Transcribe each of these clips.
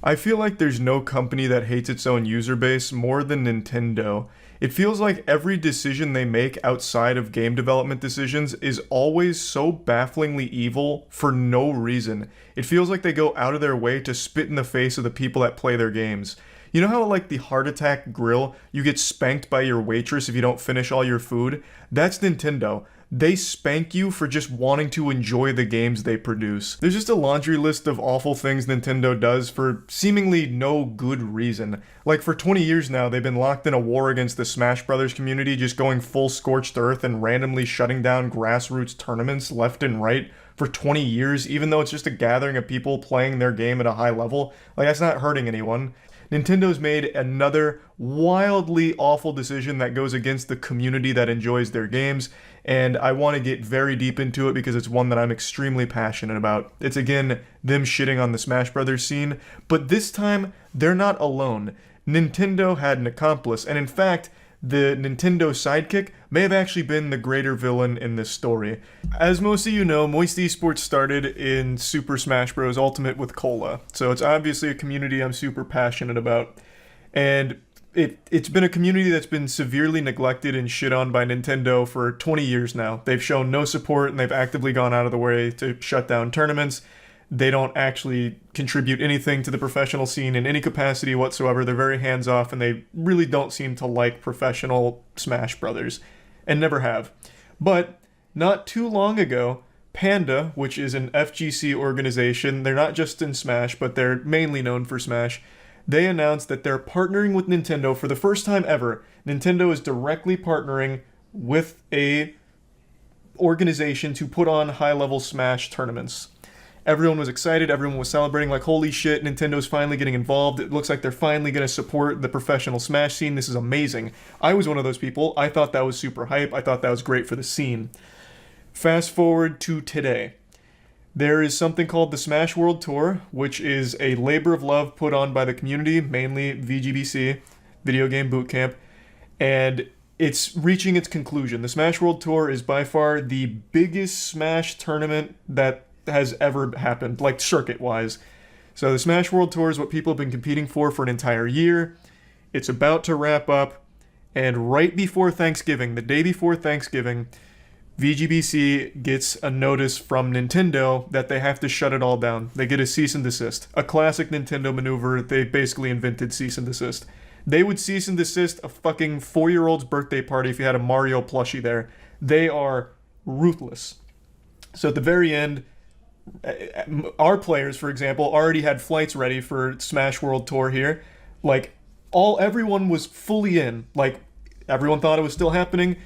I feel like there's no company that hates its own user base more than Nintendo. It feels like every decision they make outside of game development decisions is always so bafflingly evil for no reason. It feels like they go out of their way to spit in the face of the people that play their games. You know how, like, the Heart Attack grill, you get spanked by your waitress if you don't finish all your food? That's Nintendo. They spank you for just wanting to enjoy the games they produce. There's just a laundry list of awful things Nintendo does for seemingly no good reason. Like, for 20 years now, they've been locked in a war against the Smash Brothers community, just going full scorched earth and randomly shutting down grassroots tournaments left and right for 20 years, even though it's just a gathering of people playing their game at a high level. Like, that's not hurting anyone. Nintendo's made another wildly awful decision that goes against the community that enjoys their games, and I want to get very deep into it because it's one that I'm extremely passionate about. It's again them shitting on the Smash Brothers scene, but this time they're not alone. Nintendo had an accomplice, and in fact, the Nintendo sidekick may have actually been the greater villain in this story. As most of you know, Moist Esports started in Super Smash Bros. Ultimate with Cola, so it's obviously a community I'm super passionate about. And it's been a community that's been severely neglected and shit on by Nintendo for 20 years now. They've shown no support and they've actively gone out of the way to shut down tournaments. They don't actually contribute anything to the professional scene in any capacity whatsoever. They're very hands-off, and they really don't seem to like professional Smash Brothers, and never have. But not too long ago, Panda, which is an FGC organization, they're not just in Smash, but they're mainly known for Smash, they announced that they're partnering with Nintendo for the first time ever. Nintendo is directly partnering with a organization to put on high-level Smash tournaments. Everyone was excited, everyone was celebrating, like, holy shit, Nintendo's finally getting involved. It looks like they're finally going to support the professional Smash scene. This is amazing. I was one of those people. I thought that was super hype. I thought that was great for the scene. Fast forward to today. There is something called the Smash World Tour, which is a labor of love put on by the community, mainly VGBC, Video Game Boot Camp, and it's reaching its conclusion. The Smash World Tour is by far the biggest Smash tournament that has ever happened, like circuit-wise. So the Smash World Tour is what people have been competing for an entire year. It's about to wrap up, and right before Thanksgiving, the day before Thanksgiving, VGBC gets a notice from Nintendo that they have to shut it all down. They get a cease and desist. A classic Nintendo maneuver. They basically invented cease and desist. They would cease and desist a fucking 4-year-old's birthday party if you had a Mario plushie there. They are ruthless. So at the very end, our players, for example, already had flights ready for Smash World Tour here. Like, everyone was fully in. Like, everyone thought it was still happening.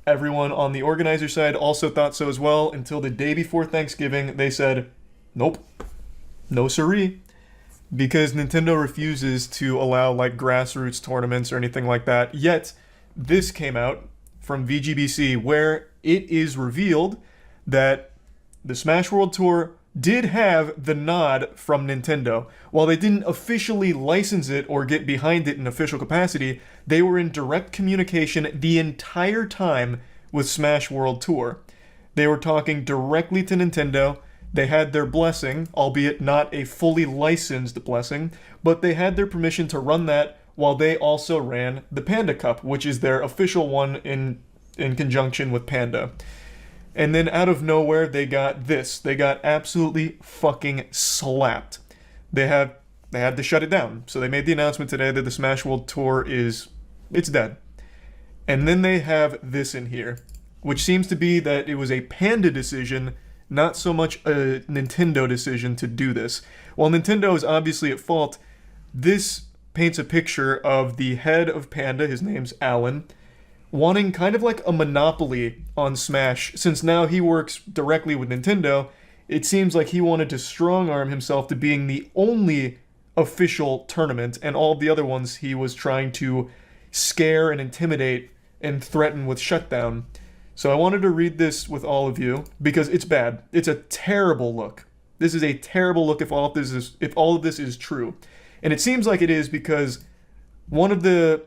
Everyone on the organizer side also thought so as well, until the day before Thanksgiving, they said, nope, no siree. Because Nintendo refuses to allow, like, grassroots tournaments or anything like that. Yet, this came out from VGBC, where it is revealed that the Smash World Tour did have the nod from Nintendo. While they didn't officially license it or get behind it in official capacity, they were in direct communication the entire time with Smash World Tour. They were talking directly to Nintendo. They had their blessing, albeit not a fully licensed blessing, but they had their permission to run that while they also ran the Panda Cup, which is their official one in conjunction with Panda. And then out of nowhere, they got this. They got absolutely fucking slapped. They had to shut it down. So they made the announcement today that the Smash World Tour it's dead. And then they have this in here, which seems to be that it was a Panda decision, not so much a Nintendo decision to do this. While Nintendo is obviously at fault, this paints a picture of the head of Panda, his name's Alan, wanting kind of like a monopoly on Smash. Since now he works directly with Nintendo, it seems like he wanted to strong-arm himself to being the only official tournament, and all the other ones he was trying to scare and intimidate and threaten with shutdown. So I wanted to read this with all of you, because it's bad. It's a terrible look. This is a terrible look if all of this is true. And it seems like it is, because one of the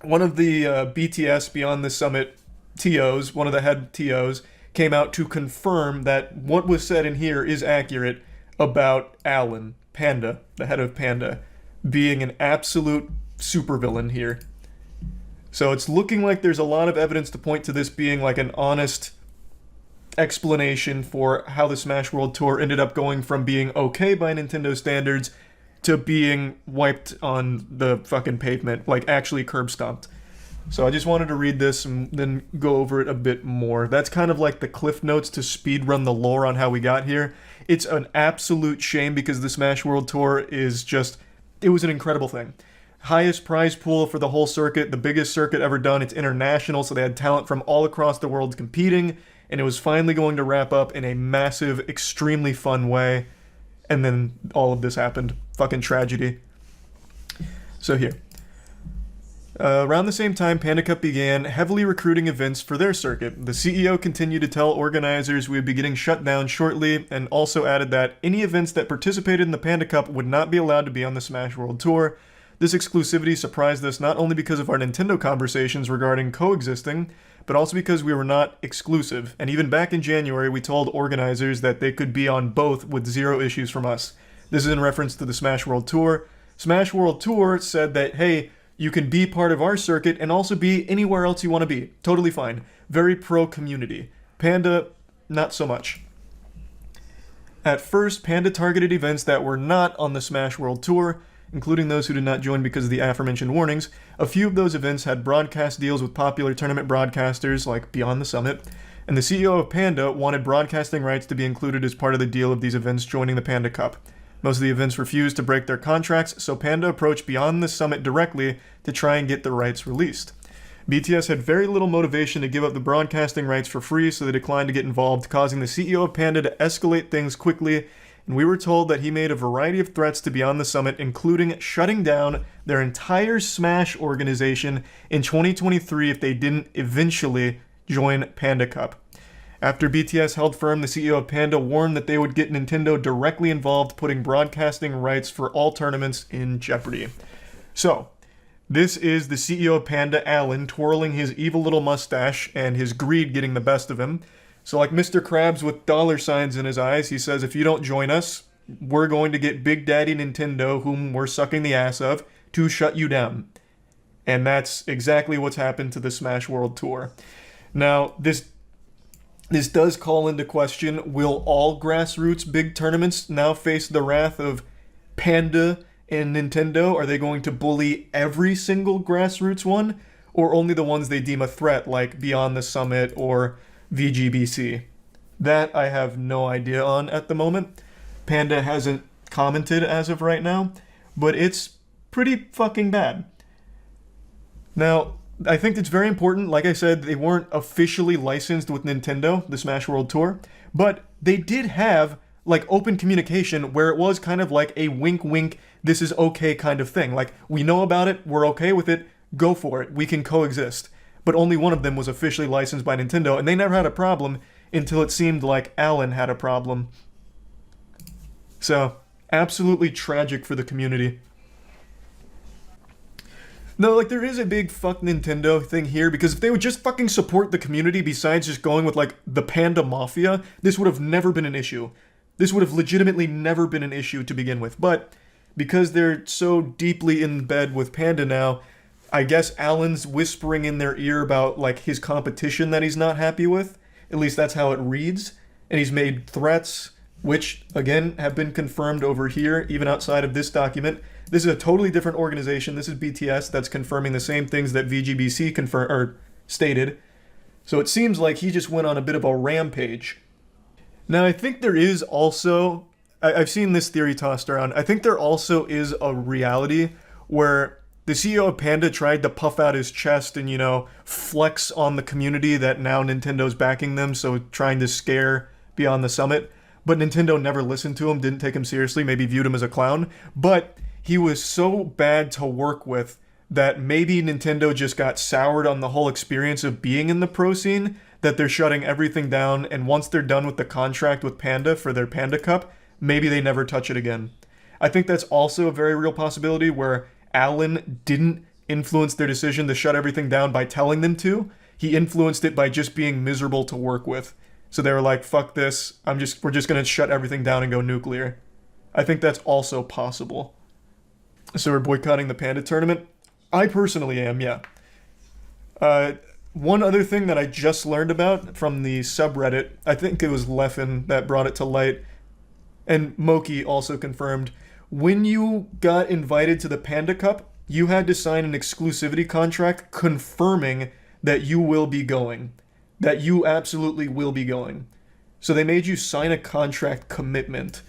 BTS Beyond the Summit TOs, one of the head TOs, came out to confirm that what was said in here is accurate about Alan. Panda, the head of Panda, being an absolute supervillain here. So it's looking like there's a lot of evidence to point to this being like an honest explanation for how the Smash World Tour ended up going from being okay by Nintendo standards to being wiped on the fucking pavement, like actually curb stomped. So I just wanted to read this and then go over it a bit more. That's kind of like the cliff notes to speedrun the lore on how we got here. It's an absolute shame because the Smash World Tour is just, it was an incredible thing. Highest prize pool for the whole circuit, the biggest circuit ever done. It's international, so they had talent from all across the world competing, and it was finally going to wrap up in a massive, extremely fun way. And then all of this happened. Fucking tragedy. So here. Around the same time, Panda Cup began heavily recruiting events for their circuit. The CEO continued to tell organizers we would be getting shut down shortly, and also added that any events that participated in the Panda Cup would not be allowed to be on the Smash World Tour. This exclusivity surprised us not only because of our Nintendo conversations regarding coexisting, but also because we were not exclusive. And even back in January, we told organizers that they could be on both with zero issues from us. This is in reference to the Smash World Tour. Smash World Tour said that, hey, you can be part of our circuit and also be anywhere else you want to be. Totally fine. Very pro-community. Panda, not so much. At first, Panda targeted events that were not on the Smash World Tour, including those who did not join because of the aforementioned warnings. A few of those events had broadcast deals with popular tournament broadcasters like Beyond the Summit, and the CEO of Panda wanted broadcasting rights to be included as part of the deal of these events joining the Panda Cup. Most of the events refused to break their contracts, so Panda approached Beyond the Summit directly to try and get the rights released. BTS had very little motivation to give up the broadcasting rights for free, so they declined to get involved, causing the CEO of Panda to escalate things quickly, and we were told that he made a variety of threats to Beyond the Summit, including shutting down their entire Smash organization in 2023 if they didn't eventually join Panda Cup. After BTS held firm, the CEO of Panda warned that they would get Nintendo directly involved, putting broadcasting rights for all tournaments in jeopardy. So, this is the CEO of Panda, Alan, twirling his evil little mustache and his greed getting the best of him. So like Mr. Krabs with dollar signs in his eyes, he says, if you don't join us, we're going to get Big Daddy Nintendo, whom we're sucking the ass of, to shut you down. And that's exactly what's happened to the Smash World Tour. Now, this does call into question, will all grassroots big tournaments now face the wrath of Panda and Nintendo? Are they going to bully every single grassroots one? Or only the ones they deem a threat, like Beyond the Summit or VGBC? That I have no idea on at the moment. Panda hasn't commented as of right now, but it's pretty fucking bad. Now, I think it's very important, like I said, they weren't officially licensed with Nintendo, the Smash World Tour, but they did have, like, open communication where it was kind of like a wink-wink, this is okay kind of thing. Like, we know about it, we're okay with it, go for it, we can coexist. But only one of them was officially licensed by Nintendo, and they never had a problem until it seemed like Alan had a problem. So, absolutely tragic for the community. No, like, there is a big fuck Nintendo thing here, because if they would just fucking support the community besides just going with, like, the Panda Mafia, this would have never been an issue. This would have legitimately never been an issue to begin with. But, because they're so deeply in bed with Panda now, I guess Alan's whispering in their ear about, like, his competition that he's not happy with. At least that's how it reads. And he's made threats, which, again, have been confirmed over here, even outside of this document. This is a totally different organization. This is BTS that's confirming the same things that VGBC stated. So it seems like he just went on a bit of a rampage. Now, I think there is also, I've seen this theory tossed around, I think there also is a reality where the CEO of Panda tried to puff out his chest and, you know, flex on the community that now Nintendo's backing them, so trying to scare Beyond the Summit. But Nintendo never listened to him, didn't take him seriously, maybe viewed him as a clown. But he was so bad to work with that maybe Nintendo just got soured on the whole experience of being in the pro scene, that they're shutting everything down, and once they're done with the contract with Panda for their Panda Cup, maybe they never touch it again. I think that's also a very real possibility where Alan didn't influence their decision to shut everything down by telling them to. He influenced it by just being miserable to work with. So they were like, fuck this, we're just gonna shut everything down and go nuclear. I think that's also possible. So we're boycotting the Panda tournament? I personally am, yeah. One other thing that I just learned about from the subreddit, I think it was Leffen that brought it to light, and Moki also confirmed, when you got invited to the Panda Cup, you had to sign an exclusivity contract confirming that you will be going. That you absolutely will be going. So they made you sign a contract commitment.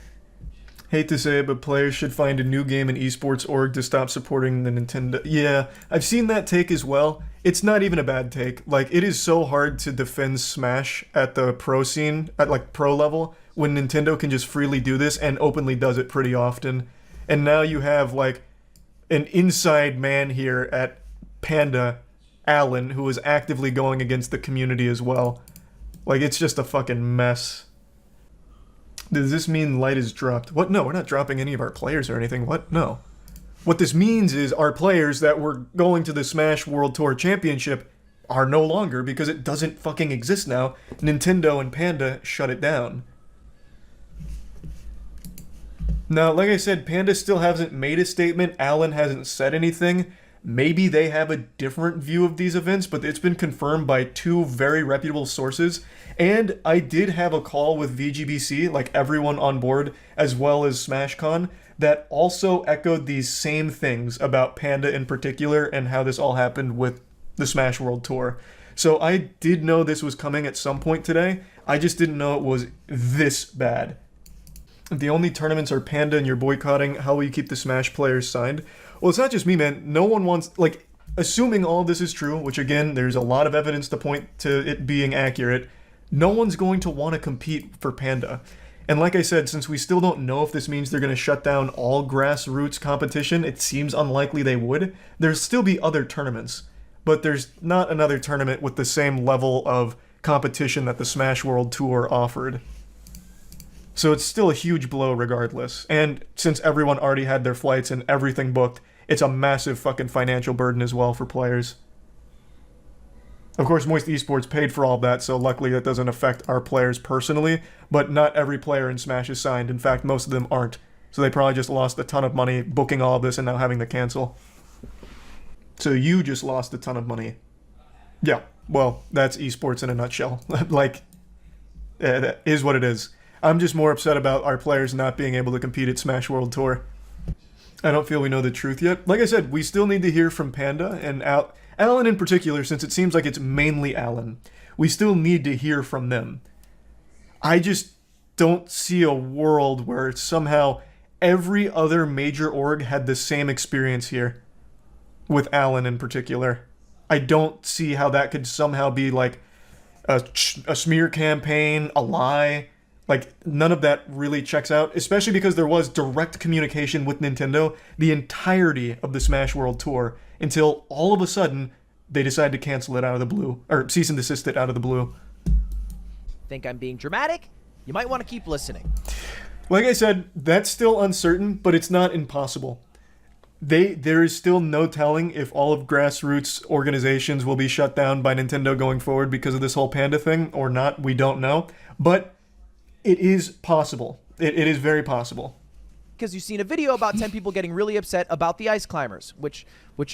Hate to say it, but players should find a new game in esports org to stop supporting the Nintendo. Yeah, I've seen that take as well. It's not even a bad take. Like, it is so hard to defend Smash at the pro scene, at like pro level, when Nintendo can just freely do this and openly does it pretty often. And now you have like an inside man here at Panda, Alan, who is actively going against the community as well. Like, it's just a fucking mess. Does this mean light is dropped? What? No, we're not dropping any of our players or anything. What? No. What this means is our players that were going to the Smash World Tour Championship are no longer, because it doesn't fucking exist now. Nintendo and Panda shut it down. Now, like I said, Panda still hasn't made a statement. Alan hasn't said anything. Maybe they have a different view of these events, but it's been confirmed by two very reputable sources. And I did have a call with VGBC, like everyone on board, as well as SmashCon, that also echoed these same things about Panda in particular and how this all happened with the Smash World Tour. So I did know this was coming at some point today. I just didn't know it was this bad. The only tournaments are Panda and you're boycotting. How will you keep the Smash players signed? Well, it's not just me, man. No one wants, like, assuming all this is true, which again, there's a lot of evidence to point to it being accurate, no one's going to want to compete for Panda. And like I said, since we still don't know if this means they're going to shut down all grassroots competition, it seems unlikely they would. There'll still be other tournaments, but there's not another tournament with the same level of competition that the Smash World Tour offered. So it's still a huge blow regardless. And since everyone already had their flights and everything booked, it's a massive fucking financial burden as well for players. Of course, Moist Esports paid for all of that, so luckily that doesn't affect our players personally, but not every player in Smash is signed. In fact, most of them aren't. So they probably just lost a ton of money booking all of this and now having to cancel. So you just lost a ton of money. Yeah, well, that's esports in a nutshell. Like, that is what it is. I'm just more upset about our players not being able to compete at Smash World Tour. I don't feel we know the truth yet. Like I said, we still need to hear from Panda and Alan in particular, since it seems like it's mainly Alan. We still need to hear from them. I just don't see a world where somehow every other major org had the same experience here, with Alan in particular. I don't see how that could somehow be like a smear campaign, a lie. Like, none of that really checks out, especially because there was direct communication with Nintendo the entirety of the Smash World Tour until all of a sudden they decided to cancel it out of the blue, or cease and desist it out of the blue. Think I'm being dramatic? You might want to keep listening. Like I said, that's still uncertain, but it's not impossible. There is still no telling if all of grassroots organizations will be shut down by Nintendo going forward because of this whole Panda thing or not. We don't know, but it is possible. It is very possible. Because you've seen a video about 10 people getting really upset about the ice climbers, which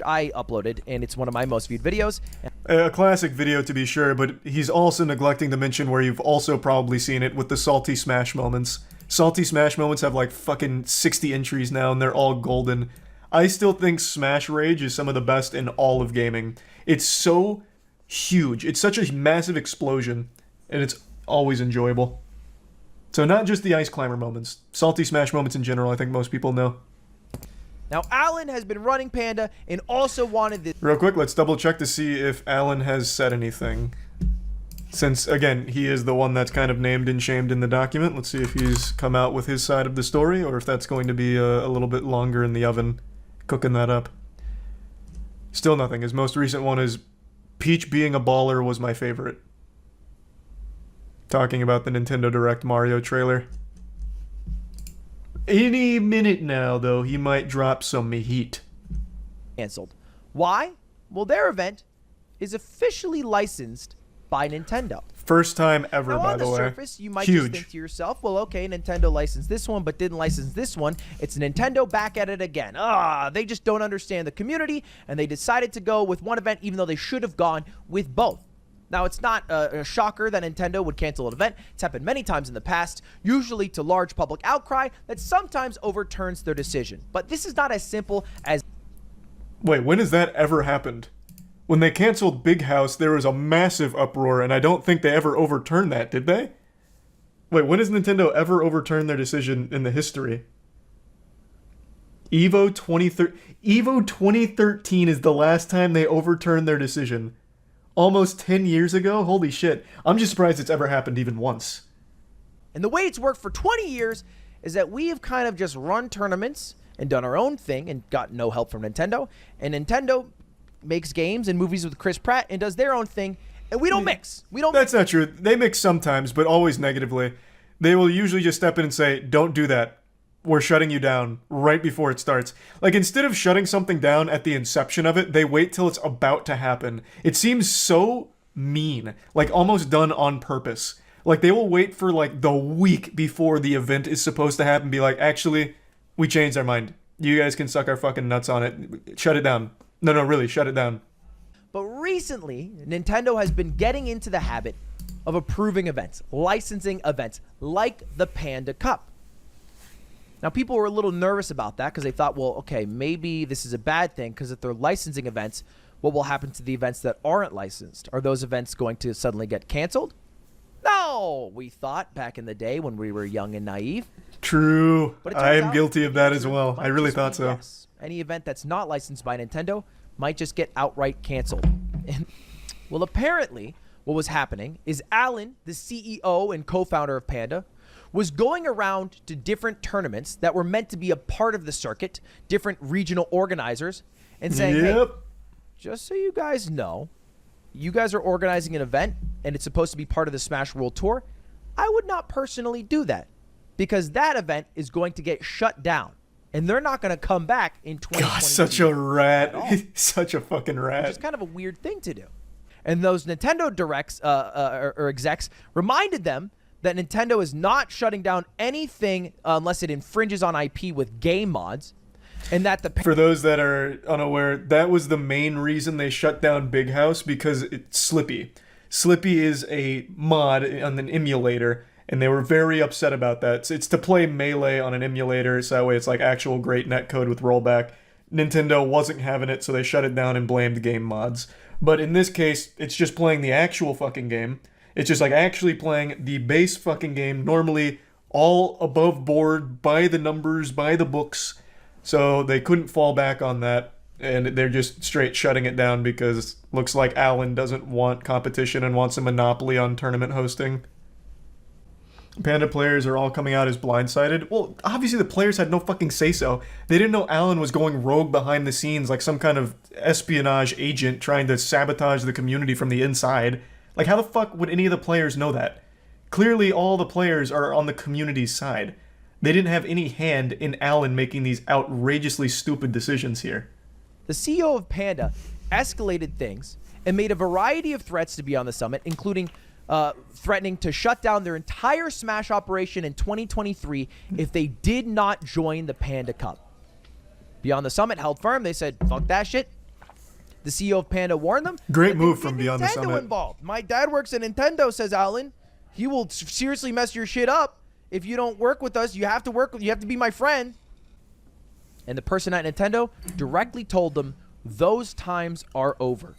I uploaded, and it's one of my most viewed videos. A classic video to be sure, but he's also neglecting to mention where you've also probably seen it with the Salty Smash moments. Salty Smash moments have like fucking 60 entries now, and they're all golden. I still think Smash Rage is some of the best in all of gaming. It's so huge. It's such a massive explosion, and it's always enjoyable. So not just the ice climber moments. Salty Smash moments in general, I think most people know. Now, Alan has been running Panda and also wanted this. Real quick, let's double check to see if Alan has said anything. Since, again, he is the one that's kind of named and shamed in the document. Let's see if he's come out with his side of the story, or if that's going to be a little bit longer in the oven, cooking that up. Still nothing. His most recent one is, Peach being a baller was my favorite. Talking about the Nintendo Direct Mario trailer. Any minute now, though, he might drop some heat. Canceled. Why? Well, their event is officially licensed by Nintendo. First time ever, Now, by on the the way. surface, you might Huge. just think to yourself, well, okay, Nintendo licensed this one, but didn't license this one. It's Nintendo back at it again. They just don't understand the community, and they decided to go with one event, even though they should have gone with both. Now, it's not a shocker that Nintendo would cancel an event. It's happened many times in the past, usually to large public outcry that sometimes overturns their decision. But this is not as simple as... Wait, when has that ever happened? When they canceled Big House, there was a massive uproar, and I don't think they ever overturned that, did they? Wait, when has Nintendo ever overturned their decision in the history? Evo 2013 is the last time they overturned their decision. Almost 10 years ago? Holy shit. I'm just surprised it's ever happened even once. And the way it's worked for 20 years is that we have kind of just run tournaments and done our own thing and got no help from Nintendo. And Nintendo makes games and movies with Chris Pratt and does their own thing, and we don't mix. That's not true. They mix sometimes, but always negatively. They will usually just step in and say, don't do that. We're shutting you down right before it starts. Like, instead of shutting something down at the inception of it, they wait till it's about to happen. It seems so mean, like almost done on purpose. Like, they will wait for like the week before the event is supposed to happen and be like, actually, we changed our mind. You guys can suck our fucking nuts on it. Shut it down. No, really, shut it down. But recently, Nintendo has been getting into the habit of approving events, licensing events, like the Panda Cup. Now, people were a little nervous about that because they thought, well, okay, maybe this is a bad thing because if they're licensing events, what will happen to the events that aren't licensed? Are those events going to suddenly get canceled? No, we thought back in the day when we were young and naive. True. But I am guilty of that as well. I really thought so. Yes. Any event that's not licensed by Nintendo might just get outright canceled. Well, apparently, what was happening is Alan, the CEO and co-founder of Panda, was going around to different tournaments that were meant to be a part of the circuit, different regional organizers, and saying, hey, just so you guys know, you guys are organizing an event, and it's supposed to be part of the Smash World Tour. I would not personally do that, because that event is going to get shut down. And they're not going to come back in 2022. God, such a rat. Such a fucking rat. Which is kind of a weird thing to do. And those Nintendo directs or execs reminded them that Nintendo is not shutting down anything unless it infringes on IP with game mods. And that For those that are unaware, that was the main reason they shut down Big House, because it's Slippy. Slippy is a mod on an emulator, and they were very upset about that. It's to play Melee on an emulator, so that way it's like actual great netcode with rollback. Nintendo wasn't having it, so they shut it down and blamed game mods. But in this case, it's just playing the actual fucking game. It's just like actually playing the base fucking game, normally all above board, by the numbers, by the books. So they couldn't fall back on that, and they're just straight shutting it down because looks like Alan doesn't want competition and wants a monopoly on tournament hosting. Panda players are all coming out as blindsided. Well, obviously the players had no fucking say-so. They didn't know Alan was going rogue behind the scenes like some kind of espionage agent trying to sabotage the community from the inside. Like, how the fuck would any of the players know that? Clearly all the players are on the community's side. They didn't have any hand in Alan making these outrageously stupid decisions here. The CEO of Panda escalated things and made a variety of threats to be on the summit, including threatening to shut down their entire Smash operation in 2023 if they did not join the Panda Cup. Beyond the Summit held firm. They said, fuck that shit. The CEO of Panda warned them. Great move from Beyond the Summit. Involved. My dad works at Nintendo, says Alan. He will seriously mess your shit up if you don't work with us. You have to be my friend. And the person at Nintendo directly told them those times are over.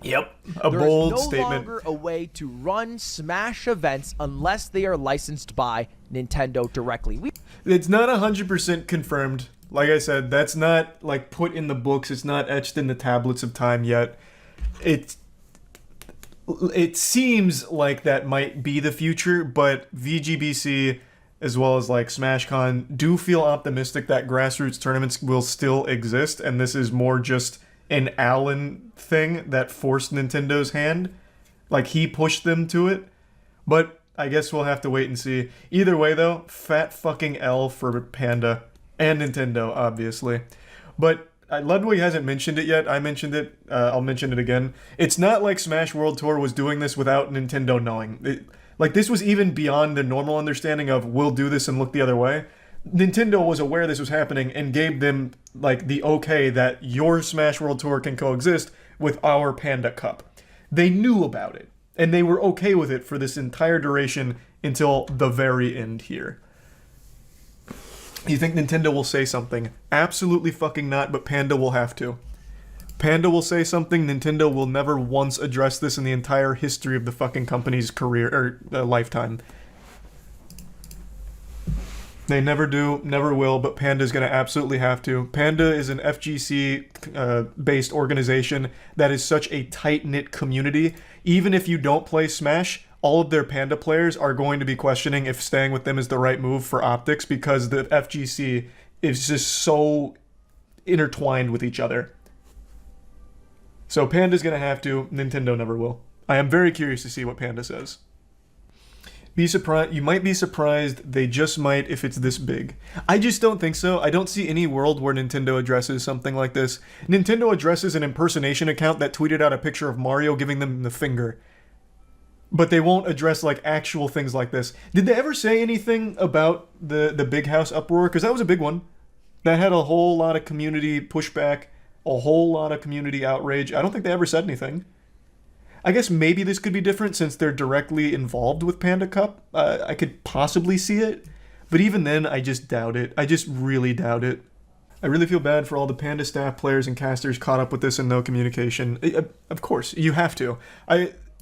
Yep. A bold statement. There's no longer a way to run Smash events unless they are licensed by Nintendo directly. It's not 100% confirmed. Like I said, that's not like put in the books. It's not etched in the tablets of time yet. It seems like that might be the future, but VGBC as well as like SmashCon do feel optimistic that grassroots tournaments will still exist, and this is more just an Alan thing that forced Nintendo's hand. Like, he pushed them to it. But I guess we'll have to wait and see. Either way, though, fat fucking L for Panda. And Nintendo, obviously. But Ludwig hasn't mentioned it yet. I mentioned it. I'll mention it again. It's not like Smash World Tour was doing this without Nintendo knowing. Like, this was even beyond the normal understanding of we'll do this and look the other way. Nintendo was aware this was happening and gave them, like, the okay that your Smash World Tour can coexist with our Panda Cup. They knew about it, and they were okay with it for this entire duration until the very end here. You think Nintendo will say something? Absolutely fucking not, but Panda will have to. Panda will say something. Nintendo will never once address this in the entire history of the fucking company's career, or lifetime. They never do, never will, but Panda's gonna absolutely have to. Panda is an FGC-based organization that is such a tight-knit community. Even if you don't play Smash, all of their Panda players are going to be questioning if staying with them is the right move for optics, because the FGC is just so intertwined with each other. So Panda's gonna have to, Nintendo never will. I am very curious to see what Panda says. Be surprised. You might be surprised. They just might if it's this big. I just don't think so. I don't see any world where Nintendo addresses something like this. Nintendo addresses an impersonation account that tweeted out a picture of Mario giving them the finger. But they won't address, like, actual things like this. Did they ever say anything about the Big House uproar? Because that was a big one. That had a whole lot of community pushback, a whole lot of community outrage. I don't think they ever said anything. I guess maybe this could be different since they're directly involved with Panda Cup. I could possibly see it. But even then, I just doubt it. I just really doubt it. I really feel bad for all the Panda staff, players, and casters caught up with this and no communication. Of course, you have to.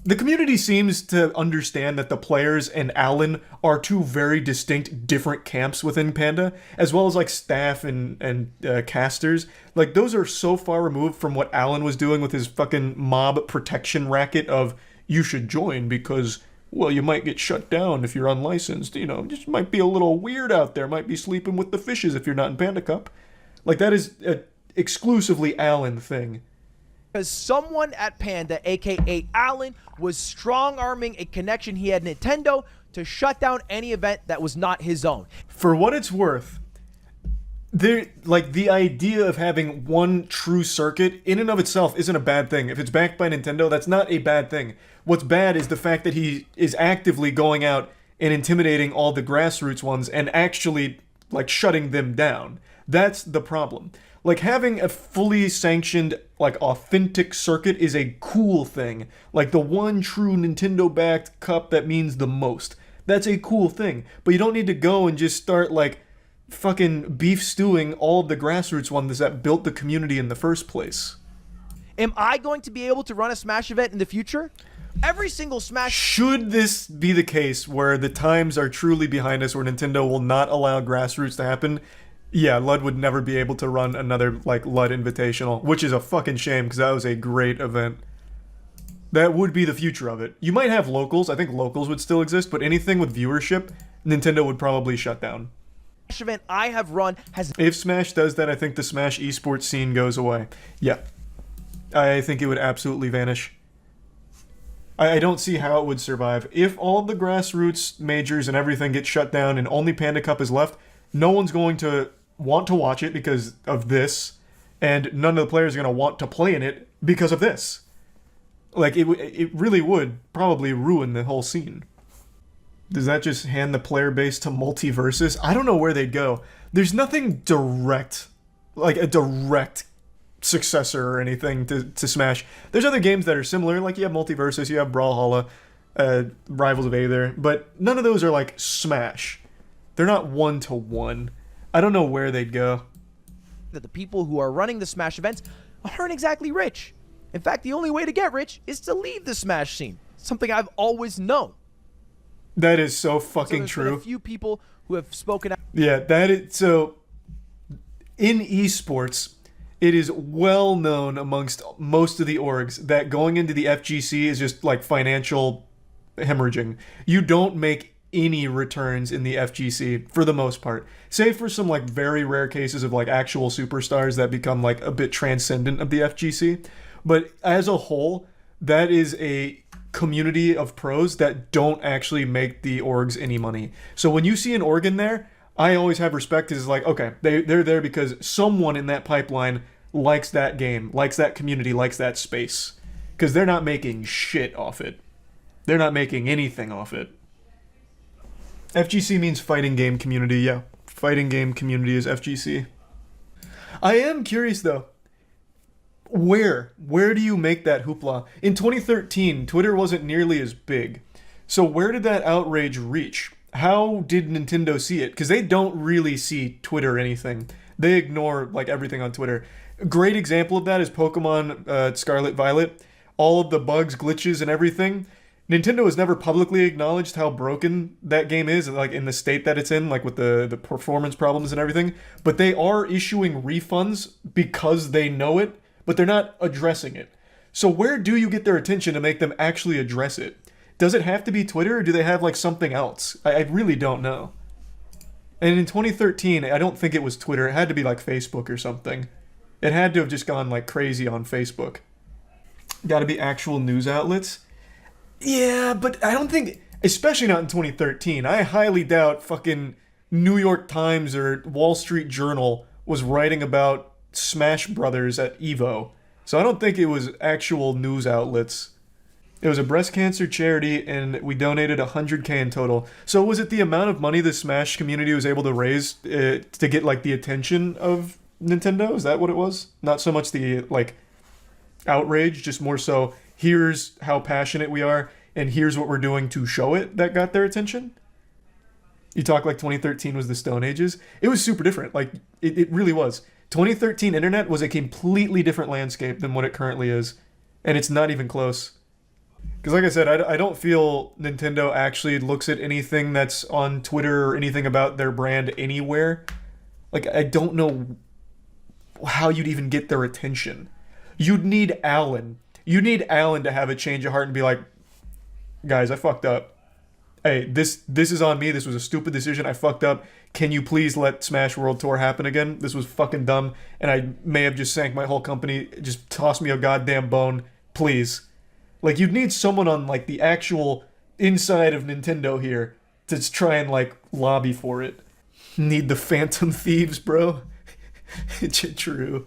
The community seems to understand that the players and Alan are two very distinct, different camps within Panda, as well as, like, staff and casters. Like, those are so far removed from what Alan was doing with his fucking mob protection racket of, you should join because, well, you might get shut down if you're unlicensed, you know, just might be a little weird out there, might be sleeping with the fishes if you're not in Panda Cup. Like, that is an exclusively Alan thing. Because someone at Panda, aka Alan, was strong-arming a connection he had Nintendo to shut down any event that was not his own. For what it's worth, the idea of having one true circuit in and of itself isn't a bad thing. If it's backed by Nintendo, that's not a bad thing. What's bad is the fact that he is actively going out and intimidating all the grassroots ones and actually, like, shutting them down. That's the problem. Like, having a fully sanctioned, like, authentic circuit is a cool thing. Like, the one true Nintendo-backed cup that means the most. That's a cool thing. But you don't need to go and just start, like, fucking beef stewing all of the grassroots ones that built the community in the first place. Am I going to be able to run a Smash event in the future? Every single Smash... Should this be the case where the times are truly behind us, where Nintendo will not allow grassroots to happen... Yeah, Lud would never be able to run another, like, Lud Invitational, which is a fucking shame, because that was a great event. That would be the future of it. You might have locals, I think locals would still exist, but anything with viewership, Nintendo would probably shut down. Event I have run has... If Smash does that, I think the Smash esports scene goes away. Yeah. I think it would absolutely vanish. I don't see how it would survive. If all of the grassroots majors and everything get shut down and only Panda Cup is left, no one's going to want to watch it because of this, and none of the players are going to want to play in it because of this. Like, it really would probably ruin the whole scene. Does that just hand the player base to Multiversus? I don't know where they'd go. There's nothing direct, like a direct successor or anything to Smash. There's other games that are similar, like you have Multiversus, you have Brawlhalla, Rivals of Aether, but none of those are like Smash. They're not one-to-one. I don't know where they'd go. That the people who are running the Smash events aren't exactly rich. In fact, the only way to get rich is to leave the Smash scene. Something I've always known. That is so fucking so true. Been a few people who have spoken out. Yeah, that is so. In esports, it is well known amongst most of the orgs that going into the FGC is just like financial hemorrhaging. You don't make any returns in the FGC for the most part, save for some like very rare cases of like actual superstars that become like a bit transcendent of the FGC. But as a whole, that is a community of pros that don't actually make the orgs any money. So when you see an org in there, I always have respect because it's like, okay, they're there because someone in that pipeline likes that game, likes that community, likes that space. Because they're not making shit off it. They're not making anything off it. FGC means fighting game community, yeah. Fighting game community is FGC. I am curious though. Where do you make that hoopla? In 2013, Twitter wasn't nearly as big. So where did that outrage reach? How did Nintendo see it? Because they don't really see Twitter or anything. They ignore like everything on Twitter. A great example of that is Pokemon Scarlet Violet. All of the bugs, glitches, and everything. Nintendo has never publicly acknowledged how broken that game is, like in the state that it's in, like with the performance problems and everything. But they are issuing refunds because they know it, but they're not addressing it. So where do you get their attention to make them actually address it? Does it have to be Twitter, or do they have like something else? I really don't know. And in 2013, I don't think it was Twitter. It had to be like Facebook or something. It had to have just gone like crazy on Facebook. Got to be actual news outlets. Yeah, but I don't think, especially not in 2013, I highly doubt fucking New York Times or Wall Street Journal was writing about Smash Brothers at EVO. So I don't think it was actual news outlets. It was a breast cancer charity, and we donated $100K in total. So was it the amount of money the Smash community was able to raise to get like the attention of Nintendo? Is that what it was? Not so much the like outrage, just more so here's how passionate we are and here's what we're doing to show it that got their attention? You talk like 2013 was the Stone Ages. It was super different. Like it really was. 2013 internet was a completely different landscape than what it currently is. And it's not even close. Because like I said, I don't feel Nintendo actually looks at anything that's on Twitter or anything about their brand anywhere. Like, I don't know how you'd even get their attention. You'd need Alan. You need Alan to have a change of heart and be like, guys, I fucked up. Hey, this is on me. This was a stupid decision. I fucked up. Can you please let Smash World Tour happen again? This was fucking dumb, and I may have just sank my whole company. Just toss me a goddamn bone, please. Like, you'd need someone on, like, the actual inside of Nintendo here to try and, like, lobby for it. Need the Phantom Thieves, bro. True.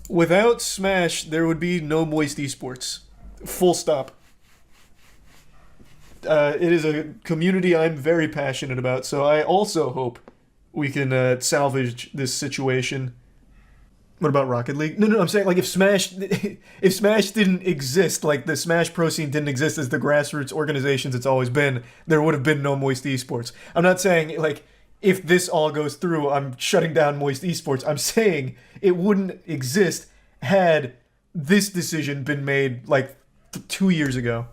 Without Smash, there would be no Moist Esports. Full stop. It is a community I'm very passionate about, so I also hope we can salvage this situation. What about Rocket League? No, I'm saying like if Smash didn't exist, like the Smash Pro scene didn't exist as the grassroots organizations it's always been, there would have been no Moist Esports. I'm not saying like if this all goes through, I'm shutting down Moist Esports. I'm saying it wouldn't exist had this decision been made like 2 years ago.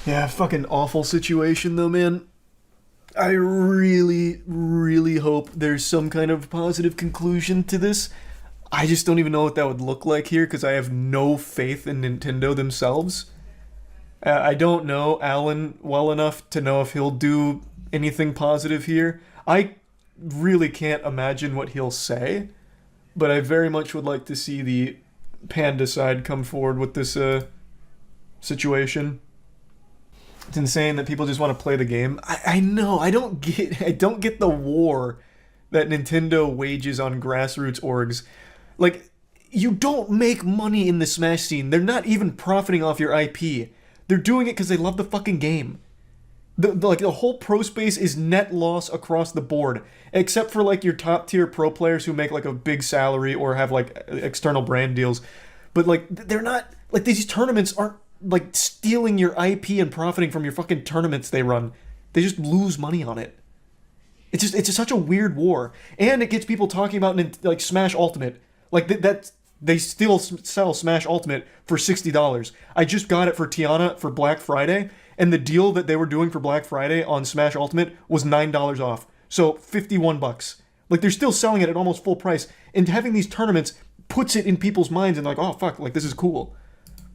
Yeah, fucking awful situation though, man. I really, really hope there's some kind of positive conclusion to this. I just don't even know what that would look like here because I have no faith in Nintendo themselves. I don't know Alan well enough to know if he'll do anything positive here. I really can't imagine what he'll say, but I very much would like to see the Panda side come forward with this situation. It's insane that people just want to play the game. I know. I don't get the war that Nintendo wages on grassroots orgs. Like, you don't make money in the Smash scene. They're not even profiting off your IP. They're doing it because they love the fucking game. The whole pro space is net loss across the board, except for like your top tier pro players who make like a big salary or have like external brand deals. But like they're not like these tournaments aren't like stealing your IP and profiting from your fucking tournaments they run. They just lose money on it. It's just such a weird war, and it gets people talking about like Smash Ultimate, like that they still sell Smash Ultimate for $60. I just got it for Tiana for Black Friday, and the deal that they were doing for Black Friday on Smash Ultimate was $9 off, so $51. Like they're still selling it at almost full price, and having these tournaments puts it in people's minds and like, oh fuck, like this is cool.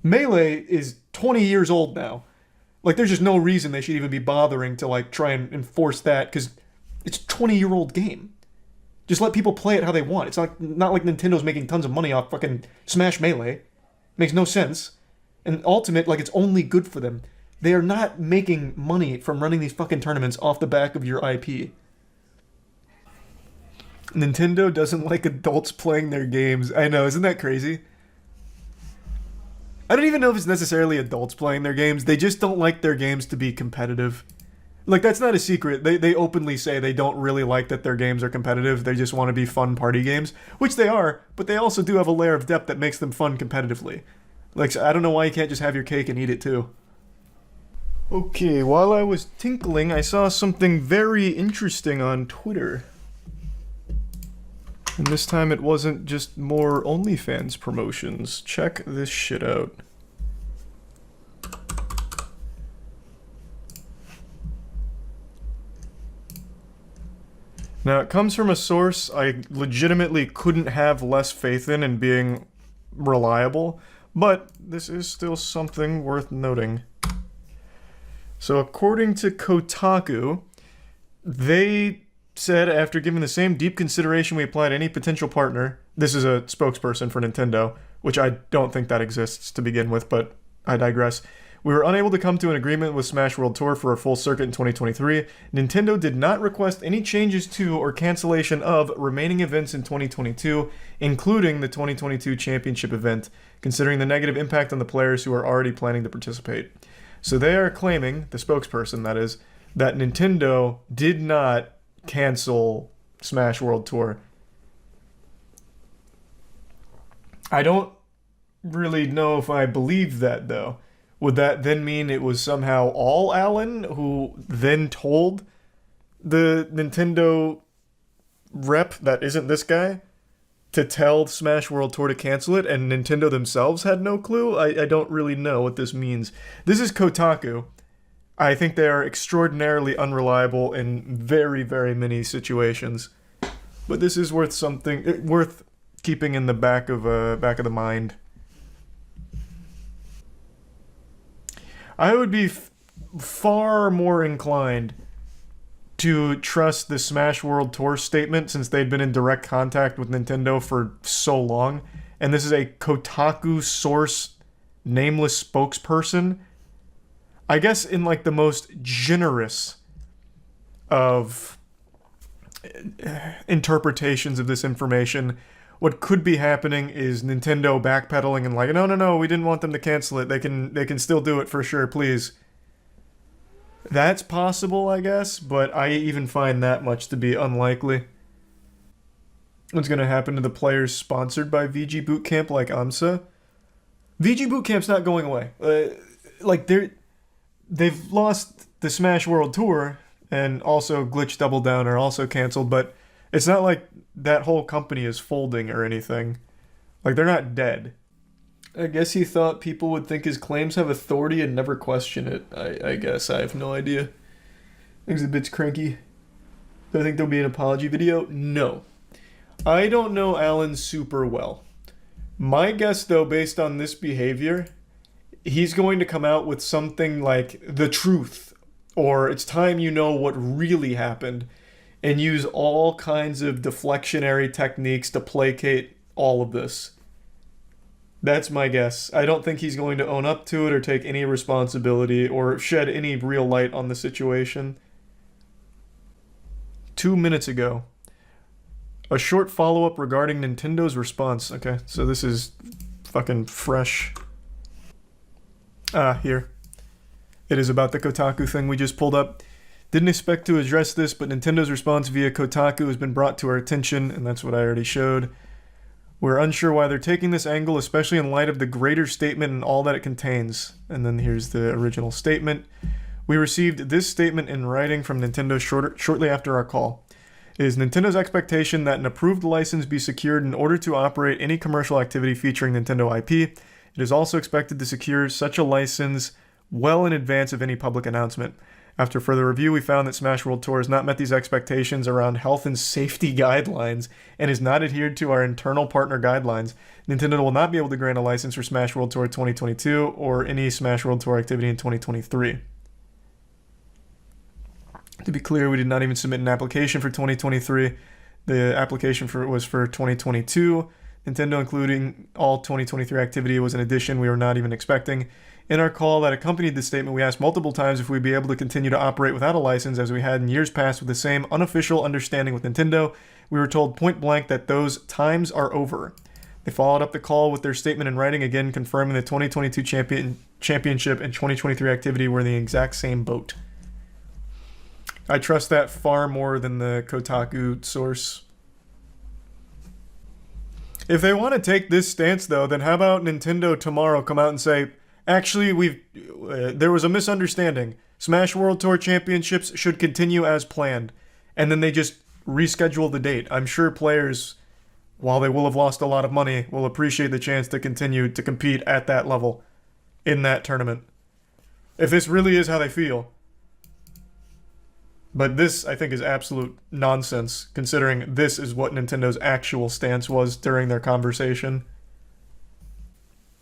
Melee is 20 years old now. Like, there's just no reason they should even be bothering to, like, try and enforce that, because it's a 20-year-old game. Just let people play it how they want. It's not like Nintendo's making tons of money off fucking Smash Melee. Makes no sense. And Ultimate, like, it's only good for them. They are not making money from running these fucking tournaments off the back of your IP. Nintendo doesn't like adults playing their games. I know, isn't that crazy? I don't even know if it's necessarily adults playing their games. They just don't like their games to be competitive. Like, that's not a secret. They openly say they don't really like that their games are competitive. They just want to be fun party games, which they are, but they also do have a layer of depth that makes them fun competitively. Like, I don't know why you can't just have your cake and eat it too. Okay, while I was tinkling, I saw something very interesting on Twitter. And this time it wasn't just more OnlyFans promotions. Check this shit out. Now, it comes from a source I legitimately couldn't have less faith in being reliable, but this is still something worth noting. So, according to Kotaku, they said after giving the same deep consideration we apply to any potential partner, this is a spokesperson for Nintendo, which I don't think that exists to begin with, but I digress. We were unable to come to an agreement with Smash World Tour for a full circuit in 2023. Nintendo did not request any changes to or cancellation of remaining events in 2022, including the 2022 championship event, considering the negative impact on the players who are already planning to participate. So they are claiming, the spokesperson that is, that Nintendo did not cancel Smash World Tour. I don't really know if I believe that, though. Would that then mean it was somehow all Alan who then told the Nintendo rep that isn't this guy to tell Smash World Tour to cancel it, and Nintendo themselves had no clue? I don't really know what this means. This is Kotaku. I think they are extraordinarily unreliable in very, very many situations. But this is worth keeping in the back of the mind. I would be far more inclined to trust the Smash World Tour statement since they'd been in direct contact with Nintendo for so long. And this is a Kotaku source, nameless spokesperson. I guess in like the most generous of interpretations of this information, what could be happening is Nintendo backpedaling and like, no, we didn't want them to cancel it. They can still do it for sure, please. That's possible, I guess, but I even find that much to be unlikely. What's going to happen to the players sponsored by VG Bootcamp like AMSA? VG Bootcamp's not going away. They've lost the Smash World Tour, and also Glitch Double Down are also canceled, but it's not like that whole company is folding or anything. Like, they're not dead. I guess he thought people would think his claims have authority and never question it. I guess. I have no idea. Things a bit cranky. Do I think there'll be an apology video? No. I don't know Alan super well. My guess, though, based on this behavior, he's going to come out with something like the truth, or it's time you know what really happened, and use all kinds of deflectionary techniques to placate all of this. That's my guess. I don't think he's going to own up to it or take any responsibility or shed any real light on the situation. 2 minutes ago, a short follow-up regarding Nintendo's response. Okay, so this is fucking fresh. Here. It is about the Kotaku thing we just pulled up. Didn't expect to address this, but Nintendo's response via Kotaku has been brought to our attention, and that's what I already showed. We're unsure why they're taking this angle, especially in light of the greater statement and all that it contains. And then here's the original statement. We received this statement in writing from Nintendo shortly after our call. It is Nintendo's expectation that an approved license be secured in order to operate any commercial activity featuring Nintendo IP. It is also expected to secure such a license well in advance of any public announcement. After further review, we found that Smash World Tour has not met these expectations around health and safety guidelines and has not adhered to our internal partner guidelines. Nintendo will not be able to grant a license for Smash World Tour 2022 or any Smash World Tour activity in 2023. To be clear, we did not even submit an application for 2023. The application was for 2022. Nintendo including all 2023 activity was an addition we were not even expecting. In our call that accompanied this statement, we asked multiple times if we'd be able to continue to operate without a license as we had in years past with the same unofficial understanding with Nintendo. We were told point blank that those times are over. They followed up the call with their statement in writing, again confirming the 2022 championship and 2023 activity were in the exact same boat. I trust that far more than the Kotaku source. If they want to take this stance, though, then how about Nintendo tomorrow come out and say, actually, there was a misunderstanding. Smash World Tour Championships should continue as planned. And then they just reschedule the date. I'm sure players, while they will have lost a lot of money, will appreciate the chance to continue to compete at that level in that tournament. If this really is how they feel. But this, I think, is absolute nonsense, considering this is what Nintendo's actual stance was during their conversation.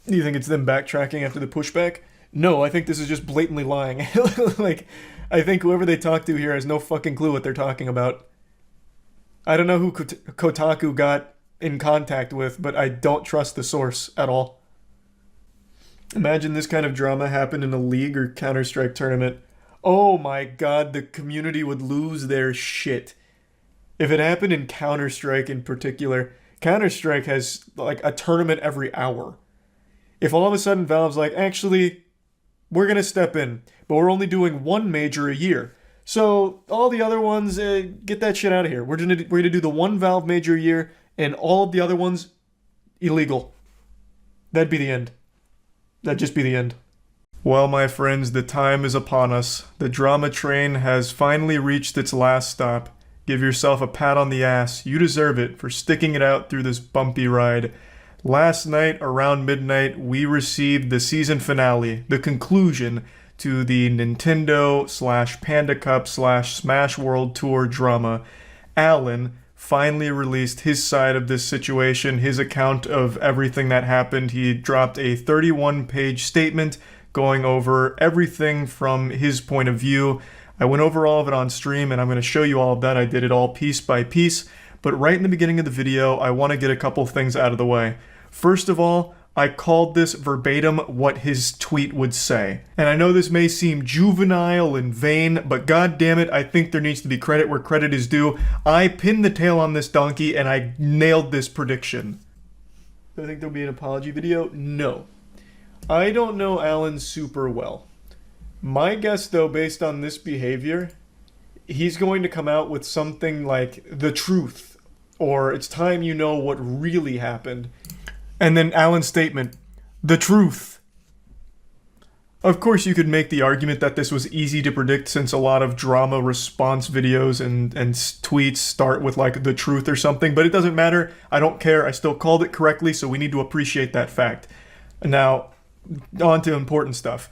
Do you think it's them backtracking after the pushback? No, I think this is just blatantly lying. Like, I think whoever they talk to here has no fucking clue what they're talking about. I don't know who Kotaku got in contact with, but I don't trust the source at all. Imagine this kind of drama happened in a League or Counter-Strike tournament. Oh my god, the community would lose their shit. If it happened in Counter-Strike in particular, Counter-Strike has like a tournament every hour. If all of a sudden Valve's like, actually, we're going to step in, but we're only doing one major a year. So all the other ones, get that shit out of here. We're going to do the one Valve major a year, and all of the other ones, illegal. That'd be the end. That'd just be the end. Well, my friends, the time is upon us. The drama train has finally reached its last stop. Give yourself a pat on the ass. You deserve it for sticking it out through this bumpy ride. Last night, around midnight, we received the season finale, the conclusion to the Nintendo/Panda Cup/Smash World Tour drama. Alan finally released his side of this situation, his account of everything that happened. He dropped a 31-page statement going over everything from his point of view. I went over all of it on stream, and I'm going to show you all of that. I did it all piece by piece. But right in the beginning of the video, I want to get a couple things out of the way. First of all, I called this verbatim what his tweet would say. And I know this may seem juvenile and vain, but god damn it, I think there needs to be credit where credit is due. I pinned the tail on this donkey, and I nailed this prediction. Do I think there'll be an apology video? No. I don't know Alan super well. My guess, though, based on this behavior, he's going to come out with something like the truth, or it's time you know what really happened. And then Alan's statement, the truth. Of course, you could make the argument that this was easy to predict since a lot of drama response videos and tweets start with like the truth or something, but it doesn't matter. I don't care. I still called it correctly, so we need to appreciate that fact. Now, on to important stuff.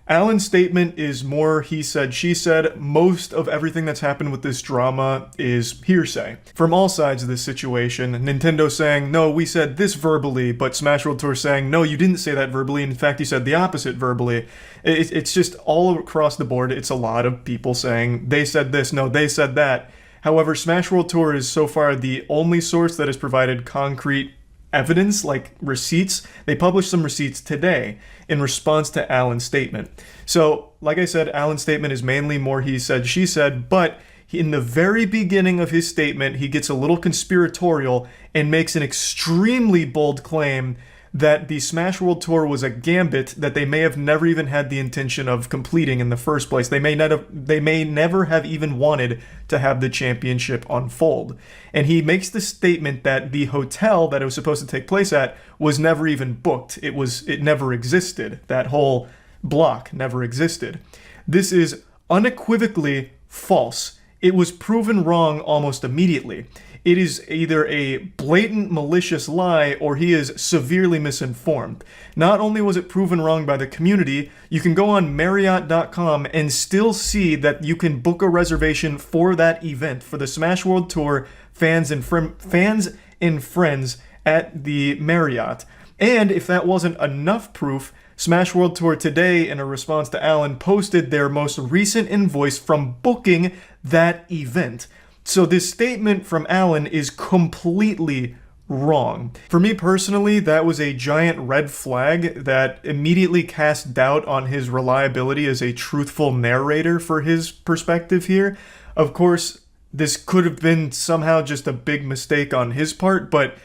Alan's statement is more he said, she said. Most of everything that's happened with this drama is hearsay. From all sides of this situation, Nintendo saying, no, we said this verbally, but Smash World Tour saying, no, you didn't say that verbally. In fact, you said the opposite verbally. It's just all across the board. It's a lot of people saying, they said this, no, they said that. However, Smash World Tour is so far the only source that has provided concrete evidence, like receipts. They published some receipts today in response to Alan's statement. So, like I said, Alan's statement is mainly more he said, she said, but in the very beginning of his statement, he gets a little conspiratorial and makes an extremely bold claim that the Smash World Tour was a gambit that they may have never even had the intention of completing in the first place. They may never have even wanted to have the championship unfold. And he makes the statement that the hotel that it was supposed to take place at was never even booked. It never existed. That whole block never existed. This is unequivocally false. It was proven wrong almost immediately. It is either a blatant malicious lie or he is severely misinformed. Not only was it proven wrong by the community, you can go on Marriott.com and still see that you can book a reservation for that event, for the Smash World Tour fans and friends at the Marriott. And if that wasn't enough proof, Smash World Tour today, in a response to Alan, posted their most recent invoice from booking that event. So this statement from Alan is completely wrong. For me personally, that was a giant red flag that immediately cast doubt on his reliability as a truthful narrator for his perspective here. Of course, this could have been somehow just a big mistake on his part, but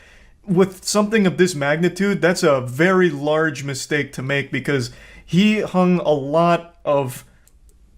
with something of this magnitude, that's a very large mistake to make because he hung a lot of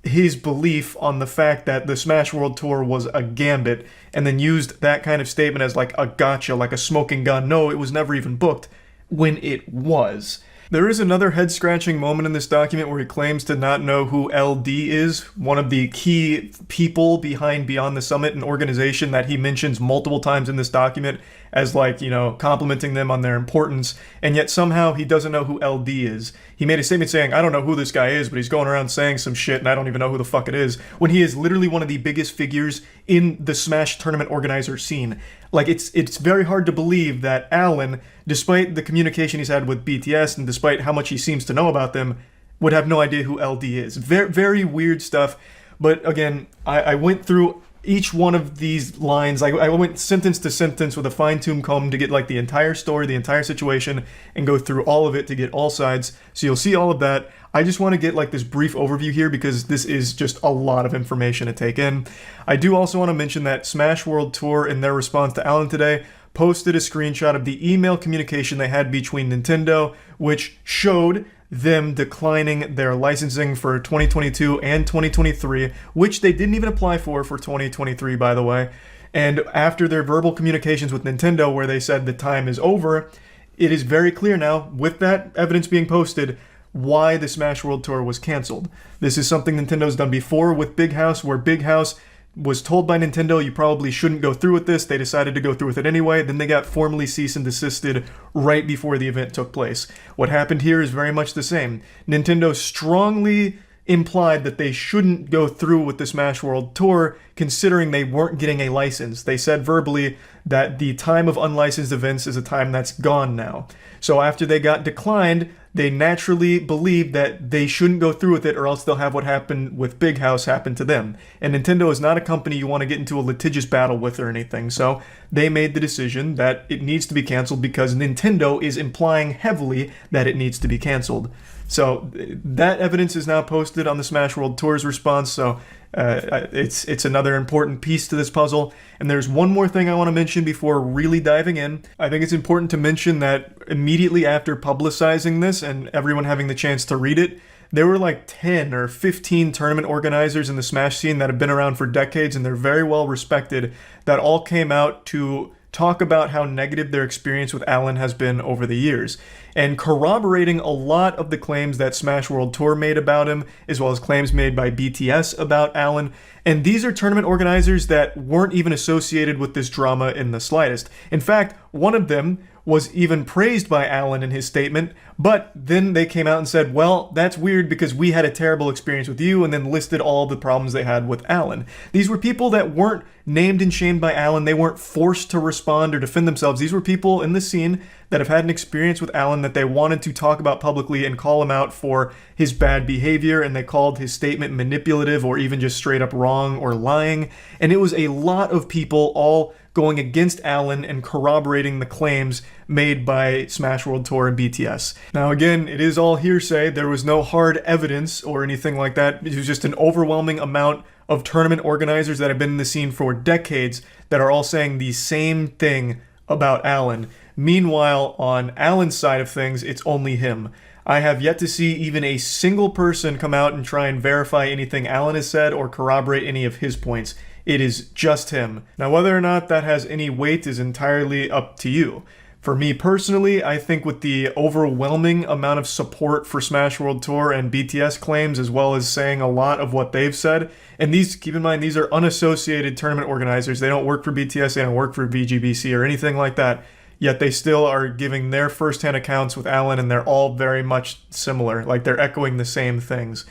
his belief on the fact that the Smash World Tour was a gambit and then used that kind of statement as like a gotcha, like a smoking gun. No, it was never even booked when it was. There is another head-scratching moment in this document where he claims to not know who LD is, one of the key people behind Beyond the Summit, an organization that he mentions multiple times in this document as like, complimenting them on their importance, and yet somehow he doesn't know who LD is. He made a statement saying, I don't know who this guy is, but he's going around saying some shit and I don't even know who the fuck it is, when he is literally one of the biggest figures in the Smash tournament organizer scene. Like, it's very hard to believe that Alan, despite the communication he's had with BTS and despite how much he seems to know about them, would have no idea who LD is. Very, very weird stuff. But again, I went through each one of these lines. I went sentence to sentence with a fine-tuned comb to get like the entire story, the entire situation, and go through all of it to get all sides. So you'll see all of that. I just want to get like this brief overview here because this is just a lot of information to take in. I do also want to mention that Smash World Tour, in their response to Alan today, posted a screenshot of the email communication they had between Nintendo, which showed them declining their licensing for 2022 and 2023, which they didn't even apply for 2023, by the way. And after their verbal communications with Nintendo where they said the time is over, it is very clear now, with that evidence being posted, why the Smash World Tour was canceled. This is something Nintendo's done before with Big House, where Big House was told by Nintendo you probably shouldn't go through with this. They decided to go through with it anyway. Then they got formally cease and desisted right before the event took place. What happened here is very much the same. Nintendo strongly implied that they shouldn't go through with the Smash World Tour considering they weren't getting a license. They said verbally that the time of unlicensed events is a time that's gone now. So after they got declined, they naturally believed that they shouldn't go through with it or else they'll have what happened with Big House happen to them. And Nintendo is not a company you want to get into a litigious battle with or anything, so they made the decision that it needs to be canceled because Nintendo is implying heavily that it needs to be canceled. So that evidence is now posted on the Smash World Tour's response, so it's another important piece to this puzzle. And there's one more thing I want to mention before really diving in. I think it's important to mention that immediately after publicizing this and everyone having the chance to read it, there were like 10 or 15 tournament organizers in the Smash scene that have been around for decades and they're very well respected that all came out to talk about how negative their experience with Alan has been over the years, and corroborating a lot of the claims that Smash World Tour made about him, as well as claims made by BTS about Alan. And these are tournament organizers that weren't even associated with this drama in the slightest. In fact, one of them was even praised by Alan in his statement, but then they came out and said, well, that's weird because we had a terrible experience with you, and then listed all the problems they had with Alan. These were people that weren't named and shamed by Alan. They weren't forced to respond or defend themselves. These were people in the scene that have had an experience with Alan that they wanted to talk about publicly and call him out for his bad behavior, and they called his statement manipulative or even just straight up wrong or lying. And it was a lot of people all going against Alan and corroborating the claims made by Smash World Tour and BTS. Now again, it is all hearsay. There was no hard evidence or anything like that. It was just an overwhelming amount of tournament organizers that have been in the scene for decades that are all saying the same thing about Alan. Meanwhile, on Alan's side of things, it's only him. I have yet to see even a single person come out and try and verify anything Alan has said or corroborate any of his points. It is just him. Now, whether or not that has any weight is entirely up to you. For me personally, I think with the overwhelming amount of support for Smash World Tour and BTS claims, as well as saying a lot of what they've said, and these, keep in mind, these are unassociated tournament organizers. They don't work for BTS, they don't work for VGBC or anything like that, yet they still are giving their first-hand accounts with Alan, and they're all very much similar, like they're echoing the same things.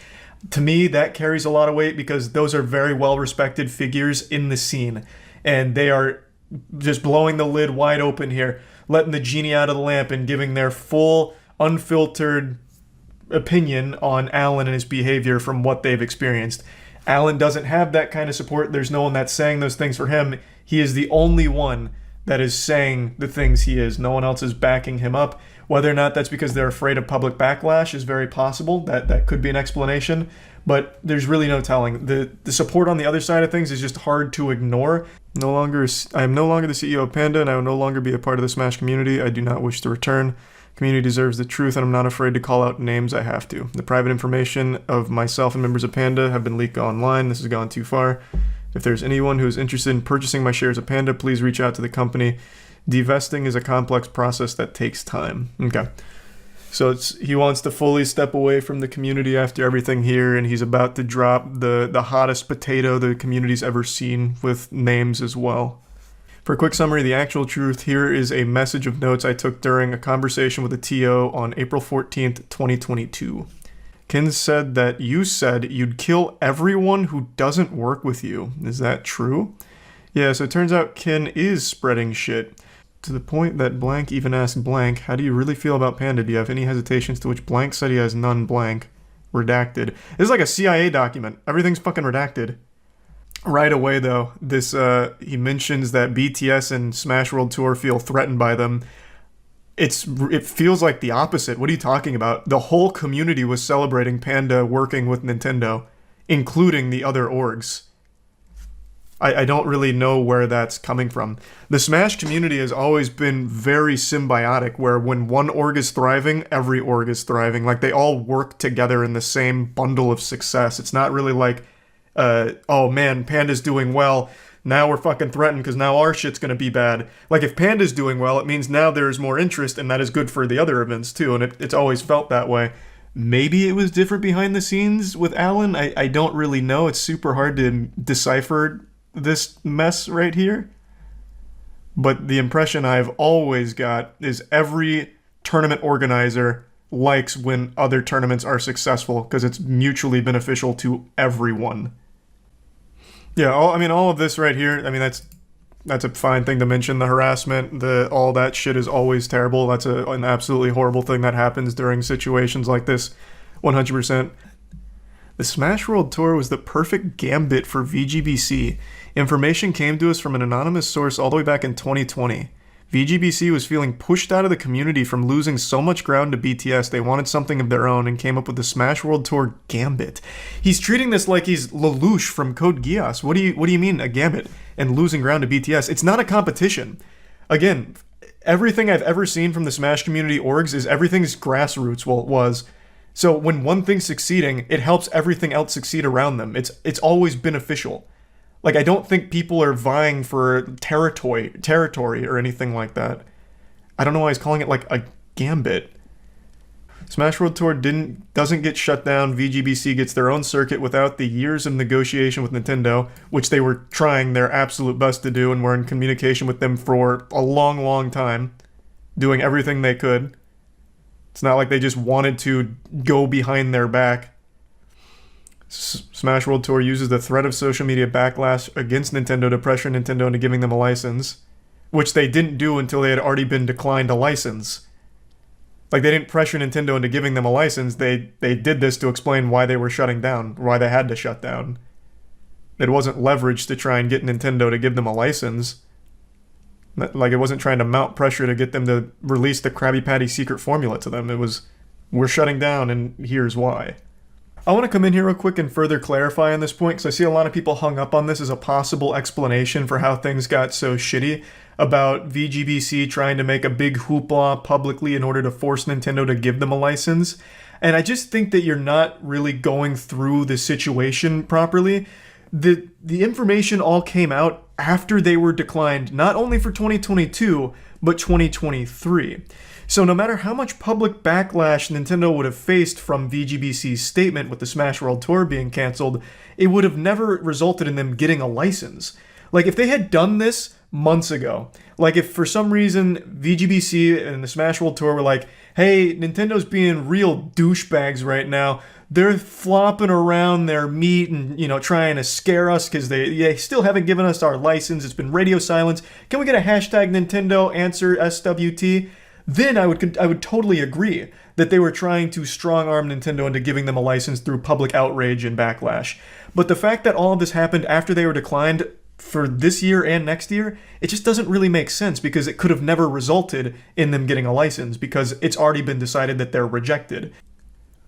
To me, that carries a lot of weight because those are very well-respected figures in the scene, and they are just blowing the lid wide open here, letting the genie out of the lamp and giving their full, unfiltered opinion on Alan and his behavior from what they've experienced. Alan doesn't have that kind of support. There's no one that's saying those things for him. He is the only one that is saying the things he is. No one else is backing him up. Whether or not that's because they're afraid of public backlash is very possible. That could be an explanation, but there's really no telling. The support on the other side of things is just hard to ignore. I am no longer the CEO of Panda, and I will no longer be a part of the Smash community. I do not wish to return. Community deserves the truth, and I'm not afraid to call out names I have to. The private information of myself and members of Panda have been leaked online. This has gone too far. If there's anyone who is interested in purchasing my shares of Panda, please reach out to the company. Divesting is a complex process that takes time. Okay. So he wants to fully step away from the community after everything here, and he's about to drop the hottest potato the community's ever seen with names as well. For a quick summary of the actual truth, here is a message of notes I took during a conversation with a TO on April 14th, 2022. Ken said that you said you'd kill everyone who doesn't work with you. Is that true? Yeah, so it turns out Ken is spreading shit. To the point that blank even asked blank, how do you really feel about Panda? Do you have any hesitations? To which blank said he has none. Blank. Redacted. This is like a CIA document. Everything's fucking redacted. Right away, though, he mentions that BTS and Smash World Tour feel threatened by them. It feels like the opposite. What are you talking about? The whole community was celebrating Panda working with Nintendo, including the other orgs. I don't really know where that's coming from. The Smash community has always been very symbiotic, where when one org is thriving, every org is thriving. Like, they all work together in the same bundle of success. It's not really like, oh man, Panda's doing well, now we're fucking threatened because now our shit's gonna be bad. Like, if Panda's doing well, it means now there's more interest, and that is good for the other events too, and it's always felt that way. Maybe it was different behind the scenes with Alan. I don't really know. It's super hard to decipher this mess right here. But the impression I've always got is every tournament organizer likes when other tournaments are successful because it's mutually beneficial to everyone. Yeah, all of this right here, I mean, that's a fine thing to mention. The harassment, all that shit is always terrible. That's an absolutely horrible thing that happens during situations like this, 100%. The Smash World Tour was the perfect gambit for VGBC. Information came to us from an anonymous source all the way back in 2020. VGBC was feeling pushed out of the community from losing so much ground to BTS, they wanted something of their own and came up with the Smash World Tour Gambit. He's treating this like he's Lelouch from Code Geass. What do you mean, a gambit and losing ground to BTS? It's not a competition. Again, everything I've ever seen from the Smash community orgs is everything's grassroots, well, it was. So when one thing's succeeding, it helps everything else succeed around them. It's always beneficial. Like, I don't think people are vying for territory or anything like that. I don't know why he's calling it like a gambit. Smash World Tour doesn't get shut down. VGBC gets their own circuit without the years of negotiation with Nintendo, which they were trying their absolute best to do and were in communication with them for a long, long time, doing everything they could. It's not like they just wanted to go behind their back. Smash World Tour uses the threat of social media backlash against Nintendo to pressure Nintendo into giving them a license, which they didn't do until they had already been declined a license. Like, they didn't pressure Nintendo into giving them a license. They did this to explain why they were shutting down, why they had to shut down. It wasn't leverage to try and get Nintendo to give them a license. Like, it wasn't trying to mount pressure to get them to release the Krabby Patty secret formula to them. It was, we're shutting down and here's why. I want to come in here real quick and further clarify on this point, because I see a lot of people hung up on this as a possible explanation for how things got so shitty about VGBC trying to make a big hoopla publicly in order to force Nintendo to give them a license. And I just think that you're not really going through the situation properly. The information all came out after they were declined, not only for 2022, but 2023. So no matter how much public backlash Nintendo would have faced from VGBC's statement with the Smash World Tour being canceled, it would have never resulted in them getting a license. Like, if they had done this months ago, like if for some reason VGBC and the Smash World Tour were like, hey, Nintendo's being real douchebags right now, they're flopping around their meat and, trying to scare us because they still haven't given us our license, it's been radio silence, can we get a hashtag Nintendo answer SWT? Then I would totally agree that they were trying to strong-arm Nintendo into giving them a license through public outrage and backlash. But the fact that all of this happened after they were declined, for this year and next year, it just doesn't really make sense because it could have never resulted in them getting a license because it's already been decided that they're rejected.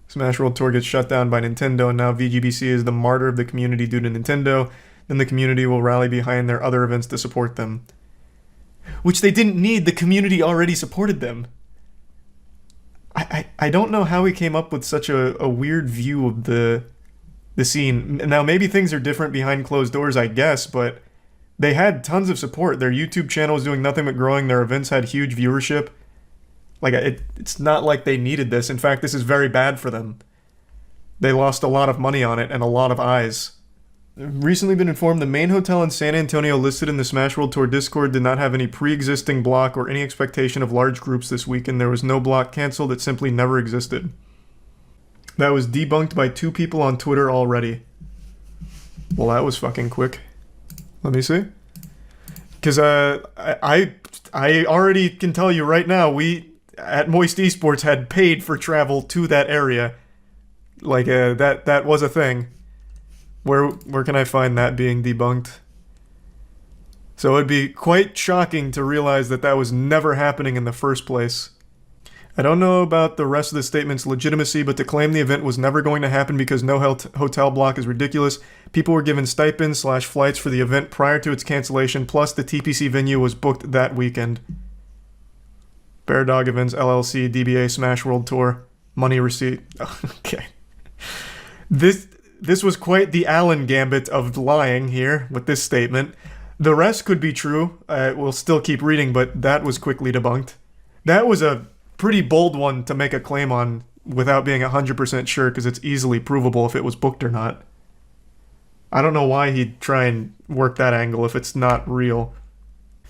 Smash World Tour gets shut down by Nintendo, and now VGBC is the martyr of the community due to Nintendo. Then the community will rally behind their other events to support them. Which they didn't need, the community already supported them. I don't know how he came up with such a weird view of the scene. Now, maybe things are different behind closed doors, I guess, but they had tons of support. Their YouTube channel was doing nothing but growing. Their events had huge viewership. Like, it's not like they needed this. In fact, this is very bad for them. They lost a lot of money on it and a lot of eyes. I've recently been informed the main hotel in San Antonio listed in the Smash World Tour Discord did not have any pre-existing block or any expectation of large groups this weekend. There was no block canceled. It simply never existed. That was debunked by 2 people on Twitter already. Well, that was fucking quick. Let me see. Because I already can tell you right now, we at Moist Esports had paid for travel to that area. Like, that was a thing. Where can I find that being debunked? So it'd be quite shocking to realize that that was never happening in the first place. I don't know about the rest of the statement's legitimacy, but to claim the event was never going to happen because no hotel block is ridiculous. People were given stipends/flights for the event prior to its cancellation, plus the TPC venue was booked that weekend. Bear Dog Events LLC, DBA Smash World Tour, money receipt. Okay. This was quite the Allen gambit of lying here with this statement. The rest could be true. We'll still keep reading, but that was quickly debunked. That was a pretty bold one to make a claim on without being 100% sure because it's easily provable if it was booked or not. I don't know why he'd try and work that angle if it's not real.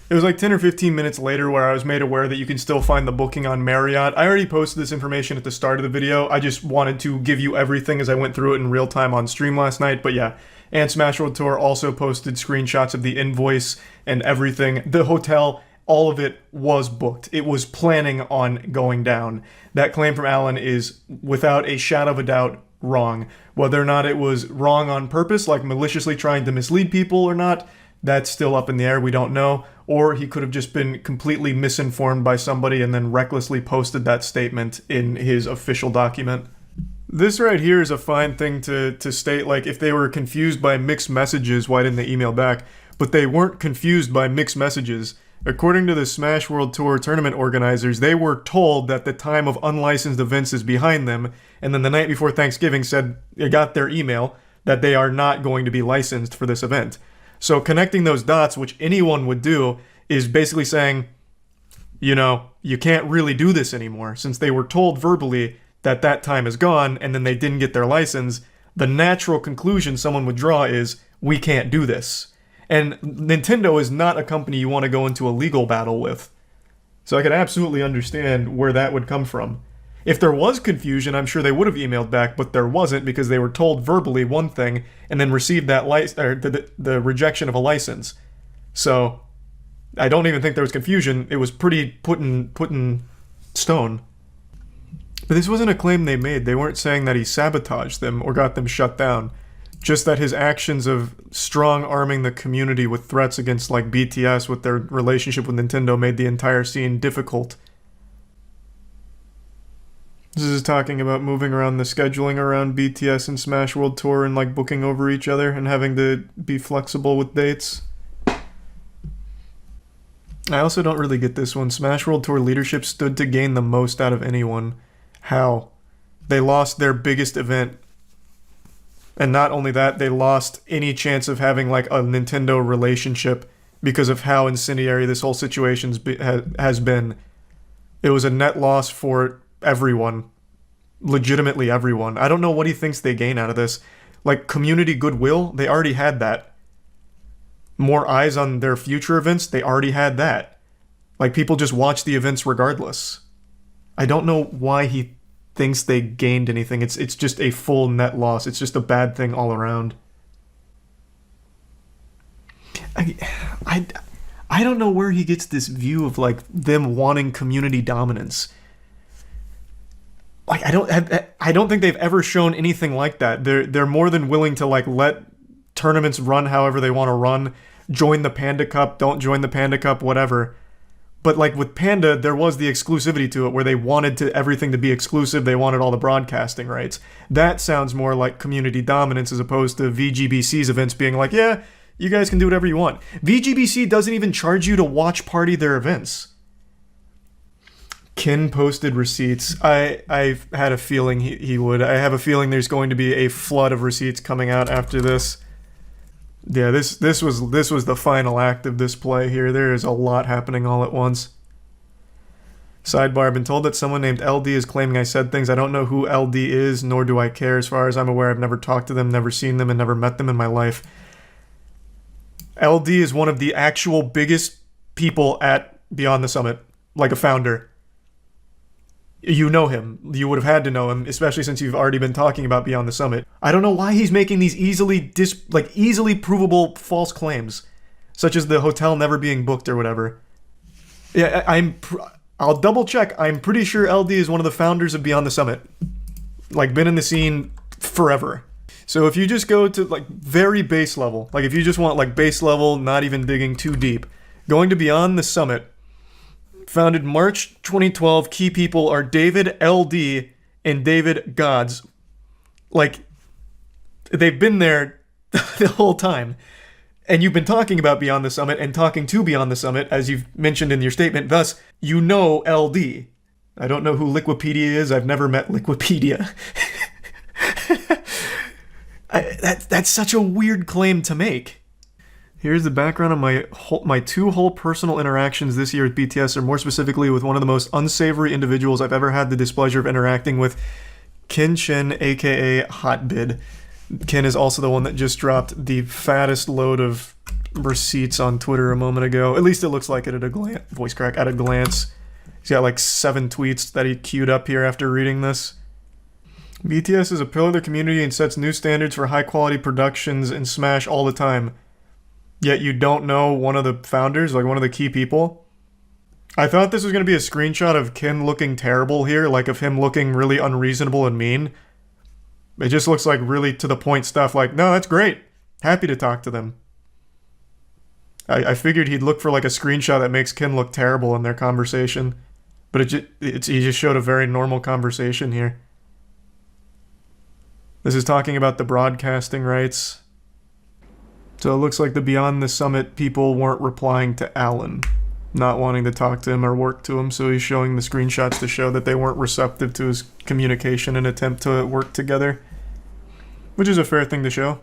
It was like 10 or 15 minutes later where I was made aware that you can still find the booking on Marriott. I already posted this information at the start of the video. I just wanted to give you everything as I went through it in real time on stream last night. But yeah, and Smash World Tour also posted screenshots of the invoice and everything. The hotel, all of it was booked. It was planning on going down. That claim from Allen is, without a shadow of a doubt, wrong. Whether or not it was wrong on purpose, like maliciously trying to mislead people or not, that's still up in the air. We don't know. Or he could have just been completely misinformed by somebody and then recklessly posted that statement in his official document. This right here is a fine thing to state, like, if they were confused by mixed messages, why didn't they email back? But they weren't confused by mixed messages. According to the Smash World Tour tournament organizers, they were told that the time of unlicensed events is behind them, and then the night before Thanksgiving said they got their email that they are not going to be licensed for this event. So connecting those dots, which anyone would do, is basically saying, you know, you can't really do this anymore. Since they were told verbally that that time is gone and then they didn't get their license, the natural conclusion someone would draw is, we can't do this. And Nintendo is not a company you want to go into a legal battle with. So I can absolutely understand where that would come from. If there was confusion, I'm sure they would have emailed back, but there wasn't because they were told verbally one thing and then received that the rejection of a license. So I don't even think there was confusion. It was pretty put in stone. But this wasn't a claim they made. They weren't saying that he sabotaged them or got them shut down. Just that his actions of strong-arming the community with threats against, like, BTS with their relationship with Nintendo made the entire scene difficult. This is talking about moving around the scheduling around BTS and Smash World Tour and, like, booking over each other and having to be flexible with dates. I also don't really get this one. Smash World Tour leadership stood to gain the most out of anyone. How? They lost their biggest event. And not only that, they lost any chance of having, like, a Nintendo relationship because of how incendiary this whole situation has been. It was a net loss for everyone. Legitimately everyone. I don't know what he thinks they gain out of this. Like, community goodwill, they already had that. More eyes on their future events, they already had that. Like, people just watch the events regardless. I don't know why he thinks they gained anything. It's just a full net loss. It's just a bad thing all around. I don't know where he gets this view of, like, them wanting community dominance. Like, I don't think they've ever shown anything like that. They're more than willing to, like, let tournaments run however they want to run. join the Panda Cup, don't join the Panda Cup, whatever. But like with Panda, there was the exclusivity to it where they wanted everything to be exclusive. They wanted all the broadcasting rights. That sounds more like community dominance as opposed to VGBC's events being like, yeah, you guys can do whatever you want. VGBC doesn't even charge you to watch party their events. Kin posted receipts. I've had a feeling he would. I have a feeling there's going to be a flood of receipts coming out after this. Yeah, this was the final act of this play here. There is a lot happening all at once. Sidebar, I've been told that someone named LD is claiming I said things. I don't know who LD is, nor do I care. As far as I'm aware, I've never talked to them, never seen them, and never met them in my life. LD is one of the actual biggest people at Beyond the Summit, like a founder. You know him. You would have had to know him, especially since you've already been talking about Beyond the Summit. I don't know why he's making these easily provable false claims, such as the hotel never being booked or whatever. Yeah, I'll double check. I'm pretty sure LD is one of the founders of Beyond the Summit. Like, been in the scene forever. So if you just go to like very base level, like if you just want like base level, not even digging too deep, going to Beyond the Summit, founded March 2012, key people are David LD and David Gods. Like, they've been there the whole time. And you've been talking about Beyond the Summit and talking to Beyond the Summit, as you've mentioned in your statement. Thus, you know LD. I don't know who Liquipedia is. I've never met Liquipedia. That's such a weird claim to make. Here's the background on my two whole personal interactions this year with BTS, or more specifically with one of the most unsavory individuals I've ever had the displeasure of interacting with, Kin Chen, aka Hotbid. Kin is also the one that just dropped the fattest load of receipts on Twitter a moment ago. At least it looks like it at a glance. Voice crack, at a glance. He's got like 7 tweets that he queued up here after reading this. BTS is a pillar of the community and sets new standards for high quality productions in Smash all the time. Yet you don't know one of the founders, like one of the key people. I thought this was going to be a screenshot of Kin looking terrible here, like of him looking really unreasonable and mean. It just looks like really to the point stuff like, no, that's great. Happy to talk to them. I figured he'd look for like a screenshot that makes Kin look terrible in their conversation. But he just showed a very normal conversation here. This is talking about the broadcasting rights. So it looks like the Beyond the Summit people weren't replying to Alan, not wanting to talk to him or work to him, so he's showing the screenshots to show that they weren't receptive to his communication and attempt to work together, which is a fair thing to show.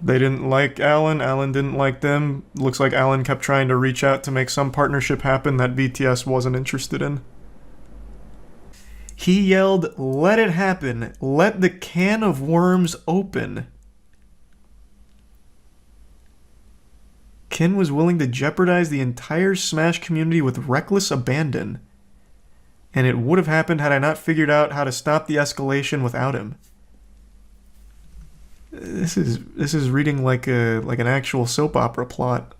They didn't like Alan didn't like them. Looks like Alan kept trying to reach out to make some partnership happen that BTS wasn't interested in. He yelled, "Let it happen. Let the can of worms open." Kin was willing to jeopardize the entire Smash community with reckless abandon. And it would have happened had I not figured out how to stop the escalation without him. This is reading like an actual soap opera plot.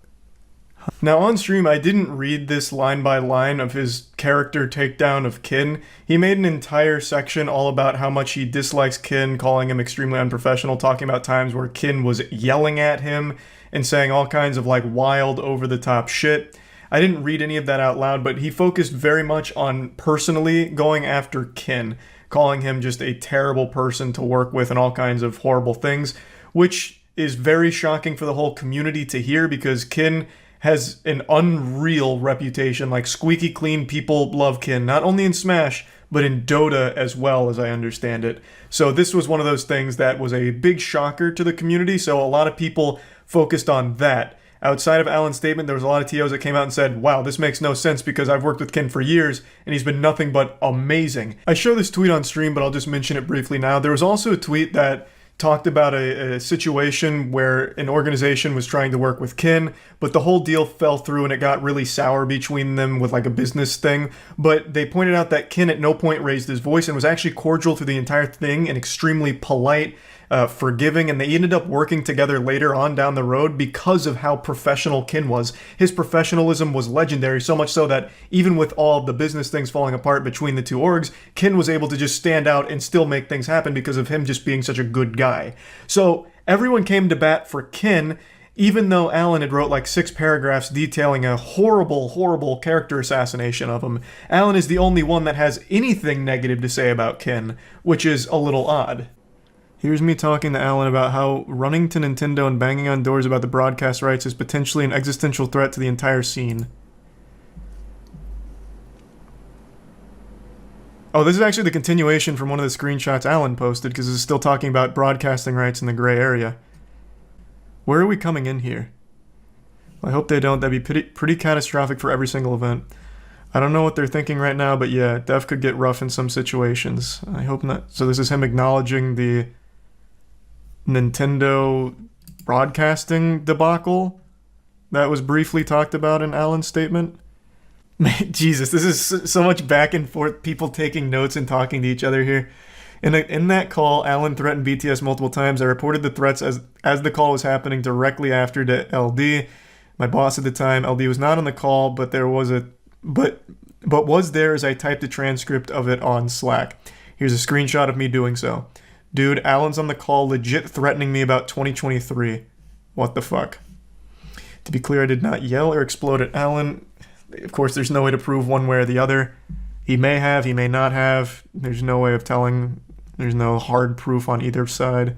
Now on stream, I didn't read this line by line of his character takedown of Kin. He made an entire section all about how much he dislikes Kin, calling him extremely unprofessional, talking about times where Kin was yelling at him and saying all kinds of like wild, over-the-top shit. I didn't read any of that out loud, but he focused very much on personally going after Kin, calling him just a terrible person to work with and all kinds of horrible things, which is very shocking for the whole community to hear because Kin has an unreal reputation. Like, squeaky clean people love Kin, not only in Smash, but in Dota as well, as I understand it. So this was one of those things that was a big shocker to the community, so a lot of people focused on that. Outside of Alan's statement, there was a lot of TOs that came out and said, wow, this makes no sense because I've worked with Kin for years and he's been nothing but amazing. I show this tweet on stream, but I'll just mention it briefly now. There was also a tweet that talked about a situation where an organization was trying to work with Kin, but the whole deal fell through and it got really sour between them with like a business thing. But they pointed out that Kin at no point raised his voice and was actually cordial through the entire thing and extremely polite, forgiving, and they ended up working together later on down the road because of how professional Kin was. His professionalism was legendary, so much so that even with all the business things falling apart between the two orgs, Kin was able to just stand out and still make things happen because of him just being such a good guy. So everyone came to bat for Kin, even though Alan had wrote like 6 paragraphs detailing a horrible, horrible character assassination of him. Alan is the only one that has anything negative to say about Ken, which is a little odd. Here's me talking to Alan about how running to Nintendo and banging on doors about the broadcast rights is potentially an existential threat to the entire scene. Oh, this is actually the continuation from one of the screenshots Alan posted, because it's still talking about broadcasting rights in the gray area. Where are we coming in here? Well, I hope they don't. That'd be pretty catastrophic for every single event. I don't know what they're thinking right now, but yeah, def could get rough in some situations. I hope not. So this is him acknowledging the Nintendo broadcasting debacle that was briefly talked about in Alan's statement. Jesus, this is so much back and forth, people taking notes and talking to each other here. In that call, Alan threatened BTS multiple times. I reported the threats as the call was happening directly after to LD. My boss at the time, LD was not on the call, but was there as I typed a transcript of it on Slack. Here's a screenshot of me doing so. Dude, Alan's on the call legit threatening me about 2023. What the fuck? To be clear, I did not yell or explode at Alan. Of course, there's no way to prove one way or the other. He may have, he may not have. There's no way of telling. There's no hard proof on either side.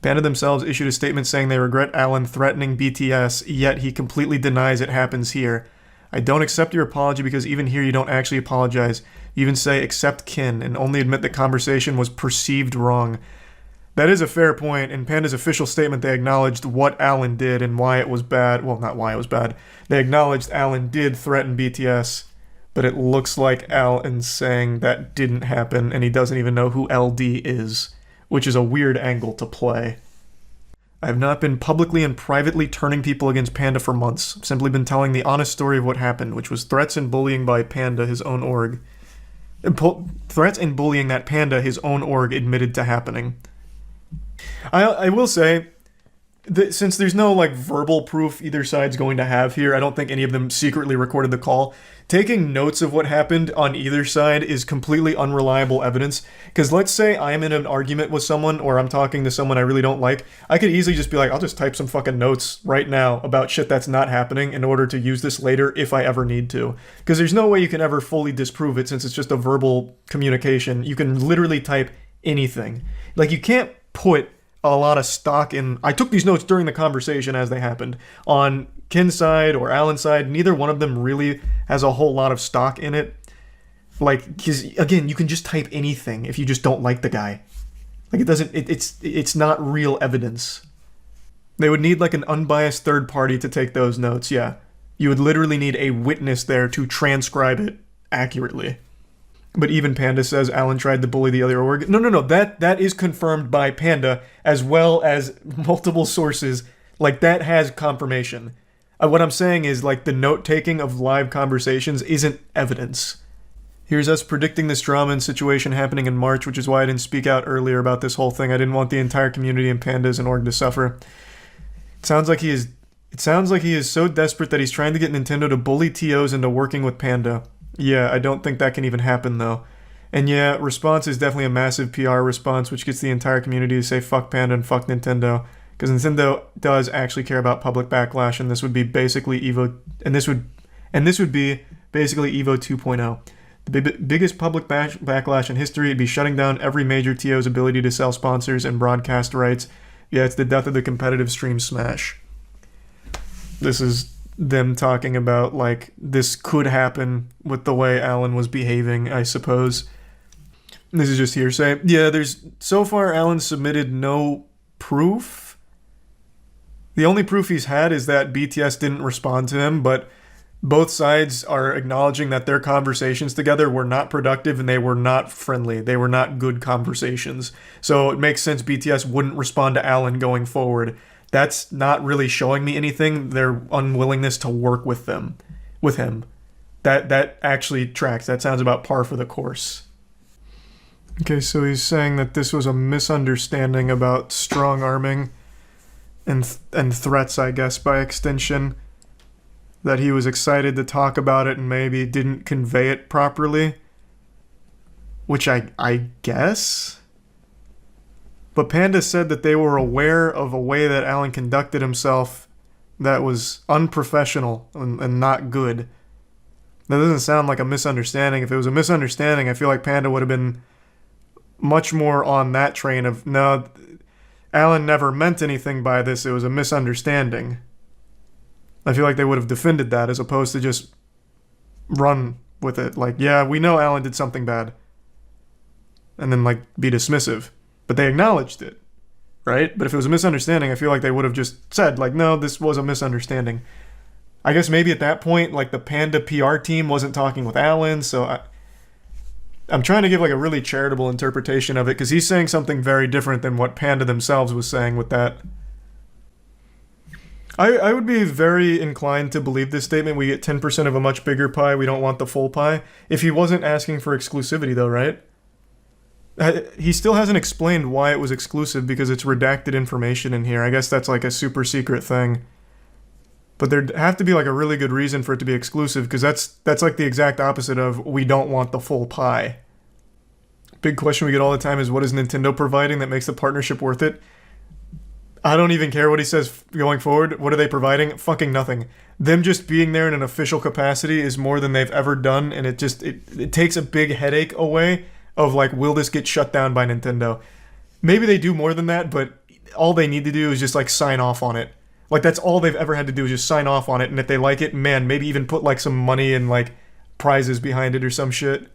Panda themselves issued a statement saying they regret Alan threatening BTS, yet he completely denies it happens here. I don't accept your apology because even here you don't actually apologize. You even say accept kin and only admit the conversation was perceived wrong. That is a fair point. In Panda's official statement, they acknowledged what Alan did and why it was bad. Well, not why it was bad. They acknowledged Alan did threaten BTS, but it looks like Alan's saying that didn't happen and he doesn't even know who LD is, which is a weird angle to play. I have not been publicly and privately turning people against Panda for months. I've simply been telling the honest story of what happened, which was threats and bullying by Panda, his own org. Threats and bullying that Panda, his own org, admitted to happening. I will say that since there's no like verbal proof either side's going to have here, I don't think any of them secretly recorded the call. Taking notes of what happened on either side is completely unreliable evidence. Because let's say I'm in an argument with someone or I'm talking to someone I really don't like, I could easily just be like, I'll just type some fucking notes right now about shit that's not happening in order to use this later if I ever need to. Because there's no way you can ever fully disprove it since it's just a verbal communication. You can literally type anything. Like you can't put a lot of stock in, I took these notes during the conversation as they happened. On Ken's side or Alan's side, neither one of them really has a whole lot of stock in it. Like, because again, you can just type anything if you just don't like the guy. Like it doesn't, it's not real evidence. They would need like an unbiased third party to take those notes, yeah. You would literally need a witness there to transcribe it accurately. But even Panda says Alan tried to bully the other org. No. That is confirmed by Panda as well as multiple sources. Like, that has confirmation. What I'm saying is, like, the note-taking of live conversations isn't evidence. Here's us predicting this drama and situation happening in March, which is why I didn't speak out earlier about this whole thing. I didn't want the entire community and Panda as an org to suffer. It sounds like he is so desperate that he's trying to get Nintendo to bully TOs into working with Panda. Yeah, I don't think that can even happen, though. And yeah, response is definitely a massive PR response, which gets the entire community to say fuck Panda and fuck Nintendo. Because Nintendo does actually care about public backlash, and this would be basically Evo... And this would be basically Evo 2.0. The biggest public backlash in history would be shutting down every major TO's ability to sell sponsors and broadcast rights. Yeah, it's the death of the competitive stream smash. This is them talking about, like, this could happen with the way Alan was behaving, I suppose. This is just hearsay. Yeah, so far Alan submitted no proof. The only proof he's had is that BTS didn't respond to him, but both sides are acknowledging that their conversations together were not productive and they were not friendly. They were not good conversations. So it makes sense BTS wouldn't respond to Alan going forward. That's not really showing me anything. Their unwillingness to work with him. That actually tracks. That sounds about par for the course. Okay, so he's saying that this was a misunderstanding about strong-arming and threats, I guess, by extension. That he was excited to talk about it and maybe didn't convey it properly. Which I guess? But Panda said that they were aware of a way that Alan conducted himself that was unprofessional and not good. That doesn't sound like a misunderstanding. If it was a misunderstanding, I feel like Panda would have been much more on that train of, no, Alan never meant anything by this, it was a misunderstanding. I feel like they would have defended that as opposed to just run with it. Like, yeah, we know Alan did something bad. And then, like, be dismissive. But they acknowledged it, right? But if it was a misunderstanding, I feel like they would have just said, like, no, this was a misunderstanding. I guess maybe at that point, like, the Panda PR team wasn't talking with Alan, so I'm trying to give, like, a really charitable interpretation of it, because he's saying something very different than what Panda themselves was saying with that. I would be very inclined to believe this statement. We get 10% of a much bigger pie, we don't want the full pie. If he wasn't asking for exclusivity, though, right? He still hasn't explained why it was exclusive, because it's redacted information in here. I guess that's like a super secret thing. But there'd have to be like a really good reason for it to be exclusive, because that's like the exact opposite of we don't want the full pie. Big question we get all the time is, what is Nintendo providing that makes the partnership worth it? I don't even care what he says going forward. What are they providing? Fucking nothing. Them just being there in an official capacity is more than they've ever done, and it takes a big headache away of like, will this get shut down by Nintendo? Maybe they do more than that, but all they need to do is just like sign off on it. Like, that's all they've ever had to do is just sign off on it, and if they like it, man, maybe even put like some money and like prizes behind it or some shit.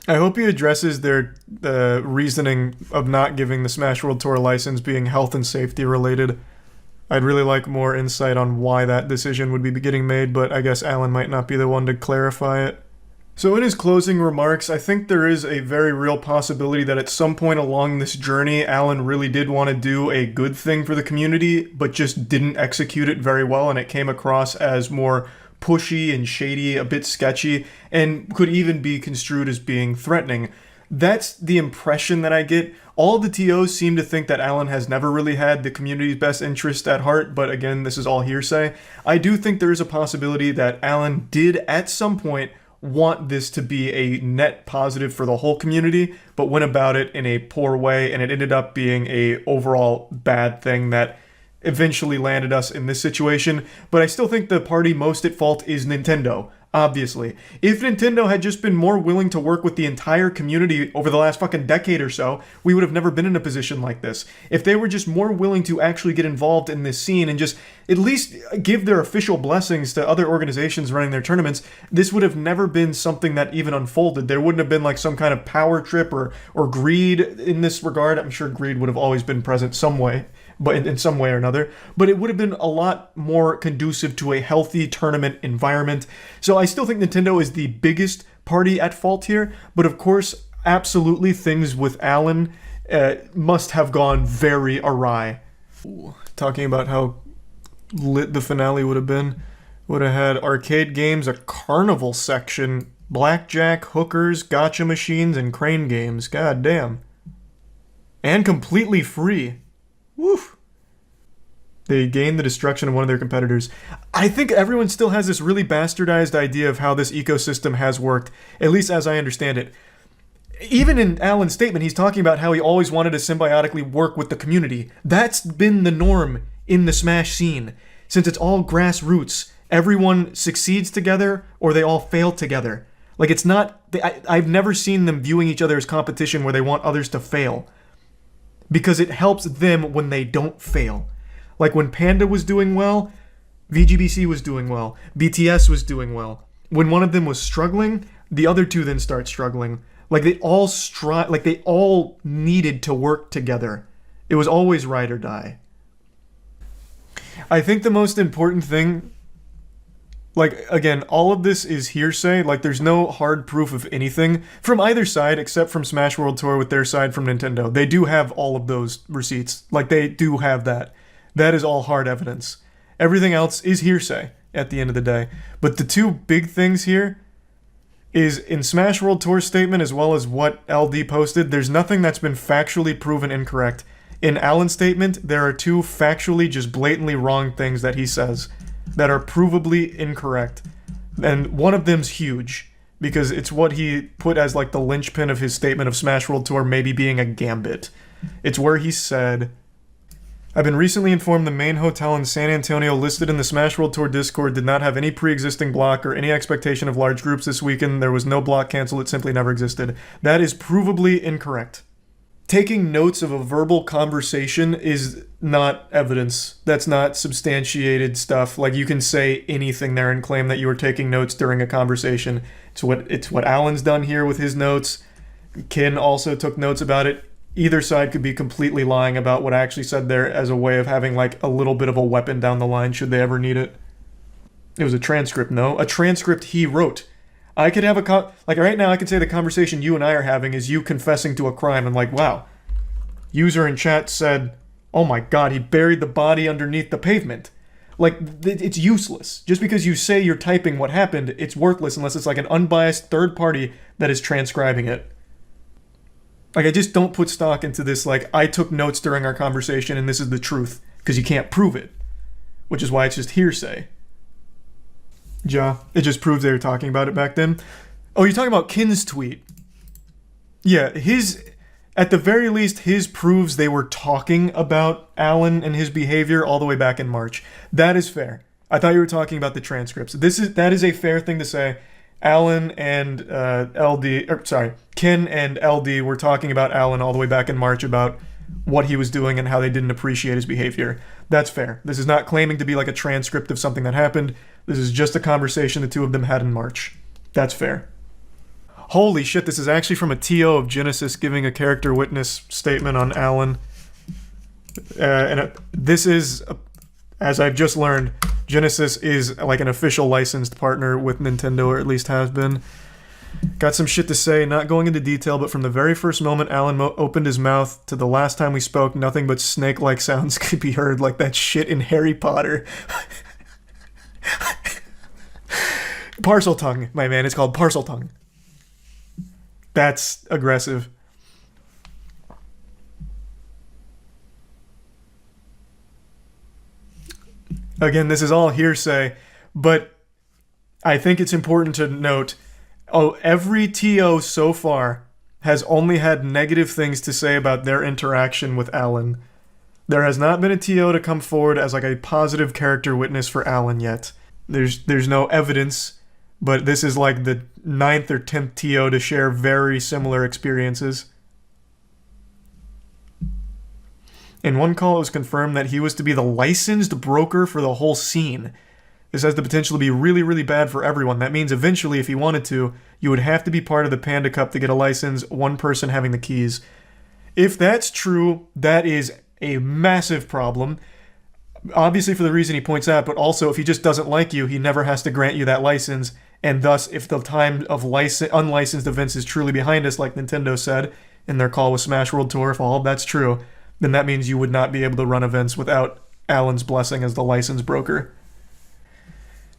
I hope he addresses their reasoning of not giving the Smash World Tour license being health and safety related. I'd really like more insight on why that decision would be getting made, but I guess Alan might not be the one to clarify it. So in his closing remarks, I think there is a very real possibility that at some point along this journey, Alan really did want to do a good thing for the community, but just didn't execute it very well, and it came across as more pushy and shady, a bit sketchy, and could even be construed as being threatening. That's the impression that I get. All the TOs seem to think that Alan has never really had the community's best interest at heart, but again, this is all hearsay. I do think there is a possibility that Alan did at some point want this to be a net positive for the whole community, but went about it in a poor way, and it ended up being a overall bad thing that eventually landed us in this situation. But I still think the party most at fault is Nintendo, obviously. If Nintendo had just been more willing to work with the entire community over the last fucking decade or so, we would have never been in a position like this. If they were just more willing to actually get involved in this scene and just at least give their official blessings to other organizations running their tournaments, this would have never been something that even unfolded. There wouldn't have been like some kind of power trip or greed in this regard. I'm sure greed would have always been present some way, but in some way or another, but it would have been a lot more conducive to a healthy tournament environment. So I still think Nintendo is the biggest party at fault here, but of course, absolutely things with Alan must have gone very awry. Talking about how lit the finale would have been. Would have had arcade games, a carnival section, blackjack, hookers, gacha machines, and crane games. God damn. And completely free. Woof. They gained the destruction of one of their competitors. I think everyone still has this really bastardized idea of how this ecosystem has worked, at least as I understand it. Even in Alan's statement, he's talking about how he always wanted to symbiotically work with the community. That's been the norm in the Smash scene. Since it's all grassroots, everyone succeeds together or they all fail together. Like, it's not... I've never seen them viewing each other as competition where they want others to fail. Because it helps them when they don't fail. Like when Panda was doing well, VGBC was doing well, BTS was doing well. When one of them was struggling, the other two then start struggling. Like they all needed to work together. It was always ride or die. I think the most important thing, like, again, all of this is hearsay. Like, there's no hard proof of anything from either side except from Smash World Tour with their side from Nintendo. They do have all of those receipts. Like, they do have that. That is all hard evidence. Everything else is hearsay at the end of the day. But the two big things here is in Smash World Tour's statement as well as what LD posted, there's nothing that's been factually proven incorrect. In Alan's statement, there are two factually just blatantly wrong things that he says that are provably incorrect. And one of them's huge, because it's what he put as like the linchpin of his statement of Smash World Tour maybe being a gambit. It's where he said, I've been recently informed the main hotel in San Antonio listed in the Smash World Tour Discord did not have any pre-existing block or any expectation of large groups this weekend. There was no block canceled. It simply never existed. That is provably incorrect. Taking notes of a verbal conversation is not evidence. That's not substantiated stuff. Like, you can say anything there and claim that you were taking notes during a conversation. It's what Alan's done here with his notes. Kin also took notes about it. Either side could be completely lying about what I actually said there as a way of having like a little bit of a weapon down the line should they ever need it. It was a transcript, no? A transcript he wrote. I could have like right now I could say the conversation you and I are having is you confessing to a crime and like, wow. User in chat said, oh my god, he buried the body underneath the pavement. Like, it's useless. Just because you say you're typing what happened, it's worthless unless it's like an unbiased third party that is transcribing it. Like, I just don't put stock into this, like, I took notes during our conversation and this is the truth, because you can't prove it. Which is why it's just hearsay. It just proves they were talking about it back then. Oh, you're talking about Kin's tweet. Yeah, at the very least, his proves they were talking about Alan and his behavior all the way back in March. That is fair. I thought you were talking about the transcripts. That is a fair thing to say. Alan and Ken and LD were talking about Alan all the way back in March about what he was doing and how they didn't appreciate his behavior. That's fair. This is not claiming to be like a transcript of something that happened. This is just a conversation the two of them had in March. That's fair. Holy shit, this is actually from a TO of Genesis giving a character witness statement on Alan. This is, as I've just learned, Genesis is like an official licensed partner with Nintendo, or at least has been. Got some shit to say, not going into detail, but from the very first moment Alan opened his mouth to the last time we spoke, nothing but snake-like sounds could be heard, like that shit in Harry Potter. Parcel tongue, my man, it's called parcel tongue. That's aggressive. Again, this is all hearsay, but I think it's important to note, every TO so far has only had negative things to say about their interaction with Alan. There has not been a TO to come forward as like a positive character witness for Alan yet. There's no evidence, but this is like the 9th or 10th TO to share very similar experiences. In one call, it was confirmed that he was to be the licensed broker for the whole scene. This has the potential to be really, really bad for everyone. That means eventually, if he wanted to, you would have to be part of the Panda Cup to get a license, one person having the keys. If that's true, that is a massive problem. Obviously for the reason he points out, but also if he just doesn't like you, he never has to grant you that license. And thus, if the time of unlicensed events is truly behind us, like Nintendo said in their call with Smash World Tour, if all of that's true, then that means you would not be able to run events without Alan's blessing as the license broker.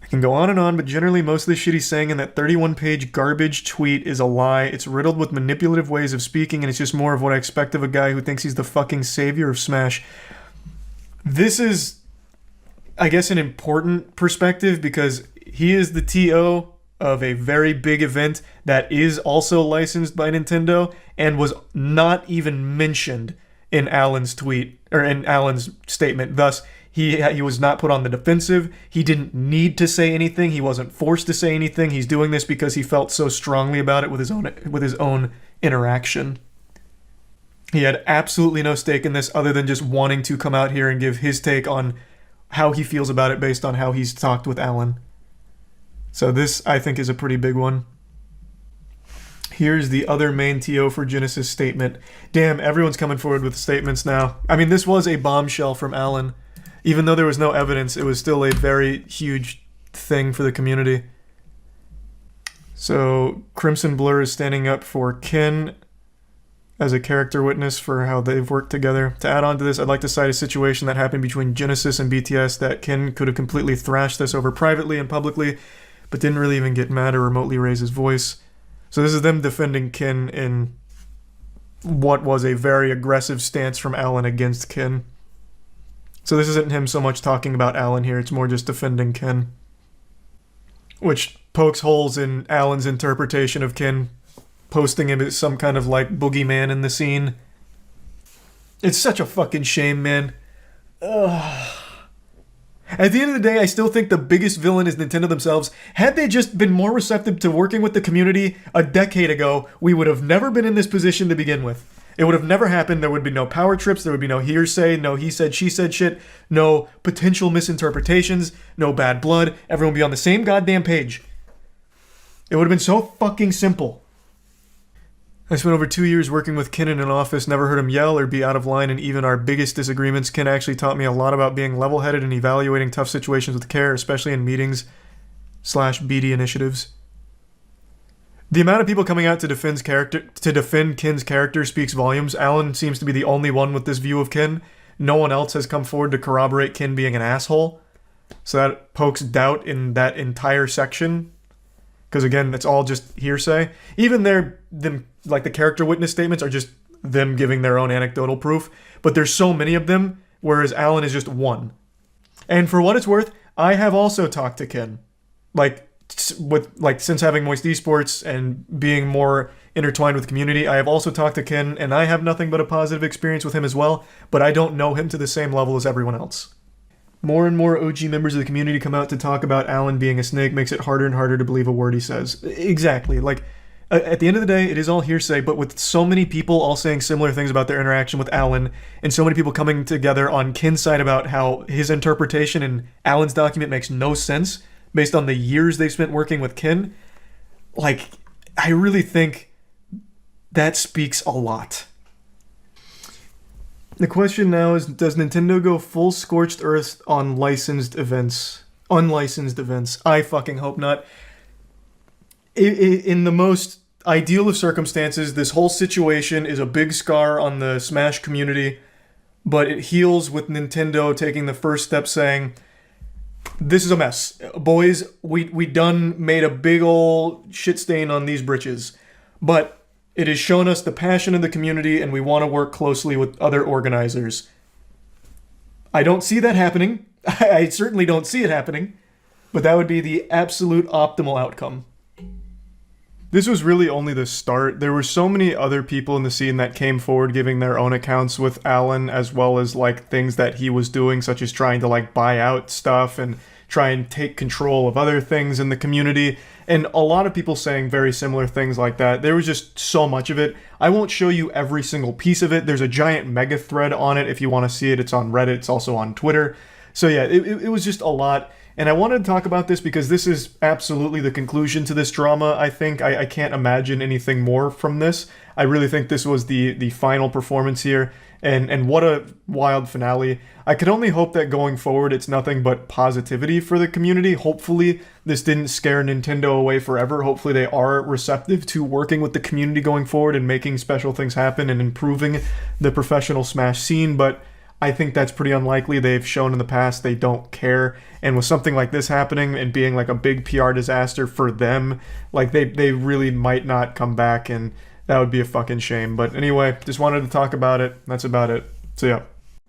I can go on, but generally most of the shit he's saying in that 31-page garbage tweet is a lie. It's riddled with manipulative ways of speaking, and it's just more of what I expect of a guy who thinks he's the fucking savior of Smash. This is, I guess, an important perspective because he is the TO of a very big event that is also licensed by Nintendo and was not even mentioned in Alan's tweet, or in Alan's statement. Thus, he was not put on the defensive. He didn't need to say anything. He wasn't forced to say anything. He's doing this because he felt so strongly about it with his own interaction. He had absolutely no stake in this other than just wanting to come out here and give his take on how he feels about it based on how he's talked with Alan. So this, I think, is a pretty big one. Here's the other main TO for Genesis statement. Damn, everyone's coming forward with statements now. I mean, this was a bombshell from Alan. Even though there was no evidence, it was still a very huge thing for the community. So, Crimson Blur is standing up for Ken as a character witness for how they've worked together. To add on to this, I'd like to cite a situation that happened between Genesis and BTS that Ken could have completely thrashed this over privately and publicly, but didn't really even get mad or remotely raise his voice. So this is them defending Ken in what was a very aggressive stance from Alan against Ken. So this isn't him so much talking about Alan here, it's more just defending Ken. Which pokes holes in Alan's interpretation of Ken, posting him as some kind of like boogeyman in the scene. It's such a fucking shame, man. Ugh. At the end of the day, I still think the biggest villain is Nintendo themselves. Had they just been more receptive to working with the community a decade ago, we would have never been in this position to begin with. It would have never happened. There would be no power trips. There would be no hearsay, no he said, she said shit, no potential misinterpretations, no bad blood. Everyone would be on the same goddamn page. It would have been so fucking simple. I spent over 2 years working with Ken in an office, never heard him yell or be out of line in even our biggest disagreements. Ken actually taught me a lot about being level-headed and evaluating tough situations with care, especially in meetings/BD initiatives. The amount of people coming out to defend Ken's character speaks volumes. Alan seems to be the only one with this view of Ken. No one else has come forward to corroborate Ken being an asshole. So that pokes doubt in that entire section. Because again, it's all just hearsay. Even the character witness statements are just them giving their own anecdotal proof. But there's so many of them, whereas Alan is just one. And for what it's worth, I have also talked to Ken. Since having Moist Esports and being more intertwined with the community, I have also talked to Ken, and I have nothing but a positive experience with him as well. But I don't know him to the same level as everyone else. More and more OG members of the community come out to talk about Alan being a snake, makes it harder and harder to believe a word he says. Exactly. At the end of the day, it is all hearsay, but with so many people all saying similar things about their interaction with Alan, and so many people coming together on Ken's side about how his interpretation in Alan's document makes no sense based on the years they've spent working with Ken, I really think that speaks a lot. The question now is, does Nintendo go full scorched earth on unlicensed events? I fucking hope not. In the most ideal of circumstances, this whole situation is a big scar on the Smash community, but it heals with Nintendo taking the first step saying, this is a mess. Boys, we done made a big ol' shit stain on these britches. But it has shown us the passion of the community, and we want to work closely with other organizers. I don't see that happening. I certainly don't see it happening. But that would be the absolute optimal outcome. This was really only the start. There were so many other people in the scene that came forward giving their own accounts with Alan, as well as things that he was doing, such as trying to buy out stuff and try and take control of other things in the community. And a lot of people saying very similar things like that. There was just so much of it. I won't show you every single piece of it. There's a giant mega thread on it if you want to see it. It's on Reddit. It's also on Twitter. So yeah, it was just a lot. And I wanted to talk about this because this is absolutely the conclusion to this drama, I think. I can't imagine anything more from this. I really think this was the final performance here. And what a wild finale. I could only hope that going forward it's nothing but positivity for the community. Hopefully this didn't scare Nintendo away forever. Hopefully they are receptive to working with the community going forward and making special things happen and improving the professional Smash scene. But I think that's pretty unlikely. They've shown in the past they don't care. And with something like this happening and being a big PR disaster for them, they really might not come back, and that would be a fucking shame. But anyway, just wanted to talk about it. That's about it. So yeah.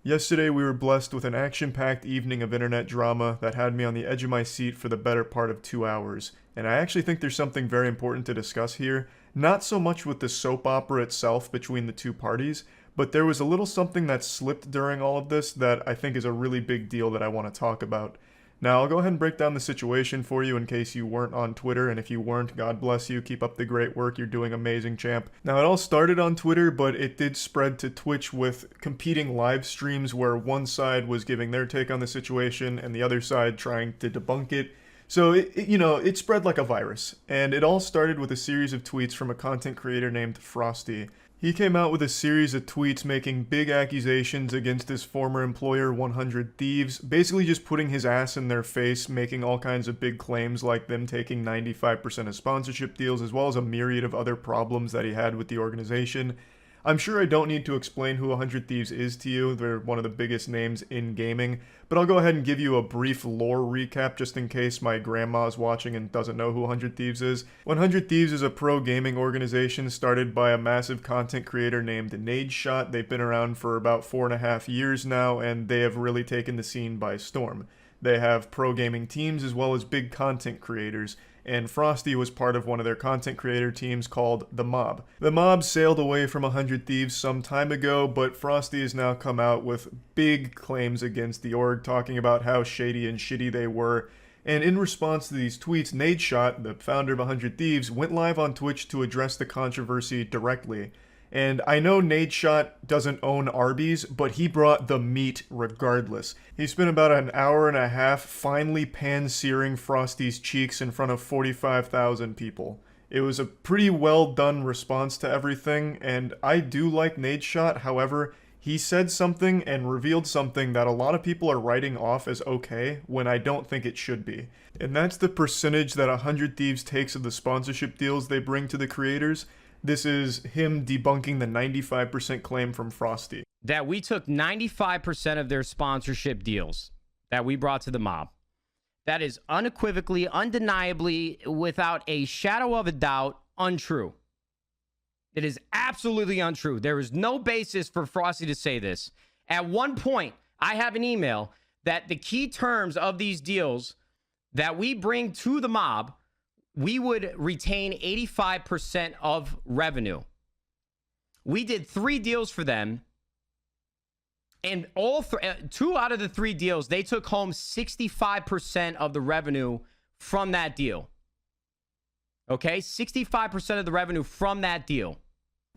Yesterday we were blessed with an action-packed evening of internet drama that had me on the edge of my seat for the better part of 2 hours. And I actually think there's something very important to discuss here. Not so much with the soap opera itself between the two parties, but there was a little something that slipped during all of this that I think is a really big deal that I want to talk about. Now, I'll go ahead and break down the situation for you in case you weren't on Twitter, and if you weren't, God bless you, keep up the great work, you're doing amazing, champ. Now, it all started on Twitter, but it did spread to Twitch with competing live streams where one side was giving their take on the situation and the other side trying to debunk it. So, it spread like a virus, and it all started with a series of tweets from a content creator named Frosty. He came out with a series of tweets making big accusations against his former employer, 100 Thieves, basically just putting his ass in their face, making all kinds of big claims like them taking 95% of sponsorship deals, as well as a myriad of other problems that he had with the organization. I'm sure I don't need to explain who 100 Thieves is to you. They're one of the biggest names in gaming. But I'll go ahead and give you a brief lore recap just in case my grandma's watching and doesn't know who 100 Thieves is. 100 Thieves is a pro gaming organization started by a massive content creator named Nadeshot. They've been around for about 4.5 years now, and they have really taken the scene by storm. They have pro gaming teams as well as big content creators. and Frosty was part of one of their content creator teams called The Mob. The Mob sailed away from 100 Thieves some time ago, but Frosty has now come out with big claims against the org, talking about how shady and shitty they were. And in response to these tweets, Nadeshot, the founder of 100 Thieves, went live on Twitch to address the controversy directly. And I know Nadeshot doesn't own Arby's, but he brought the meat regardless. He spent about an hour and a half finally pan-searing Frosty's cheeks in front of 45,000 people. It was a pretty well done response to everything, and I do like Nadeshot. However, he said something and revealed something that a lot of people are writing off as okay when I don't think it should be. And that's the percentage that 100 Thieves takes of the sponsorship deals they bring to the creators. This is him debunking the 95% claim from Frosty. That we took 95% of their sponsorship deals that we brought to the mob. That is unequivocally, undeniably, without a shadow of a doubt, untrue. It is absolutely untrue. There is no basis for Frosty to say this. At one point, I have an email that the key terms of these deals that we bring to the mob, we would retain 85% of revenue. We did 3 deals for them, and two out of the 3 deals, they took home 65% of the revenue from that deal. Okay, 65% of the revenue from that deal.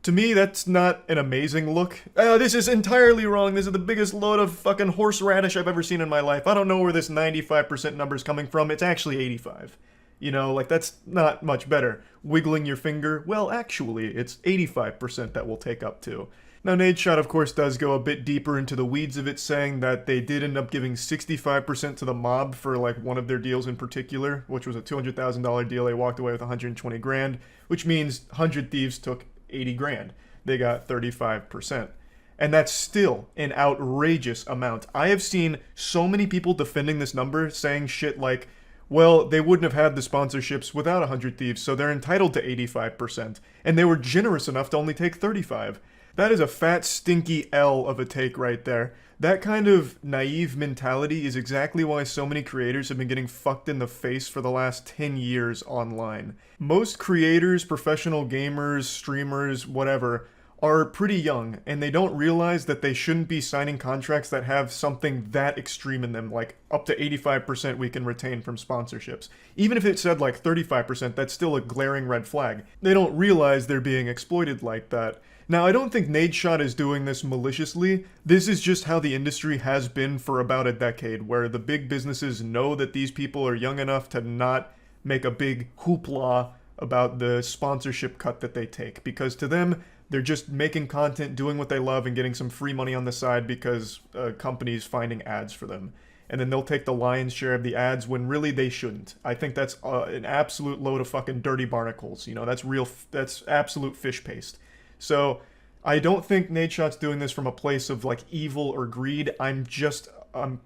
To me, that's not an amazing look. This is entirely wrong. This is the biggest load of fucking horseradish I've ever seen in my life. I don't know where this 95% number's coming from. It's actually 85. You know, like, that's not much better. Wiggling your finger, well, actually, it's 85% that we'll take up to. Now, Nadeshot, of course, does go a bit deeper into the weeds of it, saying that they did end up giving 65% to the mob for, like, one of their deals in particular, which was a $200,000 deal. They walked away with 120 grand, which means 100 Thieves took 80 grand. They got 35%. And that's still an outrageous amount. I have seen so many people defending this number, saying shit like, well, they wouldn't have had the sponsorships without 100 Thieves, so they're entitled to 85%. And they were generous enough to only take 35%. That is a fat, stinky L of a take right there. That kind of naive mentality is exactly why so many creators have been getting fucked in the face for the last 10 years online. Most creators, professional gamers, streamers, whatever, are pretty young, and they don't realize that they shouldn't be signing contracts that have something that extreme in them, like up to 85% we can retain from sponsorships. Even if it said like 35%, that's still a glaring red flag. They don't realize they're being exploited like that. Now, I don't think Nadeshot is doing this maliciously. This is just how the industry has been for about a decade, where the big businesses know that these people are young enough to not make a big hoopla about the sponsorship cut that they take, because to them, they're just making content, doing what they love, and getting some free money on the side because a company's finding ads for them. And then they'll take the lion's share of the ads when really they shouldn't. I think that's an absolute load of fucking dirty barnacles. You know, that's absolute fish paste. So I don't think Nadeshot's doing this from a place of like evil or greed. I'm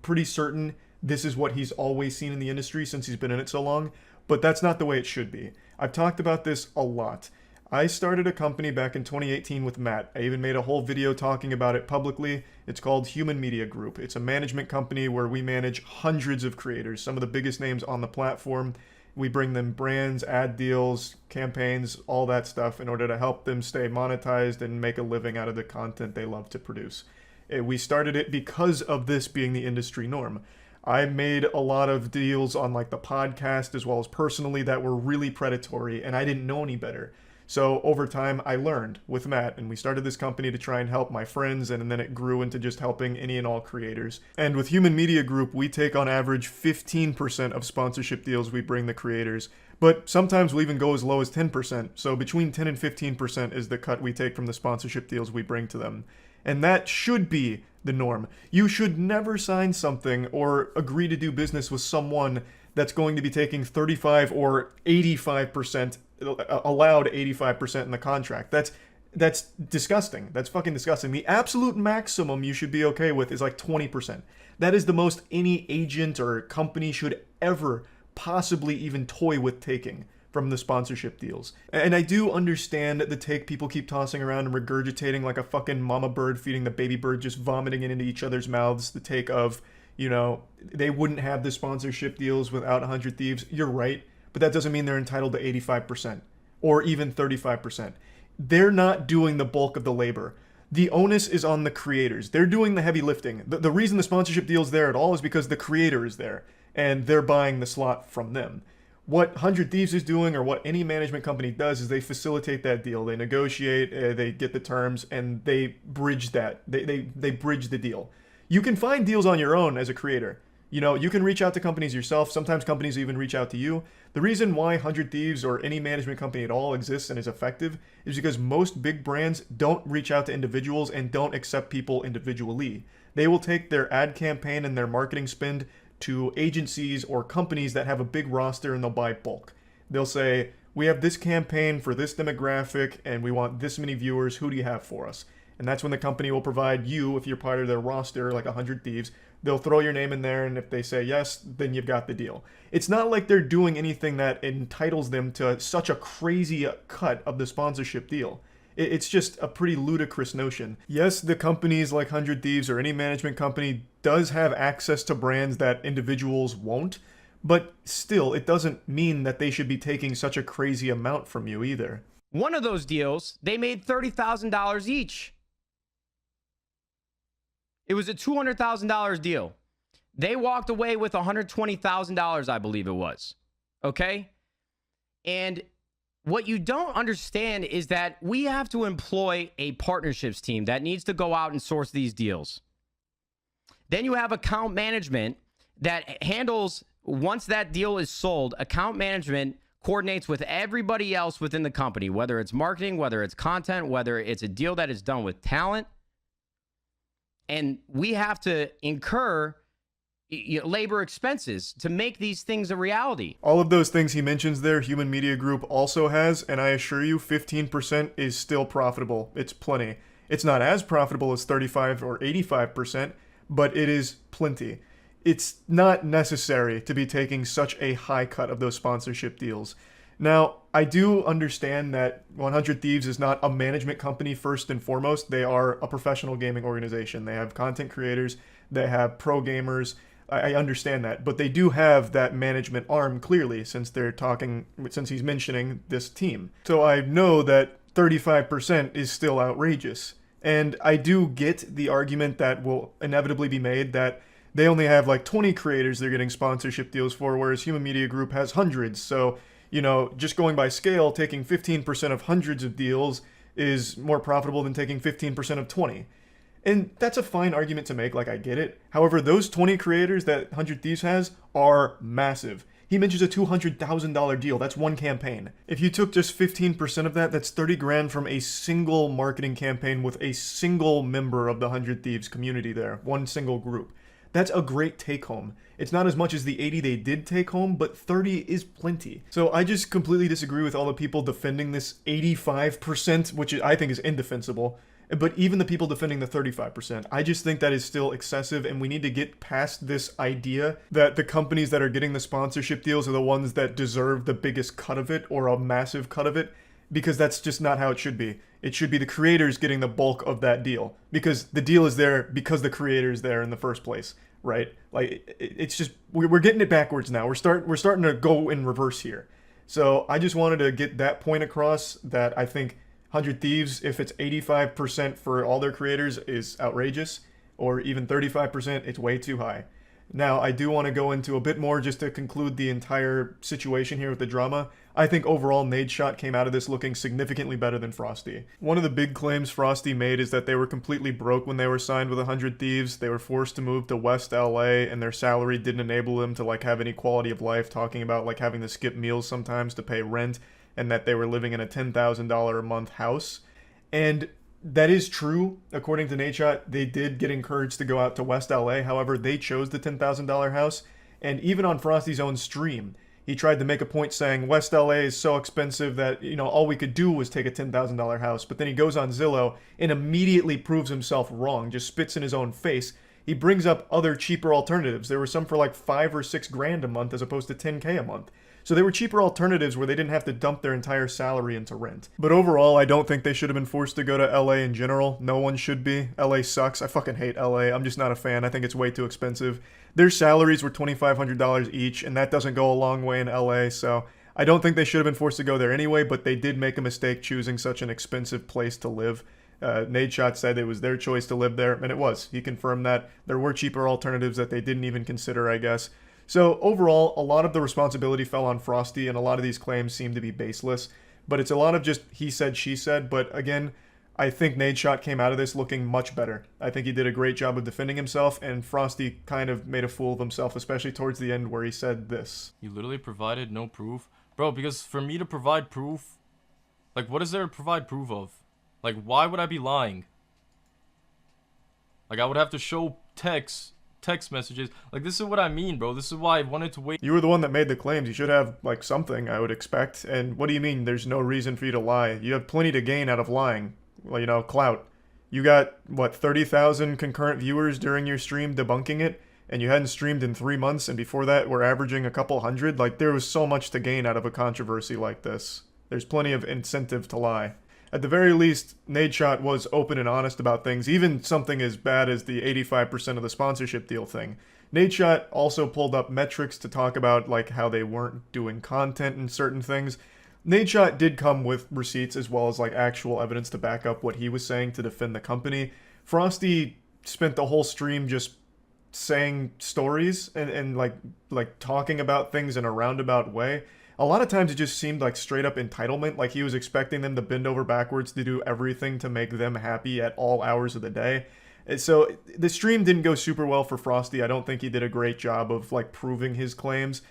pretty certain this is what he's always seen in the industry since he's been in it so long. But that's not the way it should be. I've talked about this a lot. I started a company back in 2018 with Matt. I even made a whole video talking about it publicly. It's called Human Media Group. It's a management company where we manage hundreds of creators, some of the biggest names on the platform. We bring them brands, ad deals, campaigns, all that stuff in order to help them stay monetized and make a living out of the content they love to produce. We started it because of this being the industry norm. I made a lot of deals on like the podcast as well as personally that were really predatory, and I didn't know any better. So over time, I learned with Matt, and we started this company to try and help my friends, and then it grew into just helping any and all creators. And with Human Media Group, we take on average 15% of sponsorship deals we bring the creators, but sometimes we even go as low as 10%. So between 10 and 15% is the cut we take from the sponsorship deals we bring to them. And that should be the norm. You should never sign something or agree to do business with someone that's going to be taking 35 or 85%, allowed 85% in the contract. That's disgusting. That's fucking disgusting. The absolute maximum you should be okay with is like 20%. That is the most any agent or company should ever possibly even toy with taking from the sponsorship deals. And I do understand the take people keep tossing around and regurgitating like a fucking mama bird feeding the baby bird, just vomiting it into each other's mouths. The take of, you know, they wouldn't have the sponsorship deals without 100 Thieves. You're right. but that doesn't mean they're entitled to 85% or even 35%. They're not doing the bulk of the labor. The onus is on the creators. They're doing the heavy lifting. The reason the sponsorship deal's there at all is because the creator is there and they're buying the slot from them. What 100 Thieves is doing, or what any management company does, is they facilitate that deal. They negotiate, they get the terms, and they bridge that. They bridge the deal. You can find deals on your own as a creator. You know, you can reach out to companies yourself. Sometimes companies even reach out to you. The reason why 100 Thieves or any management company at all exists and is effective is because most big brands don't reach out to individuals and don't accept people individually. They will take their ad campaign and their marketing spend to agencies or companies that have a big roster, and they'll buy bulk. They'll say, we have this campaign for this demographic and we want this many viewers. Who do you have for us? And that's when the company will provide you, if you're part of their roster, like 100 Thieves, they'll throw your name in there, and if they say yes, then you've got the deal. It's not like they're doing anything that entitles them to such a crazy cut of the sponsorship deal. It's just a pretty ludicrous notion. Yes, the companies like 100 Thieves or any management company does have access to brands that individuals won't, but still, it doesn't mean that they should be taking such a crazy amount from you either. One of those deals, they made $30,000 each. It was a $200,000 deal. They walked away with $120,000, I believe it was. Okay? And what you don't understand is that we have to employ a partnerships team that needs to go out and source these deals. Then you have account management that handles, once that deal is sold, account management coordinates with everybody else within the company, whether it's marketing, whether it's content, whether it's a deal that is done with talent. And we have to incur labor expenses to make these things a reality. All of those things he mentions there, Human Media Group also has, and I assure you 15% is still profitable. It's plenty. It's not as profitable as 35 or 85%, but it is plenty. It's not necessary to be taking such a high cut of those sponsorship deals. Now, I do understand that 100 Thieves is not a management company first and foremost. They are a professional gaming organization. They have content creators, they have pro gamers. I understand that, but they do have that management arm clearly, since he's mentioning this team. So I know that 35% is still outrageous. And I do get the argument that will inevitably be made that they only have like 20 creators they're getting sponsorship deals for, whereas Human Media Group has hundreds. So, you know, just going by scale, taking 15% of hundreds of deals is more profitable than taking 15% of 20. And that's a fine argument to make, like I get it. However, those 20 creators that 100 Thieves has are massive. He mentions a $200,000 deal. That's one campaign. If you took just 15% of that, that's 30 grand from a single marketing campaign with a single member of the 100 Thieves community there, one single group. That's a great take home. It's not as much as the 80 they did take home, but 30 is plenty. So I just completely disagree with all the people defending this 85%, which I think is indefensible. But even the people defending the 35%, I just think that is still excessive, and we need to get past this idea that the companies that are getting the sponsorship deals are the ones that deserve the biggest cut of it or a massive cut of it, because that's just not how it should be. It should be the creators getting the bulk of that deal, because the deal is there because the creator is there in the first place, right? Like, it's just, we're getting it backwards now. We're starting to go in reverse here. So I just wanted to get that point across, that I think 100 Thieves, if it's 85% for all their creators, is outrageous, or even 35%, it's way too high. Now, I do want to go into a bit more just to conclude the entire situation here with the drama. I think overall Nadeshot came out of this looking significantly better than Frosty. One of the big claims Frosty made is that they were completely broke when they were signed with 100 Thieves. They were forced to move to West LA, and their salary didn't enable them to like have any quality of life, talking about like having to skip meals sometimes to pay rent, and that they were living in a $10,000 a month house. And that is true. According to Nadeshot, they did get encouraged to go out to West LA. However, they chose the $10,000 house. And even on Frosty's own stream, he tried to make a point saying West LA is so expensive that, you know, all we could do was take a $10,000 house. But then he goes on Zillow and immediately proves himself wrong, just spits in his own face. He brings up other cheaper alternatives. There were some for like $5 or $6 grand a month as opposed to $10K a month. So they were cheaper alternatives where they didn't have to dump their entire salary into rent. But overall, I don't think they should have been forced to go to LA in general. No one should be. LA sucks. I fucking hate LA. I'm just not a fan. I think it's way too expensive. Their salaries were $2,500 each, and that doesn't go a long way in LA, so I don't think they should have been forced to go there anyway, but they did make a mistake choosing such an expensive place to live. Nadeshot said it was their choice to live there, and it was. He confirmed that. There were cheaper alternatives that they didn't even consider, I guess. So overall, a lot of the responsibility fell on Frosty, and a lot of these claims seem to be baseless. But it's a lot of just he said, she said. But again, I think Nadeshot came out of this looking much better. I think he did a great job of defending himself, and Frosty kind of made a fool of himself, especially towards the end where he said this. You literally provided no proof? Bro, because for me to provide proof, like, what is there to provide proof of? Like, why would I be lying? Like, I would have to show text messages. Like, this is what I mean, bro. This is why I wanted to wait. You were the one that made the claims. You should have, like, something, I would expect. And what do you mean there's no reason for you to lie? You have plenty to gain out of lying. Well, you know, clout. You got, what, 30,000 concurrent viewers during your stream debunking it? And you hadn't streamed in 3 months, and before that we're averaging a couple hundred? Like, there was so much to gain out of a controversy like this. There's plenty of incentive to lie. At the very least, Nadeshot was open and honest about things, even something as bad as the 85% of the sponsorship deal thing. Nadeshot also pulled up metrics to talk about, like, how they weren't doing content and certain things. Nadeshot did come with receipts as well as, like, actual evidence to back up what he was saying to defend the company. Frosty spent the whole stream just saying stories and like talking about things in a roundabout way. A lot of times it just seemed like straight up entitlement, like he was expecting them to bend over backwards to do everything to make them happy at all hours of the day. And so the stream didn't go super well for Frosty. I don't think he did a great job of like proving his claims.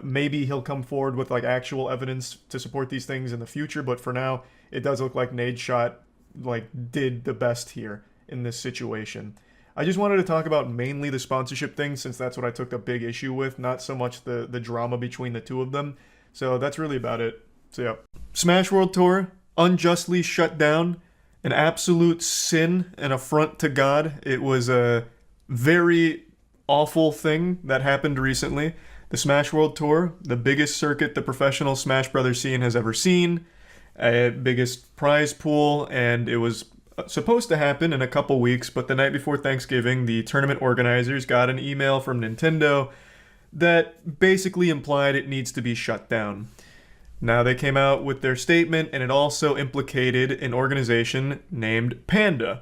Maybe he'll come forward with like actual evidence to support these things in the future, but for now it does look like Nadeshot like did the best here in this situation. I just wanted to talk about mainly the sponsorship thing, since that's what I took a big issue with, not so much the drama between the two of them. So that's really about it. So yeah. Smash World Tour, unjustly shut down, an absolute sin, an affront to God. It was a very awful thing that happened recently. The Smash World Tour, the biggest circuit the professional Smash Brothers scene has ever seen, biggest prize pool, and it was supposed to happen in a couple weeks, but the night before Thanksgiving, the tournament organizers got an email from Nintendo that basically implied it needs to be shut down. Now they came out with their statement, and it also implicated an organization named Panda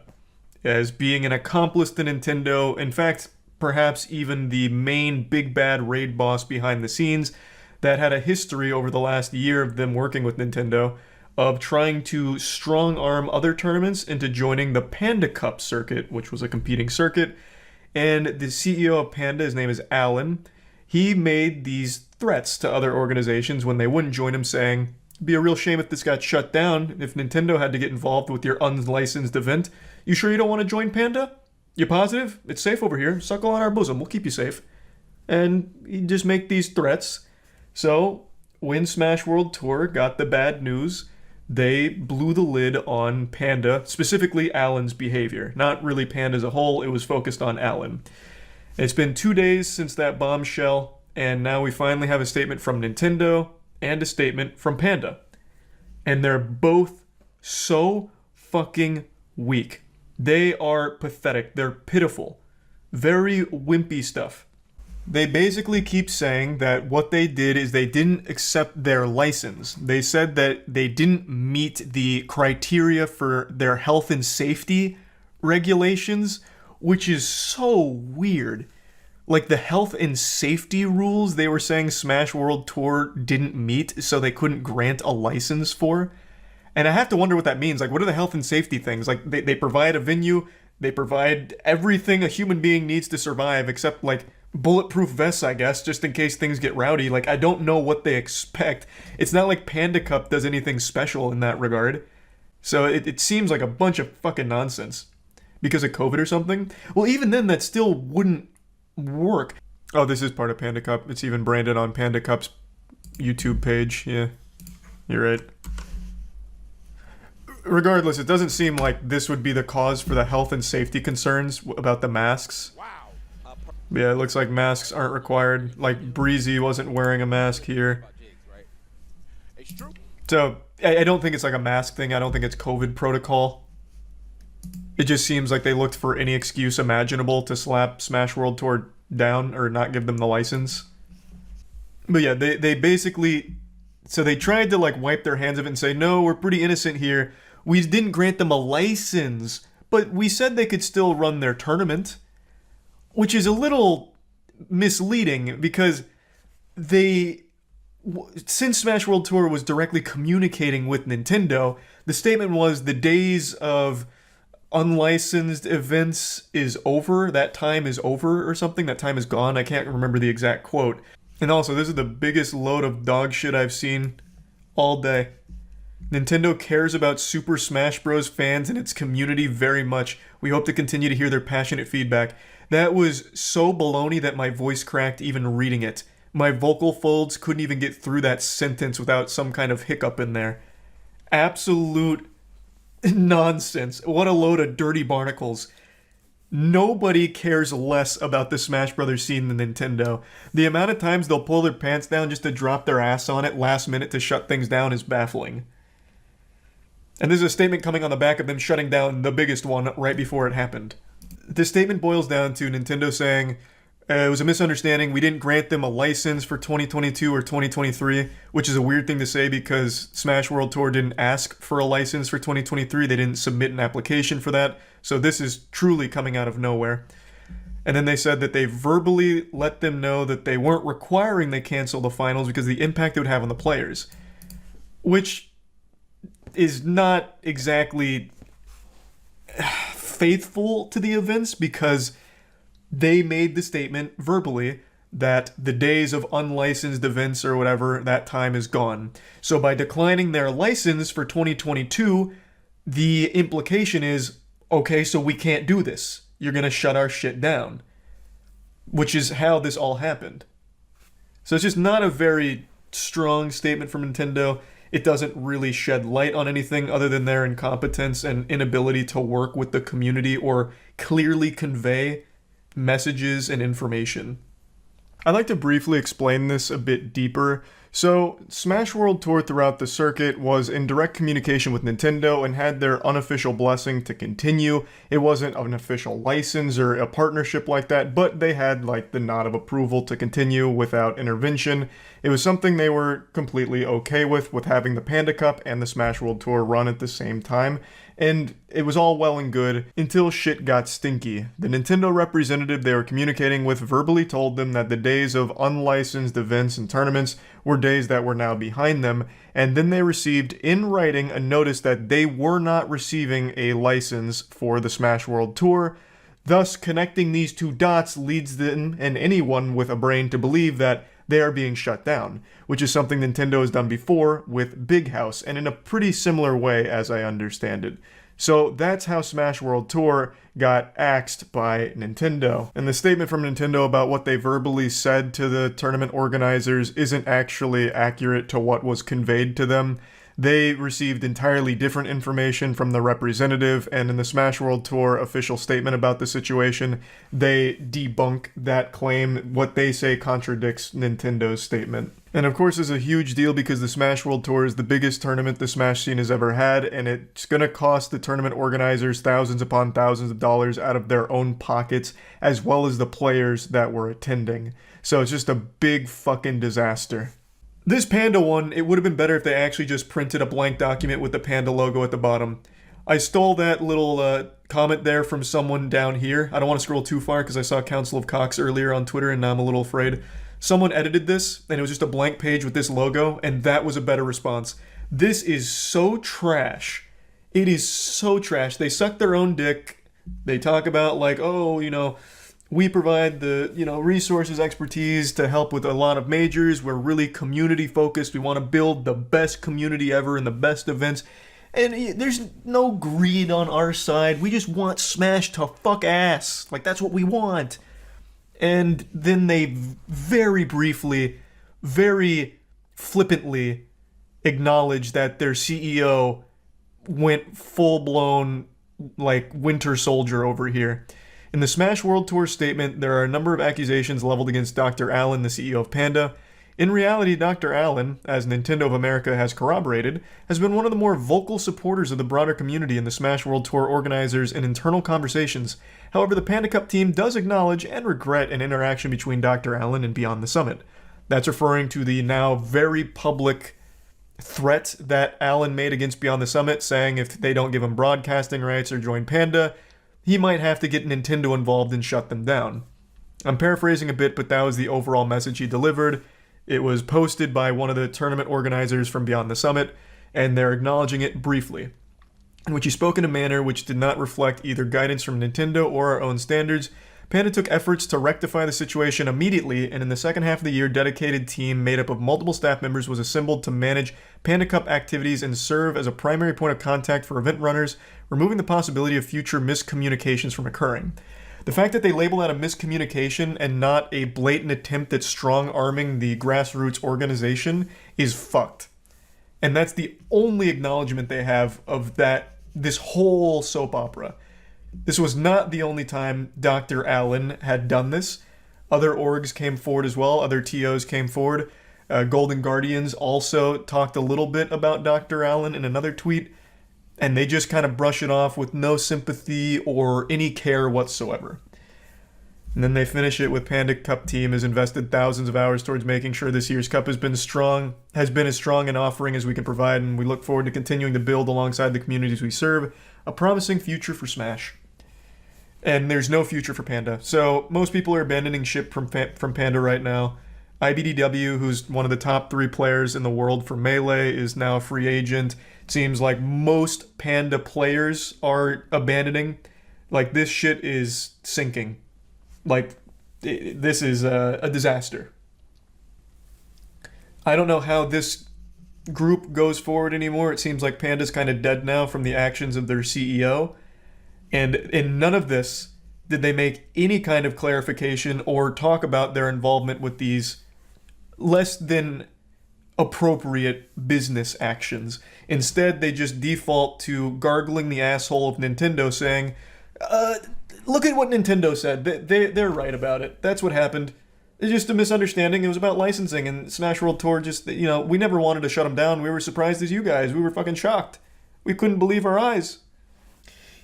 as being an accomplice to Nintendo, in fact, perhaps even the main big bad raid boss behind the scenes that had a history over the last year of them working with Nintendo of trying to strong-arm other tournaments into joining the Panda Cup circuit, which was a competing circuit. And the CEO of Panda, his name is Alan, he made these threats to other organizations when they wouldn't join him, saying, it'd be a real shame if this got shut down, if Nintendo had to get involved with your unlicensed event. You sure you don't want to join Panda? You positive? It's safe over here. Suckle on our bosom. We'll keep you safe. And he just make these threats. So, when Smash World Tour got the bad news, they blew the lid on Panda, specifically Alan's behavior. Not really Panda as a whole, it was focused on Alan. It's been 2 days since that bombshell, and now we finally have a statement from Nintendo and a statement from Panda. And they're both so fucking weak. They are pathetic. They're pitiful. Very wimpy stuff. They basically keep saying that what they did is they didn't accept their license. They said that they didn't meet the criteria for their health and safety regulations, which is so weird. Like the health and safety rules they were saying Smash World Tour didn't meet, so they couldn't grant a license for. And I have to wonder what that means. Like, what are the health and safety things? Like, they provide a venue, they provide everything a human being needs to survive, except, like, bulletproof vests, I guess, just in case things get rowdy. Like, I don't know what they expect. It's not like Panda Cup does anything special in that regard. So it seems like a bunch of fucking nonsense. Because of COVID or something? Well, even then, that still wouldn't work. Oh, this is part of Panda Cup. It's even branded on Panda Cup's YouTube page. Yeah, you're right. Regardless, it doesn't seem like this would be the cause for the health and safety concerns about the masks. Yeah, it looks like masks aren't required. Like, Breezy wasn't wearing a mask here. So, I don't think it's like a mask thing. I don't think it's COVID protocol. It just seems like they looked for any excuse imaginable to slap Smash World Tour down or not give them the license. But yeah, they basically So they tried to like wipe their hands of it and say, no, we're pretty innocent here. We didn't grant them a license, but we said they could still run their tournament, which is a little misleading because since Smash World Tour was directly communicating with Nintendo, the statement was the days of unlicensed events is over, that time is over or something, that time is gone. I can't remember the exact quote. And also, this is the biggest load of dog shit I've seen all day. Nintendo cares about Super Smash Bros. Fans and its community very much. We hope to continue to hear their passionate feedback. That was so baloney that my voice cracked even reading it. My vocal folds couldn't even get through that sentence without some kind of hiccup in there. Absolute nonsense. What a load of dirty barnacles. Nobody cares less about the Smash Brothers scene than Nintendo. The amount of times they'll pull their pants down just to drop their ass on it last minute to shut things down is baffling. And there's a statement coming on the back of them shutting down the biggest one right before it happened. The statement boils down to Nintendo saying, it was a misunderstanding. We didn't grant them a license for 2022 or 2023, which is a weird thing to say because Smash World Tour didn't ask for a license for 2023. They didn't submit an application for that. So this is truly coming out of nowhere. And then they said that they verbally let them know that they weren't requiring they cancel the finals because of the impact it would have on the players. Which is not exactly faithful to the events because they made the statement verbally that the days of unlicensed events or whatever, that time is gone. So by declining their license for 2022, the implication is, okay, so we can't do this. You're going to shut our shit down. Which is how this all happened. So it's just not a very strong statement from Nintendo. It doesn't really shed light on anything other than their incompetence and inability to work with the community or clearly convey messages and information. I'd like to briefly explain this a bit deeper. So, Smash World Tour throughout the circuit was in direct communication with Nintendo and had their unofficial blessing to continue. It wasn't an official license or a partnership like that, but they had like the nod of approval to continue without intervention. It was something they were completely okay with having the Panda Cup and the Smash World Tour run at the same time. And it was all well and good until shit got stinky. The Nintendo representative they were communicating with verbally told them that the days of unlicensed events and tournaments were days that were now behind them, and then they received in writing a notice that they were not receiving a license for the Smash World Tour. Thus, connecting these two dots leads them and anyone with a brain to believe that they are being shut down, which is something Nintendo has done before with Big House, and in a pretty similar way as I understand it. So that's how Smash World Tour got axed by Nintendo. And the statement from Nintendo about what they verbally said to the tournament organizers isn't actually accurate to what was conveyed to them. They received entirely different information from the representative, and in the Smash World Tour official statement about the situation, they debunk that claim. What they say contradicts Nintendo's statement. And of course, it's a huge deal because the Smash World Tour is the biggest tournament the Smash scene has ever had, and it's going to cost the tournament organizers thousands upon thousands of dollars out of their own pockets, as well as the players that were attending. So it's just a big fucking disaster. This Panda one, it would have been better if they actually just printed a blank document with the Panda logo at the bottom. I stole that little comment there from someone down here. I don't want to scroll too far because I saw Council of Cox earlier on Twitter and now I'm a little afraid. Someone edited this and it was just a blank page with this logo and that was a better response. This is so trash. It is so trash. They suck their own dick. They talk about like, oh, we provide the, resources, expertise to help with a lot of majors. We're really community focused. We want to build the best community ever and the best events. And there's no greed on our side. We just want Smash to fuck ass. Like, that's what we want. And then they very briefly, very flippantly acknowledge that their CEO went full-blown, like, Winter Soldier over here. In the Smash World Tour statement, there are a number of accusations leveled against Dr. Allen, the CEO of Panda. In reality, Dr. Allen, as Nintendo of America has corroborated, has been one of the more vocal supporters of the broader community and the Smash World Tour organizers in internal conversations. However, the Panda Cup team does acknowledge and regret an interaction between Dr. Allen and Beyond the Summit. That's referring to the now very public threat that Alan made against Beyond the Summit, saying if they don't give him broadcasting rights or join Panda, he might have to get Nintendo involved and shut them down. I'm paraphrasing a bit, but that was the overall message he delivered. It was posted by one of the tournament organizers from Beyond the Summit, and they're acknowledging it briefly, in which he spoke in a manner which did not reflect either guidance from Nintendo or our own standards. Panda took efforts to rectify the situation immediately, and in the second half of the year, a dedicated team made up of multiple staff members was assembled to manage Panda Cup activities and serve as a primary point of contact for event runners, removing the possibility of future miscommunications from occurring. The fact that they label that a miscommunication and not a blatant attempt at strong-arming the grassroots organization is fucked. And that's the only acknowledgement they have of this whole soap opera. This was not the only time Dr. Allen had done this. Other orgs came forward as well. Other TOs came forward. Golden Guardians also talked a little bit about Dr. Allen in another tweet, and they just kind of brush it off with no sympathy or any care whatsoever. And then they finish it with Panda Cup team has invested thousands of hours towards making sure this year's cup has been as strong an offering as we can provide, and we look forward to continuing to build alongside the communities we serve a promising future for Smash. And there's no future for Panda. So most people are abandoning ship from Panda right now. IBDW, who's one of the top 3 players in the world for Melee, is now a free agent. It seems like most Panda players are abandoning. Like, this shit is sinking. Like, this is a disaster. I don't know how this group goes forward anymore. It seems like Panda's kind of dead now from the actions of their CEO. And in none of this did they make any kind of clarification or talk about their involvement with these less than appropriate business actions. Instead, they just default to gargling the asshole of Nintendo, saying, look at what Nintendo said. They're right about it. That's what happened. It's just a misunderstanding. It was about licensing, and Smash World Tour just, we never wanted to shut them down. We were surprised as you guys. We were fucking shocked. We couldn't believe our eyes.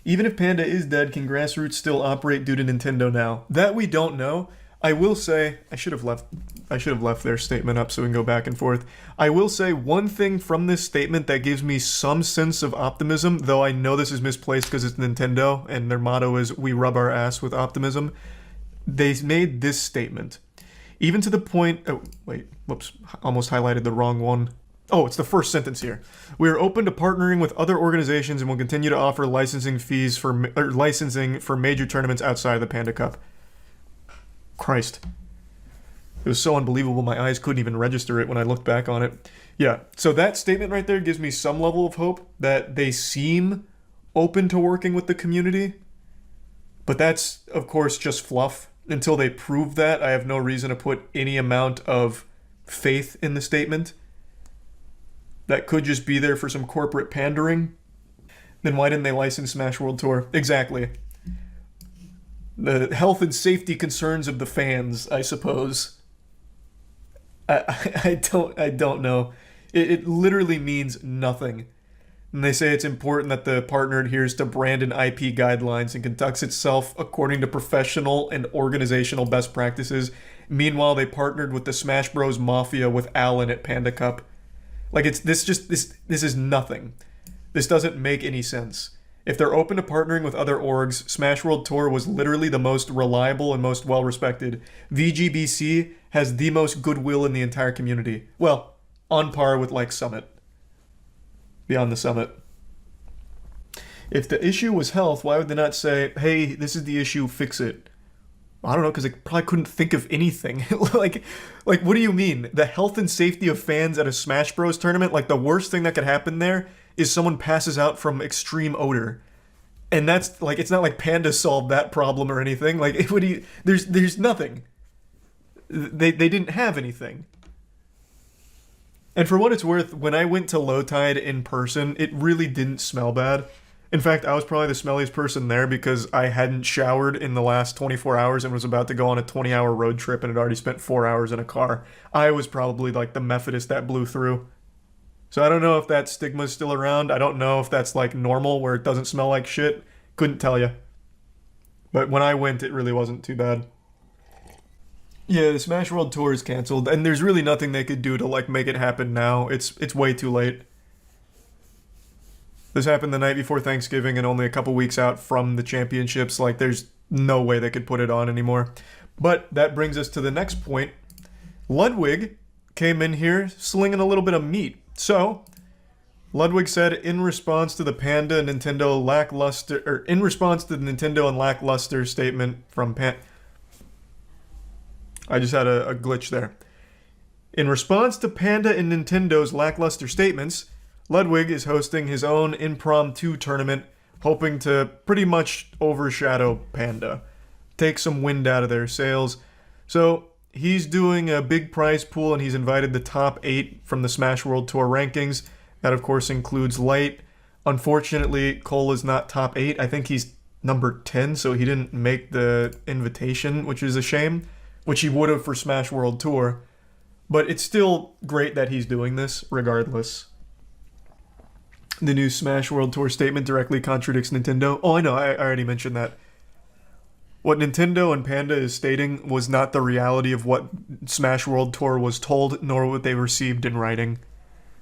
Even if Panda is dead, can Grassroots still operate due to Nintendo now? That we don't know. I will say, I should have left their statement up so we can go back and forth. I will say one thing from this statement that gives me some sense of optimism, though I know this is misplaced because it's Nintendo and their motto is we rub our ass with optimism. They made this statement. Even to the point, almost highlighted the wrong one. Oh, it's the first sentence here. We are open to partnering with other organizations and will continue to offer licensing for major tournaments outside of the Panda Cup. Christ. It was so unbelievable my eyes couldn't even register it when I looked back on it. Yeah, so that statement right there gives me some level of hope that they seem open to working with the community. But that's, of course, just fluff. Until they prove that, I have no reason to put any amount of faith in the statement. That could just be there for some corporate pandering. Then why didn't they license Smash World Tour? Exactly. The health and safety concerns of the fans, I suppose. I don't know. It literally means nothing. And they say it's important that the partner adheres to brand and IP guidelines and conducts itself according to professional and organizational best practices. Meanwhile, they partnered with the Smash Bros. Mafia with Alan at Panda Cup. Like, this is nothing. This doesn't make any sense. If they're open to partnering with other orgs, Smash World Tour was literally the most reliable and most well-respected. VGBC has the most goodwill in the entire community. Well, on par with, like, Summit. Beyond the Summit. If the issue was health, why would they not say, hey, this is the issue, fix it? I don't know, because they probably couldn't think of anything. like, what do you mean? The health and safety of fans at a Smash Bros. Tournament? Like, the worst thing that could happen there is someone passes out from extreme odor. And that's, like, it's not like Panda solved that problem or anything. Like, there's nothing. They didn't have anything. And for what it's worth, when I went to Low Tide in person, it really didn't smell bad. In fact, I was probably the smelliest person there because I hadn't showered in the last 24 hours and was about to go on a 20-hour road trip and had already spent 4 hours in a car. I was probably like the Methodist that blew through. So I don't know if that stigma's still around. I don't know if that's like normal where it doesn't smell like shit. Couldn't tell you. But when I went, it really wasn't too bad. Yeah, the Smash World Tour is canceled, and there's really nothing they could do to like make it happen now. It's way too late. This happened the night before Thanksgiving and only a couple weeks out from the championships. Like, there's no way they could put it on anymore. But that brings us to the next point. Ludwig came in here slinging a little bit of meat. So, Ludwig said in response to the Panda Nintendo lackluster, or in response to the Nintendo and lackluster statement from I just had a glitch there. In response to Panda and Nintendo's lackluster statements, Ludwig is hosting his own impromptu tournament, hoping to pretty much overshadow Panda, take some wind out of their sails. So he's doing a big prize pool, and he's invited the top 8 from the Smash World Tour rankings. That, of course, includes Light. Unfortunately, Cole is not top 8. I think he's number 10, so he didn't make the invitation, which is a shame, which he would have for Smash World Tour. But it's still great that he's doing this, regardless. The new Smash World Tour statement directly contradicts Nintendo. Oh, I know, I already mentioned that. What Nintendo and Panda is stating was not the reality of what Smash World Tour was told, nor what they received in writing.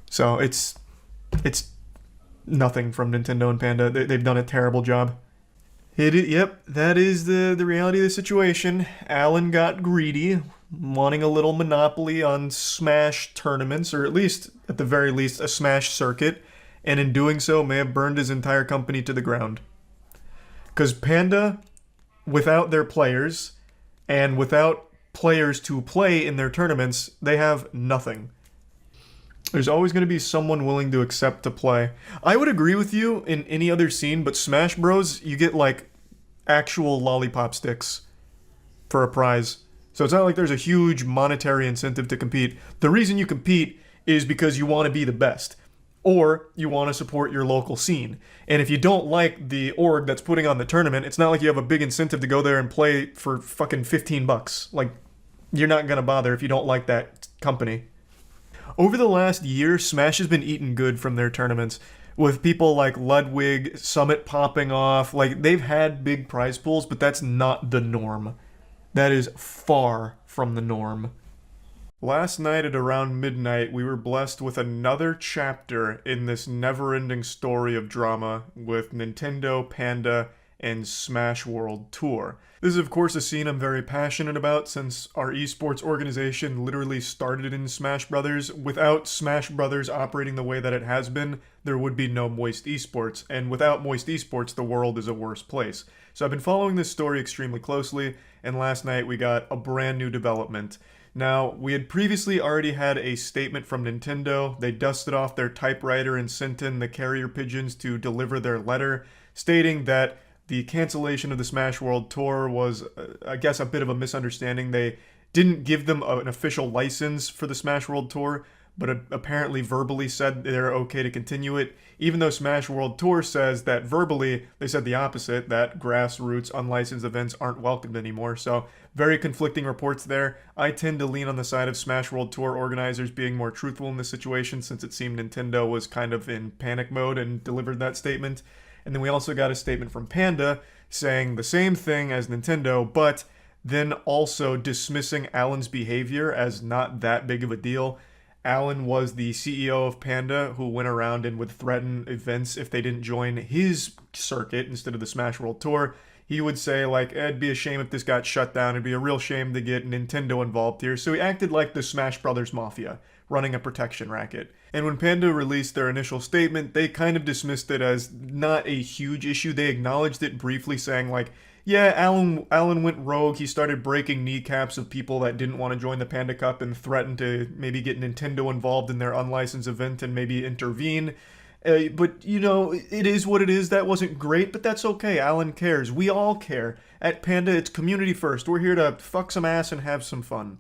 So it's nothing from Nintendo and Panda. They've done a terrible job. Yep, that is the reality of the situation. Alan got greedy, wanting a little monopoly on Smash tournaments, or at least, at the very least, a Smash circuit, and in doing so may have burned his entire company to the ground. Because Panda, without their players, and without players to play in their tournaments, they have nothing. There's always going to be someone willing to accept to play. I would agree with you in any other scene, but Smash Bros, you get like actual lollipop sticks for a prize. So it's not like there's a huge monetary incentive to compete. The reason you compete is because you want to be the best, or you want to support your local scene. And if you don't like the org that's putting on the tournament, it's not like you have a big incentive to go there and play for fucking $15. Like, you're not going to bother if you don't like that company. Over the last year, Smash has been eating good from their tournaments, with people like Ludwig, Summit popping off. Like, they've had big prize pools, but that's not the norm. That is far from the norm. Last night at around midnight, we were blessed with another chapter in this never-ending story of drama with Nintendo, Panda, and Smash World Tour. This is, of course, a scene I'm very passionate about, since our esports organization literally started in Smash Brothers. Without Smash Brothers operating the way that it has been, there would be no Moist Esports, and without Moist Esports, the world is a worse place. So I've been following this story extremely closely, and last night we got a brand new development. Now, we had previously already had a statement from Nintendo. They dusted off their typewriter and sent in the carrier pigeons to deliver their letter, stating that the cancellation of the Smash World Tour was, I guess, a bit of a misunderstanding. They didn't give them an official license for the Smash World Tour, but apparently verbally said they're okay to continue it, even though Smash World Tour says that verbally they said the opposite, that grassroots unlicensed events aren't welcomed anymore. So very conflicting reports there. I tend to lean on the side of Smash World Tour organizers being more truthful in this situation, since it seemed Nintendo was kind of in panic mode and delivered that statement. And then we also got a statement from Panda saying the same thing as Nintendo, but then also dismissing Alan's behavior as not that big of a deal. Alan was the CEO of Panda, who went around and would threaten events if they didn't join his circuit instead of the Smash World Tour. He would say, like, it'd be a shame if this got shut down. It'd be a real shame to get Nintendo involved here. So he acted like the Smash Brothers Mafia, running a protection racket. And when Panda released their initial statement, they kind of dismissed it as not a huge issue. They acknowledged it briefly, saying, like, yeah, Alan went rogue. He started breaking kneecaps of people that didn't want to join the Panda Cup and threatened to maybe get Nintendo involved in their unlicensed event and maybe intervene. But, you know, it is what it is. That wasn't great, but that's okay. Alan cares. We all care. At Panda, it's community first. We're here to fuck some ass and have some fun.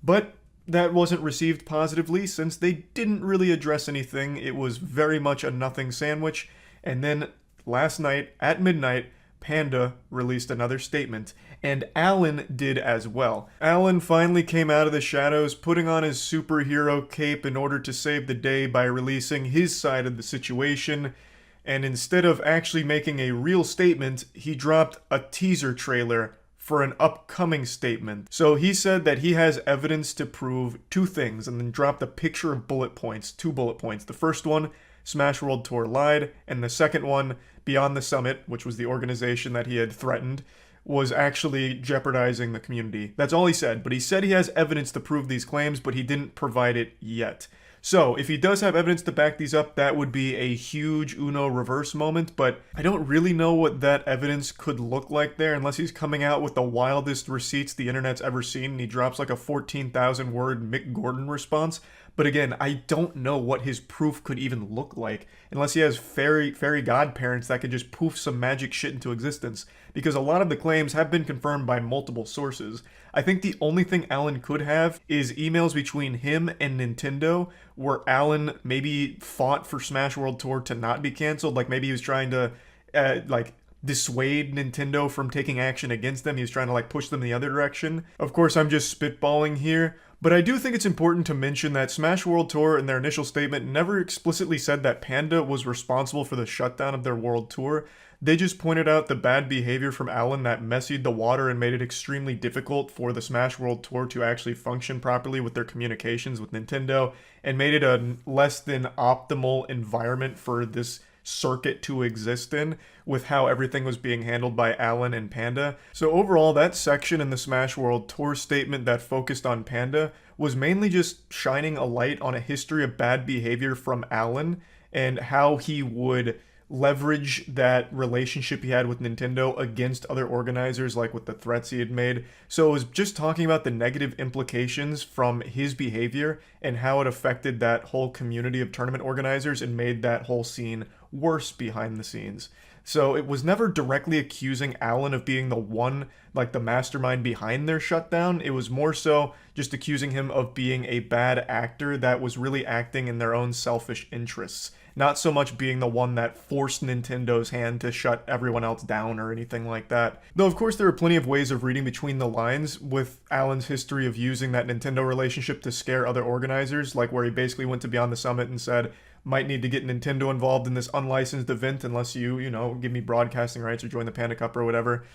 But that wasn't received positively, since they didn't really address anything. It was very much a nothing sandwich. And then last night, at midnight, Panda released another statement, and Alan did as well. Alan finally came out of the shadows, putting on his superhero cape in order to save the day by releasing his side of the situation, and instead of actually making a real statement, he dropped a teaser trailer for an upcoming statement. So he said that he has evidence to prove two things and then dropped a picture of bullet points, 2 bullet points. The first one, Smash World Tour lied, and the second one, Beyond the Summit, which was the organization that he had threatened, was actually jeopardizing the community. That's all he said, but he said he has evidence to prove these claims, but he didn't provide it yet. So, if he does have evidence to back these up, that would be a huge Uno reverse moment, but I don't really know what that evidence could look like there unless he's coming out with the wildest receipts the internet's ever seen and he drops like a 14,000 word Mick Gordon response. But again, I don't know what his proof could even look like unless he has fairy godparents that could just poof some magic shit into existence, because a lot of the claims have been confirmed by multiple sources. I think the only thing Alan could have is emails between him and Nintendo where Alan maybe fought for Smash World Tour to not be canceled. Like maybe he was trying to dissuade Nintendo from taking action against them. He was trying to push them in the other direction. Of course, I'm just spitballing here, but I do think it's important to mention that Smash World Tour in their initial statement never explicitly said that Panda was responsible for the shutdown of their world tour. They just pointed out the bad behavior from Alan that messied the water and made it extremely difficult for the Smash World Tour to actually function properly with their communications with Nintendo, and made it a less than optimal environment for this circuit to exist in with how everything was being handled by Alan and Panda. So overall, that section in the Smash World Tour statement that focused on Panda was mainly just shining a light on a history of bad behavior from Alan and how he would leverage that relationship he had with Nintendo against other organizers, like with the threats he had made. So it was just talking about the negative implications from his behavior and how it affected that whole community of tournament organizers and made that whole scene worse behind the scenes. So it was never directly accusing Alan of being the one, the mastermind behind their shutdown. It was more so just accusing him of being a bad actor that was really acting in their own selfish interests. Not so much being the one that forced Nintendo's hand to shut everyone else down or anything like that. Though of course there are plenty of ways of reading between the lines with Alan's history of using that Nintendo relationship to scare other organizers, like where he basically went to Beyond the Summit and said, might need to get Nintendo involved in this unlicensed event unless you give me broadcasting rights or join the Panda Cup or whatever.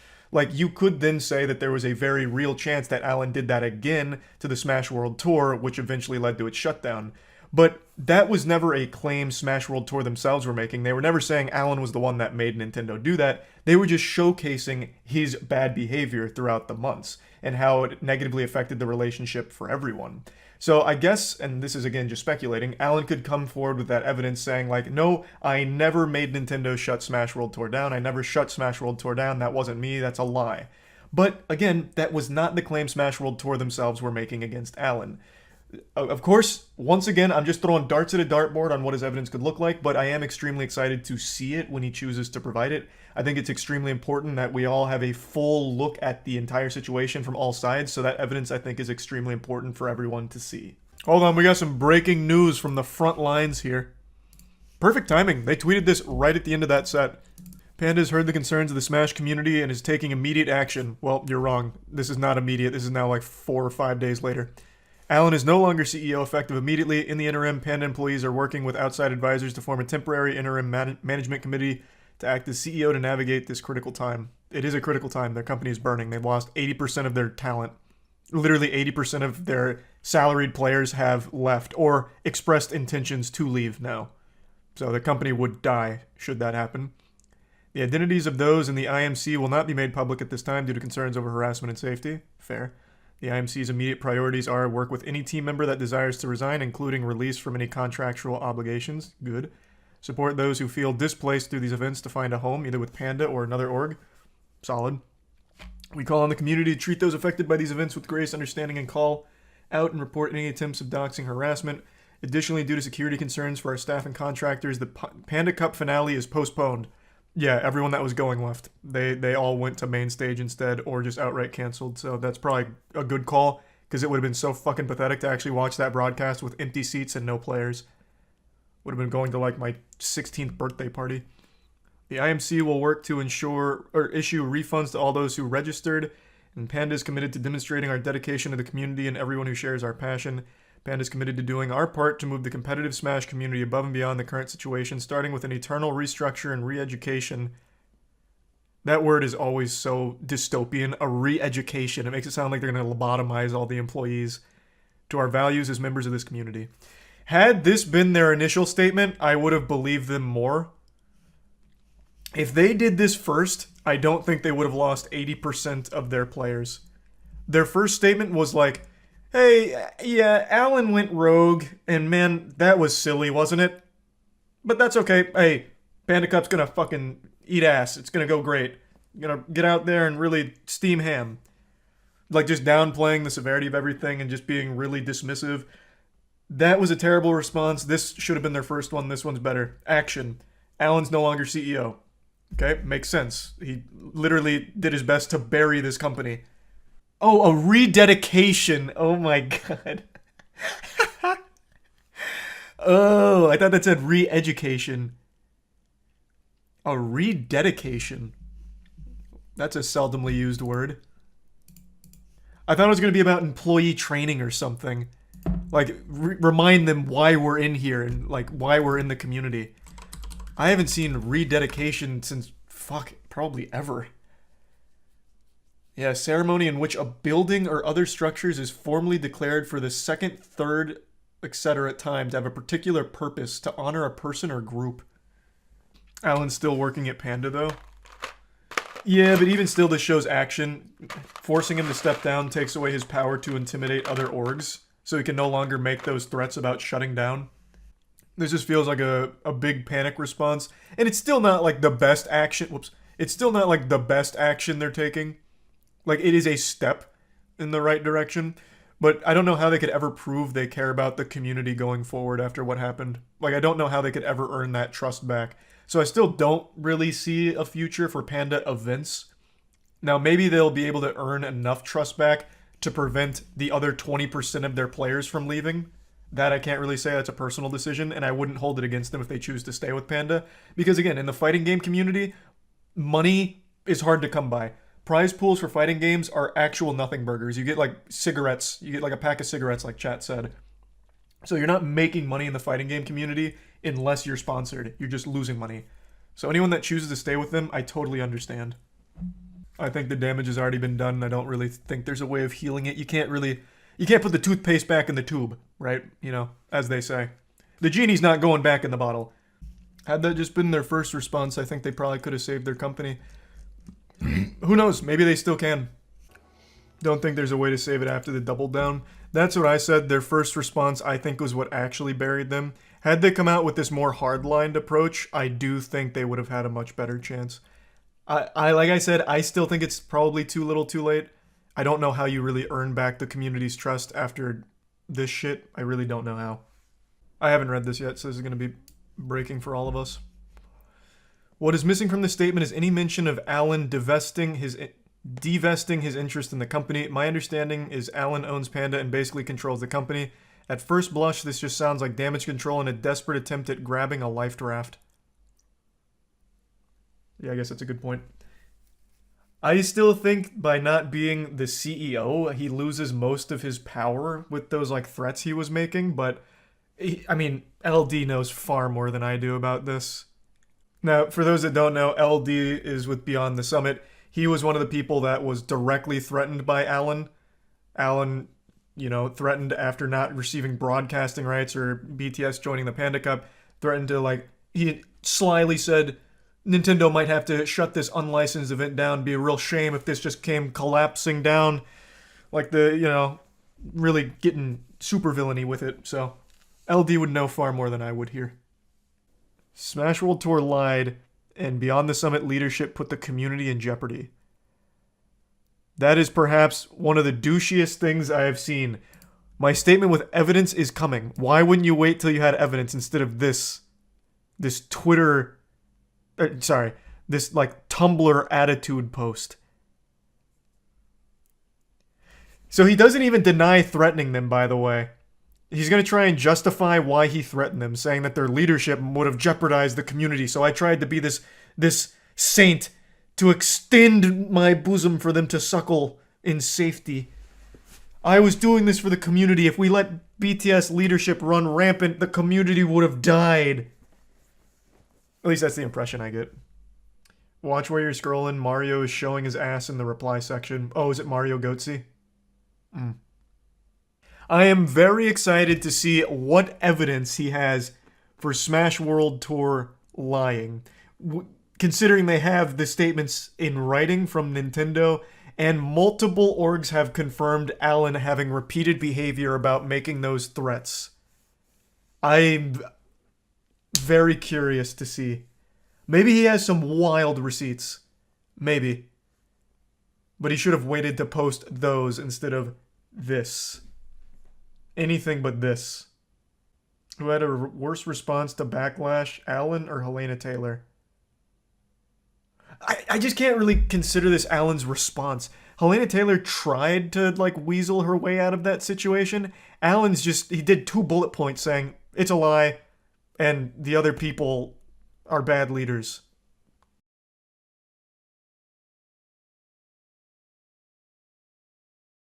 You could then say that there was a very real chance that Alan did that again to the Smash World Tour, which eventually led to its shutdown. But that was never a claim Smash World Tour themselves were making. They were never saying Alan was the one that made Nintendo do that. They were just showcasing his bad behavior throughout the months and how it negatively affected the relationship for everyone. So I guess, and this is again just speculating, Alan could come forward with that evidence saying no, I never made Nintendo shut Smash World Tour down. I never shut Smash World Tour down. That wasn't me. That's a lie. But again, that was not the claim Smash World Tour themselves were making against Alan. Of course, once again, I'm just throwing darts at a dartboard on what his evidence could look like, but I am extremely excited to see it when he chooses to provide it. I think it's extremely important that we all have a full look at the entire situation from all sides, so that evidence, I think, is extremely important for everyone to see. Hold on, we got some breaking news from the front lines here. Perfect timing. They tweeted this right at the end of that set. Panda's heard the concerns of the Smash community and is taking immediate action. Well, you're wrong. This is not immediate. This is now 4 or 5 days later. Alan is no longer CEO, effective immediately. In the interim, Panda employees are working with outside advisors to form a temporary interim management committee to act as CEO to navigate this critical time. It is a critical time. Their company is burning. They've lost 80% of their talent. Literally 80% of their salaried players have left or expressed intentions to leave now. So the company would die should that happen. The identities of those in the IMC will not be made public at this time due to concerns over harassment and safety. Fair. The IMC's immediate priorities are work with any team member that desires to resign, including release from any contractual obligations. Good. Support those who feel displaced through these events to find a home, either with Panda or another org. Solid. We call on the community to treat those affected by these events with grace, understanding, and call out and report any attempts of doxing, harassment. Additionally, due to security concerns for our staff and contractors, the Panda Cup finale is postponed. Yeah, everyone that was going left. They all went to main stage instead or just outright canceled. So that's probably a good call because it would have been so fucking pathetic to actually watch that broadcast with empty seats and no players. Would have been going to my 16th birthday party. The IMC will work to ensure or issue refunds to all those who registered, and Panda is committed to demonstrating our dedication to the community and everyone who shares our passion. Panda is committed to doing our part to move the competitive Smash community above and beyond the current situation, starting with an eternal restructure and re-education That word is always so dystopian. A re-education. It makes it sound like they're going to lobotomize all the employees. To our values as members of this community. Had this been their initial statement, I would have believed them more. If they did this first, I don't think they would have lost 80% of their players. Their first statement was like, hey, yeah, Alan went rogue, and man, that was silly, wasn't it? But that's okay. Hey, Panda Cup's gonna fucking eat ass. It's gonna go great. You're gonna get out there and really steam ham. Like, just downplaying the severity of everything and just being really dismissive. That was a terrible response. This should have been their first one. This one's better. Action. Alan's no longer CEO. Okay, makes sense. He literally did his best to bury this company. Oh, a rededication. Oh my god. Oh, I thought that said re-education. A rededication. That's a seldomly used word. I thought it was going to be about employee training or something. Like, remind them why we're in here and, like, why we're in the community. I haven't seen rededication since, probably ever. Yeah, ceremony in which a building or other structures is formally declared for the second, third, etc. time to have a particular purpose to honor a person or group. Alan's still working at Panda, though. Yeah, but even still, this shows action. Forcing him to step down takes away his power to intimidate other orgs, so he can no longer make those threats about shutting down. This just feels like a big panic response, and it's still not like the best action. Whoops. It's still not like the best action they're taking. Like, it is a step in the right direction, but I don't know how they could ever prove they care about the community going forward after what happened. Like, I don't know how they could ever earn that trust back. So I still don't really see a future for Panda events. Now, maybe they'll be able to earn enough trust back to prevent the other 20% of their players from leaving. That I can't really say. That's a personal decision, and I wouldn't hold it against them if they choose to stay with Panda. Because again, in the fighting game community, money is hard to come by. Prize pools for fighting games are actual nothing burgers. You get like cigarettes. You get like a pack of cigarettes, like chat said. So you're not making money in the fighting game community unless you're sponsored. You're just losing money. So anyone that chooses to stay with them, I totally understand. I think the damage has already been done. I don't really think there's a way of healing it. You can't put the toothpaste back in the tube, right? You know, as they say. The genie's not going back in the bottle. Had that just been their first response, I think they probably could have saved their company. Who knows? Maybe they still can. Don't think there's a way to save it after the double down. That's what I said. Their first response, I think, was what actually buried them. Had they come out with this more hard-lined approach, I do think they would have had a much better chance. I like I said, I still think it's probably too little too late. I don't know how you really earn back the community's trust after this shit. I really don't know how. I haven't read this yet, so this is going to be breaking for all of us. What is missing from the statement is any mention of Alan divesting his interest in the company. My understanding is Alan owns Panda and basically controls the company. At first blush, this just sounds like damage control and a desperate attempt at grabbing a life draft. Yeah, I guess that's a good point. I still think by not being the CEO, he loses most of his power with those like threats he was making, but LD knows far more than I do about this. Now, for those that don't know, LD is with Beyond the Summit. He was one of the people that was directly threatened by Alan. Alan, threatened after not receiving broadcasting rights or BTS joining the Panda Cup, threatened to, he slyly said Nintendo might have to shut this unlicensed event down. Be a real shame if this just came collapsing down. Really getting super villainy with it. So, LD would know far more than I would here. Smash World Tour lied, and Beyond the Summit leadership put the community in jeopardy. That is perhaps one of the douchiest things I have seen. My statement with evidence is coming. Why wouldn't you wait till you had evidence instead of this Twitter... this Tumblr attitude post? So he doesn't even deny threatening them, by the way. He's going to try and justify why he threatened them, saying that their leadership would have jeopardized the community. So I tried to be this saint to extend my bosom for them to suckle in safety. I was doing this for the community. If we let BTS leadership run rampant, the community would have died. At least that's the impression I get. Watch where you're scrolling. Mario is showing his ass in the reply section. Oh, is it Mario Goatsy? I am very excited to see what evidence he has for Smash World Tour lying. Considering they have the statements in writing from Nintendo, and multiple orgs have confirmed Alan having repeated behavior about making those threats. I'm very curious to see. Maybe he has some wild receipts. Maybe. But he should have waited to post those instead of this. Anything but this. Who had a worse response to Backlash, Alan or Helena Taylor? I just can't really consider this Alan's response. Helena Taylor tried to, like, weasel her way out of that situation. Alan's just, he did 2 bullet points saying, it's a lie, and the other people are bad leaders.